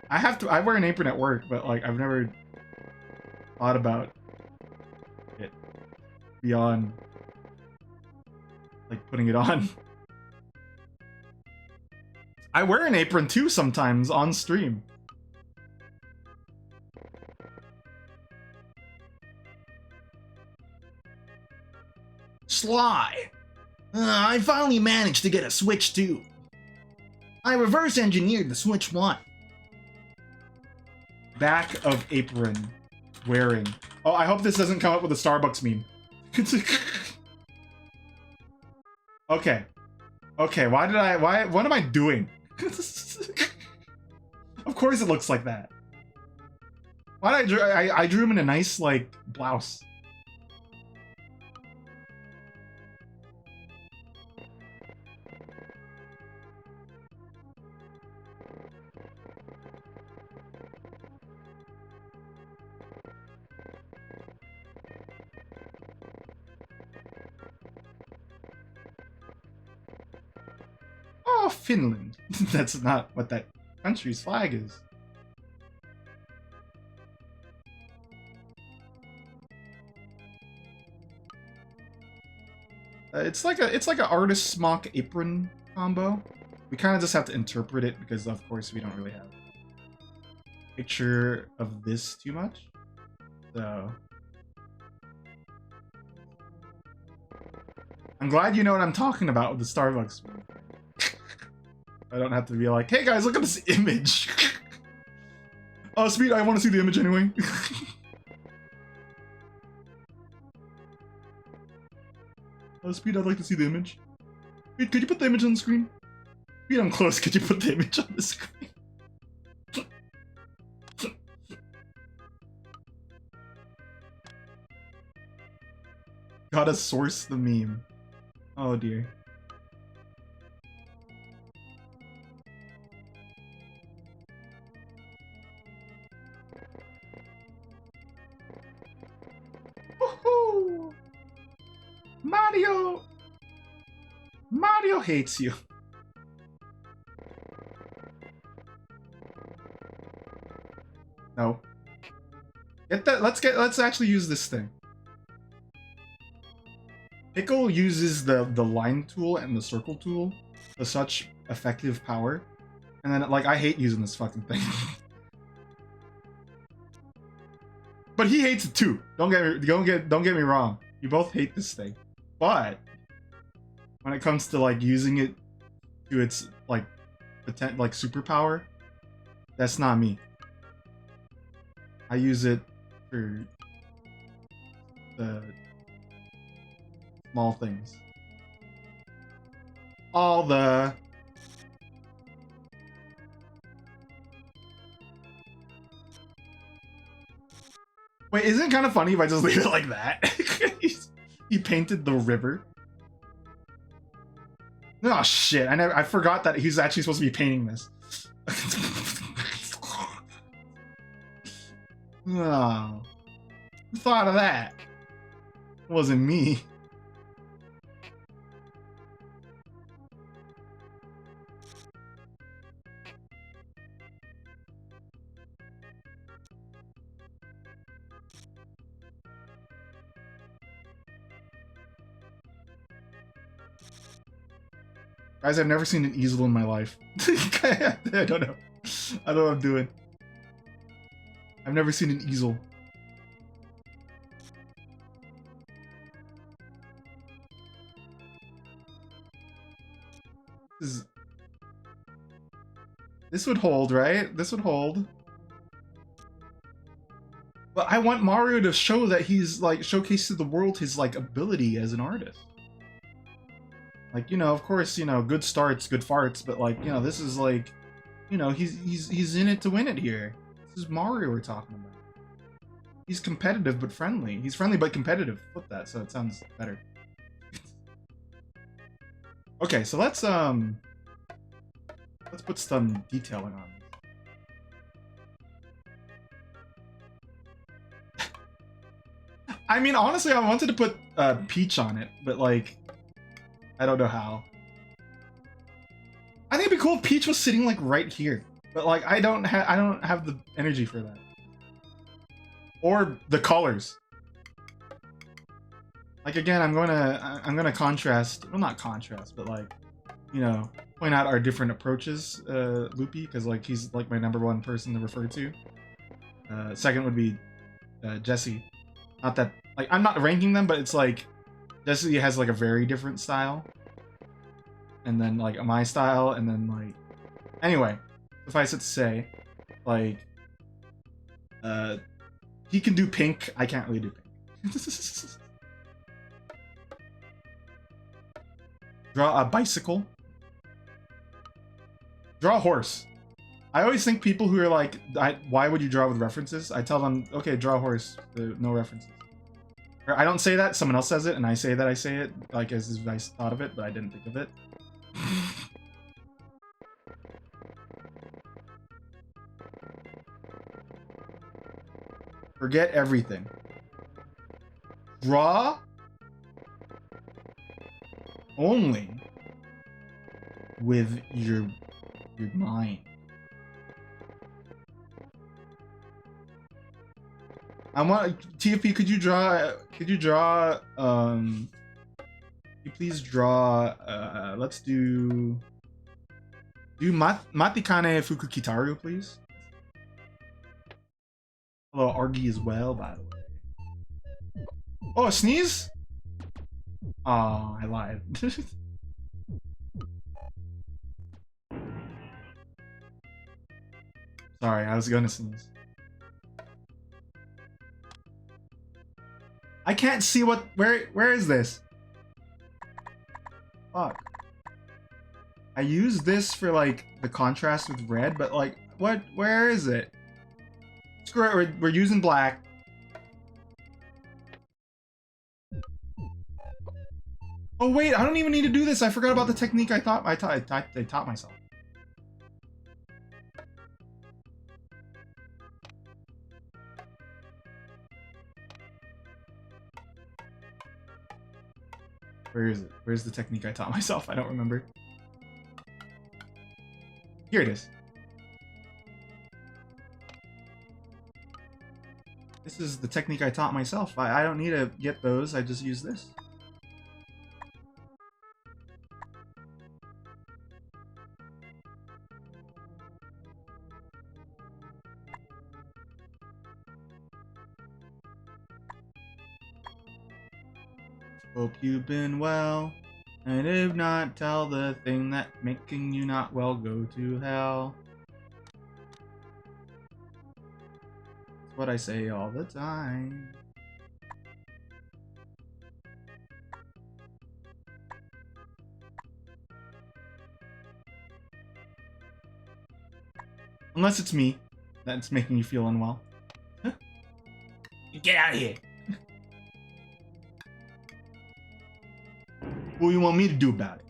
I wear an apron at work, but like I've never thought about it beyond like putting it on. I wear an apron too sometimes on stream. Sly! I finally managed to get a Switch 2. I reverse engineered the Switch 1. Back of apron. Wearing. Oh, I hope this doesn't come up with a Starbucks meme. Okay. Okay, what am I doing? Of course it looks like that. Why did I drew him in a nice, like, blouse. Oh, Finland. That's not what that country's flag is. It's like a artist's mock apron combo. We kind of just have to interpret it because, of course, we don't really have a picture of this too much. So I'm glad you know what I'm talking about with the Starbucks. I don't have to be like, hey guys, look at this image. Oh, Speed, I want to see the image anyway. Oh, Speed, I'd like to see the image. Speed, could you put the image on the screen? Speed, I'm close. Could you put the image on the screen? Gotta source the meme. Oh dear. Mario! Mario hates you. No. Get that. Let's actually use this thing. Pickle uses the line tool and the circle tool to such effective power. And then like I hate using this fucking thing. But he hates it too. Don't get me wrong. You both hate this thing. But when it comes to like using it to its like superpower, that's not me. I use it for the small things. All the Wait, isn't it kind of funny if I just leave it like that? He painted the river. Oh shit! I forgot that he's actually supposed to be painting this. Oh, who thought of that? It wasn't me. Guys, I've never seen an easel in my life. I don't know. I don't know what I'm doing. I've never seen an easel. This would hold, right? This would hold. But I want Mario to show that he's like showcase to the world his like ability as an artist. Like, you know, of course, you know, good starts, good farts, but like, you know, this is like, you know, he's in it to win it here. This is Mario we're talking about. He's competitive but friendly. He's friendly but competitive. Flip that so it sounds better. Okay, so let's put some detailing on this. I mean, honestly, I wanted to put Peach on it, but like, I don't know how. I think it'd be cool if Peach was sitting like right here, but like I don't have the energy for that. Or the colors. Like again, I'm gonna contrast. Well, not contrast, but like, you know, point out our different approaches, Loopy, because like he's like my #1 person to refer to. Second would be Jesse. Not that like I'm not ranking them, but it's like Jesse has like a very different style, and then like my style, and then like anyway, suffice it to say, like he can do pink. I can't really do pink. Draw a bicycle. Draw a horse. I always think people who are like, why would you draw with references? I tell them, okay, draw a horse. No references. Or I don't say that, someone else says it, and I say that I say it, like as if I thought of it, but I didn't think of it. Forget everything. Draw only with your mind. I want TFP. Could you draw? Could you please draw? Let's do Matikane Fukukitaru, please. Hello, Argy as well, by the way. Oh, a sneeze? Oh, I lied. Sorry, I was gonna sneeze. I can't see what. Where is this? Fuck. I use this for like the contrast with red, but like, what? Where is it? Screw it. We're using black. Oh wait, I don't even need to do this. I forgot about the technique. I taught myself. Where is it? Where's the technique I taught myself? I don't remember. Here it is. This is the technique I taught myself. I don't need to get those, I just use this. Hope you've been well, and if not, tell the thing that making you not well go to hell. That's what I say all the time. Unless it's me that's making you feel unwell. Get out of here! What do you want me to do about it?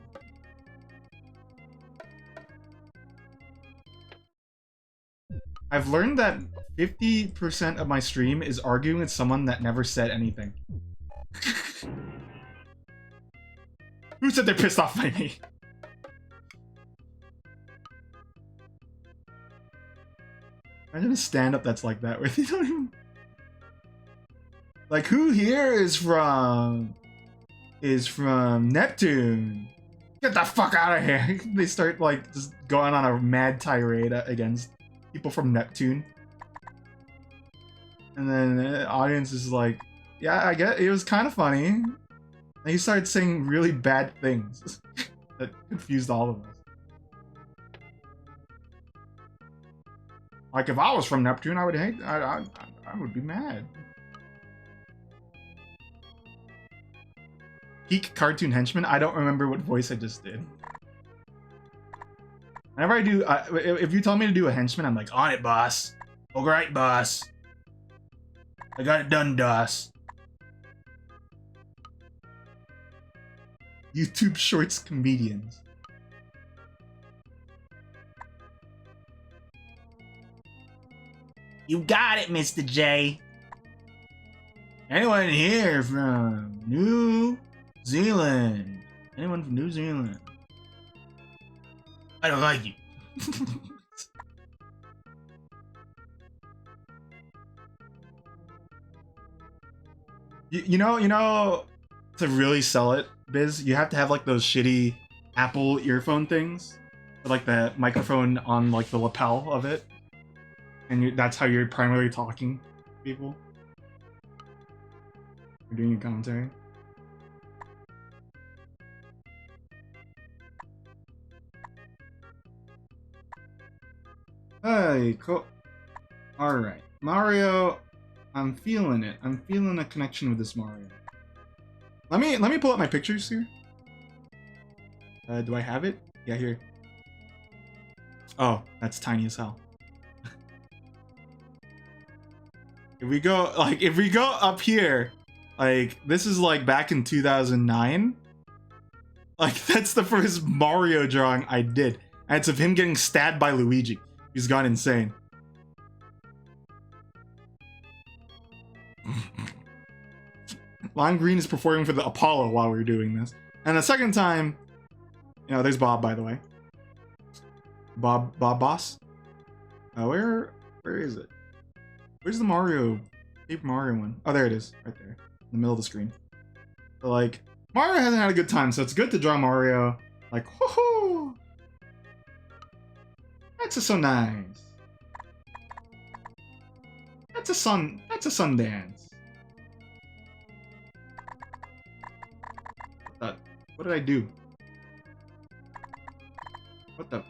I've learned that 50% of my stream is arguing with someone that never said anything. Who said they're pissed off by me? Imagine a stand-up that's like that, where they don't even... Like, who here is from Neptune? Get the fuck out of here! They start, like, just going on a mad tirade against people from Neptune. And then the audience is like, yeah, I get it was kind of funny. And he started saying really bad things that confused all of us. Like, if I was from Neptune, I would hate. I would be mad. Peak cartoon henchman. I don't remember what voice I just did. Whenever I do, if you tell me to do a henchman, I'm like, on it, boss. All right, boss. I got it done, boss. YouTube Shorts comedians. You got it, Mr. J. Anyone here from New Zealand? Anyone from New Zealand? I don't like you. You know, to really sell it, Biz, you have to have like those shitty Apple earphone things, with like the microphone on like the lapel of it, and that's how you're primarily talking to people. You're doing your commentary. Hey, cool. All right, Mario. I'm feeling it. I'm feeling a connection with this Mario. Let me pull up my pictures here. Do I have it? Yeah, here. Oh, that's tiny as hell. If we go up here, like this is like back in 2009. Like that's the first Mario drawing I did. And it's of him getting stabbed by Luigi. He's gone insane. Lime Green is performing for the Apollo while we're doing this. And the second time, you know, there's Bob, by the way. Bob Boss. Where is it? Where's the Mario, Paper Mario one? Oh, there it is, right there, in the middle of the screen. So like, Mario hasn't had a good time, so it's good to draw Mario. Like, woohoo! That's so nice. That's a Sundance. What did I do? What the?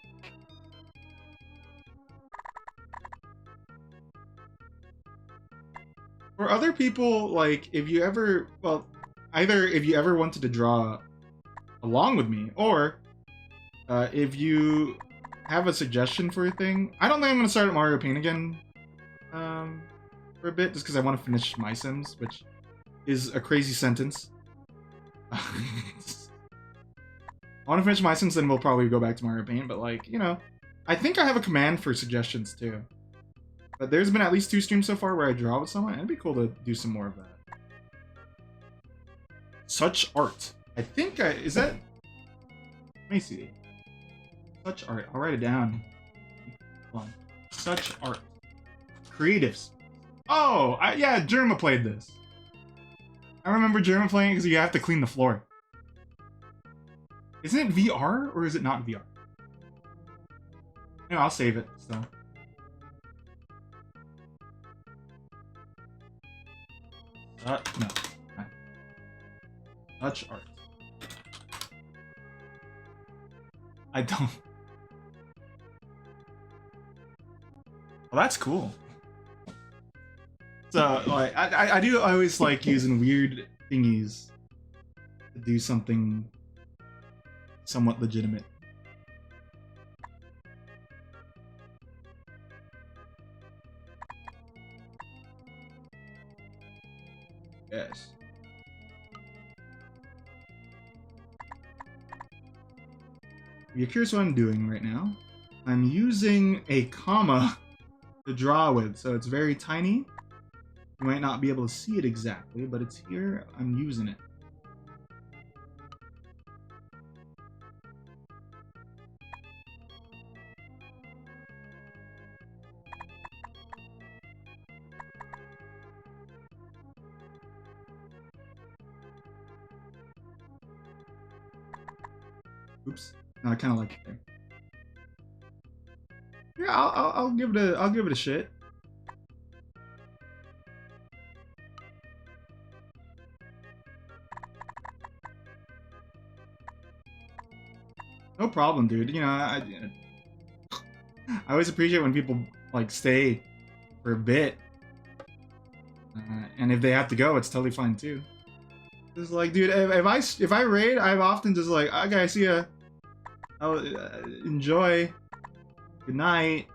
For other people, like, if you ever, well, either if you ever wanted to draw along with me, or if you have a suggestion for a thing, I don't think I'm going to start at Mario Paint again for a bit, just because I want to finish My Sims, which is a crazy sentence. I want to finish My Sims, then we'll probably go back to Mario Paint, but like, you know, I think I have a command for suggestions too. But there's been at least 2 streams so far where I draw with someone, and it'd be cool to do some more of that. Such art. I think is that. Let me see. Such art. I'll write it down. Hold on. Such art. Creatives. Oh, yeah, Germa played this. I remember Germa playing it because you have to clean the floor. Isn't it VR or is it not VR? No, I'll save it. So. No. Such art. I don't. Well, that's cool. So, like, I do always like using weird thingies to do something somewhat legitimate. Yes. If you're curious what I'm doing right now, I'm using a comma to draw with, so it's very tiny. You might not be able to see it exactly, but it's here. I'm using it. Oops. No, I kind of like it there. Yeah, I'll give it a shit. No problem, dude. You know, I always appreciate when people like stay for a bit, and if they have to go, it's totally fine too. Just like, dude, if I raid, I'm often just like, okay, see ya. I'll enjoy. Good night.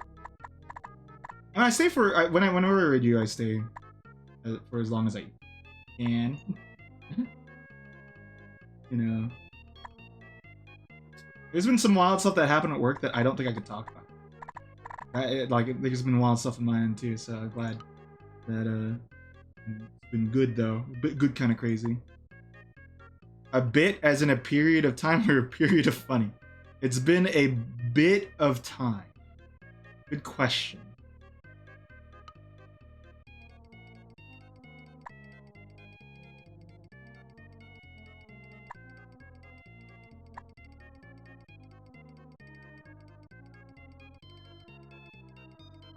And I stay for whenever I raid you, I stay for as long as I can. You know, there's been some wild stuff that happened at work that I don't think I could talk about. There's been wild stuff in my end too, so I'm glad that it's been good though. A bit good, kind of crazy. A bit as in a period of time or a period of funny? It's been a bit of time. Good question.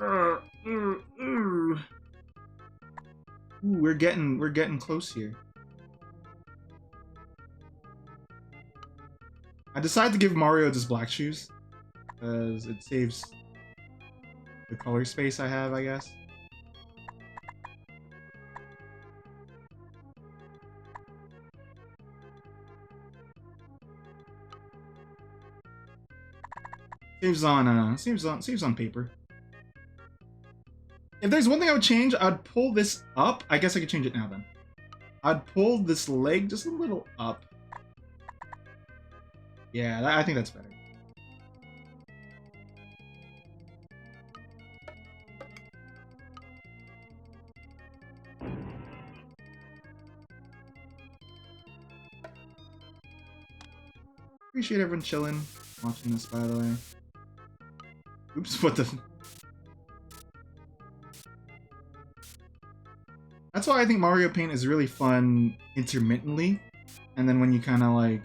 Ooh, we're getting close here. I decided to give Mario just black shoes because it saves the color space I have, I guess. Saves on paper. If there's one thing I would change, I'd pull this up. I guess I could change it now then. I'd pull this leg just a little up. Yeah, I think that's better. Appreciate everyone chilling, watching this, by the way. Oops, what the... That's why I think Mario Paint is really fun intermittently. And then when you kind of like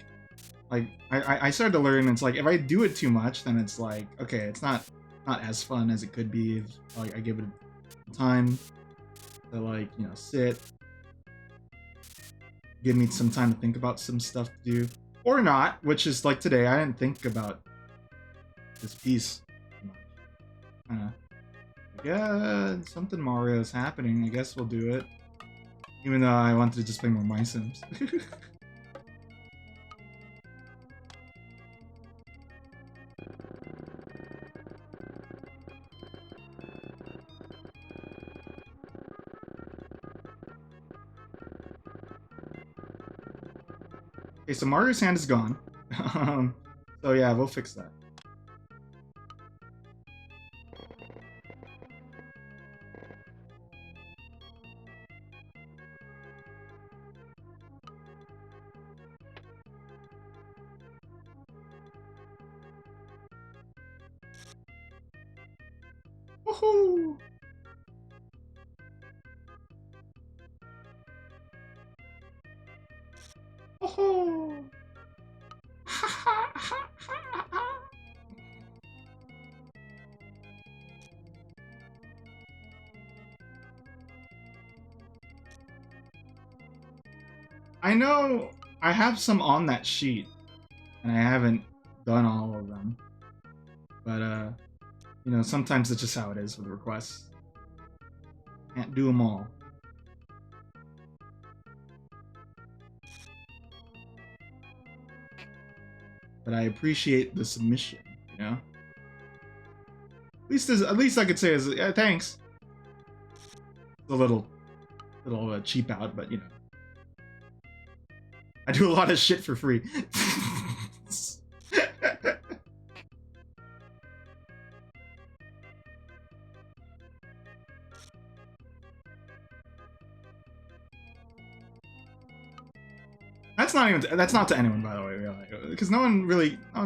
I started to learn, it's like, if I do it too much, then it's like, okay, it's not as fun as it could be if like I give it time to, like, you know, sit, give me some time to think about some stuff to do. Or not, which is like today, I didn't think about this piece too much. Yeah, something Mario's happening. I guess we'll do it. Even though I wanted to just play more My Sims. Okay, so Mario's hand is gone. So yeah, we'll fix that. Woohoo! Woohoo! I know I have some on that sheet, and I haven't done all of them. But, you know, sometimes it's just how it is with requests. Can't do them all. But I appreciate the submission, you know? At least I could say is, yeah, thanks. It's a little cheap out, but, you know. I do a lot of shit for free. That's not to anyone, by the way, because no one really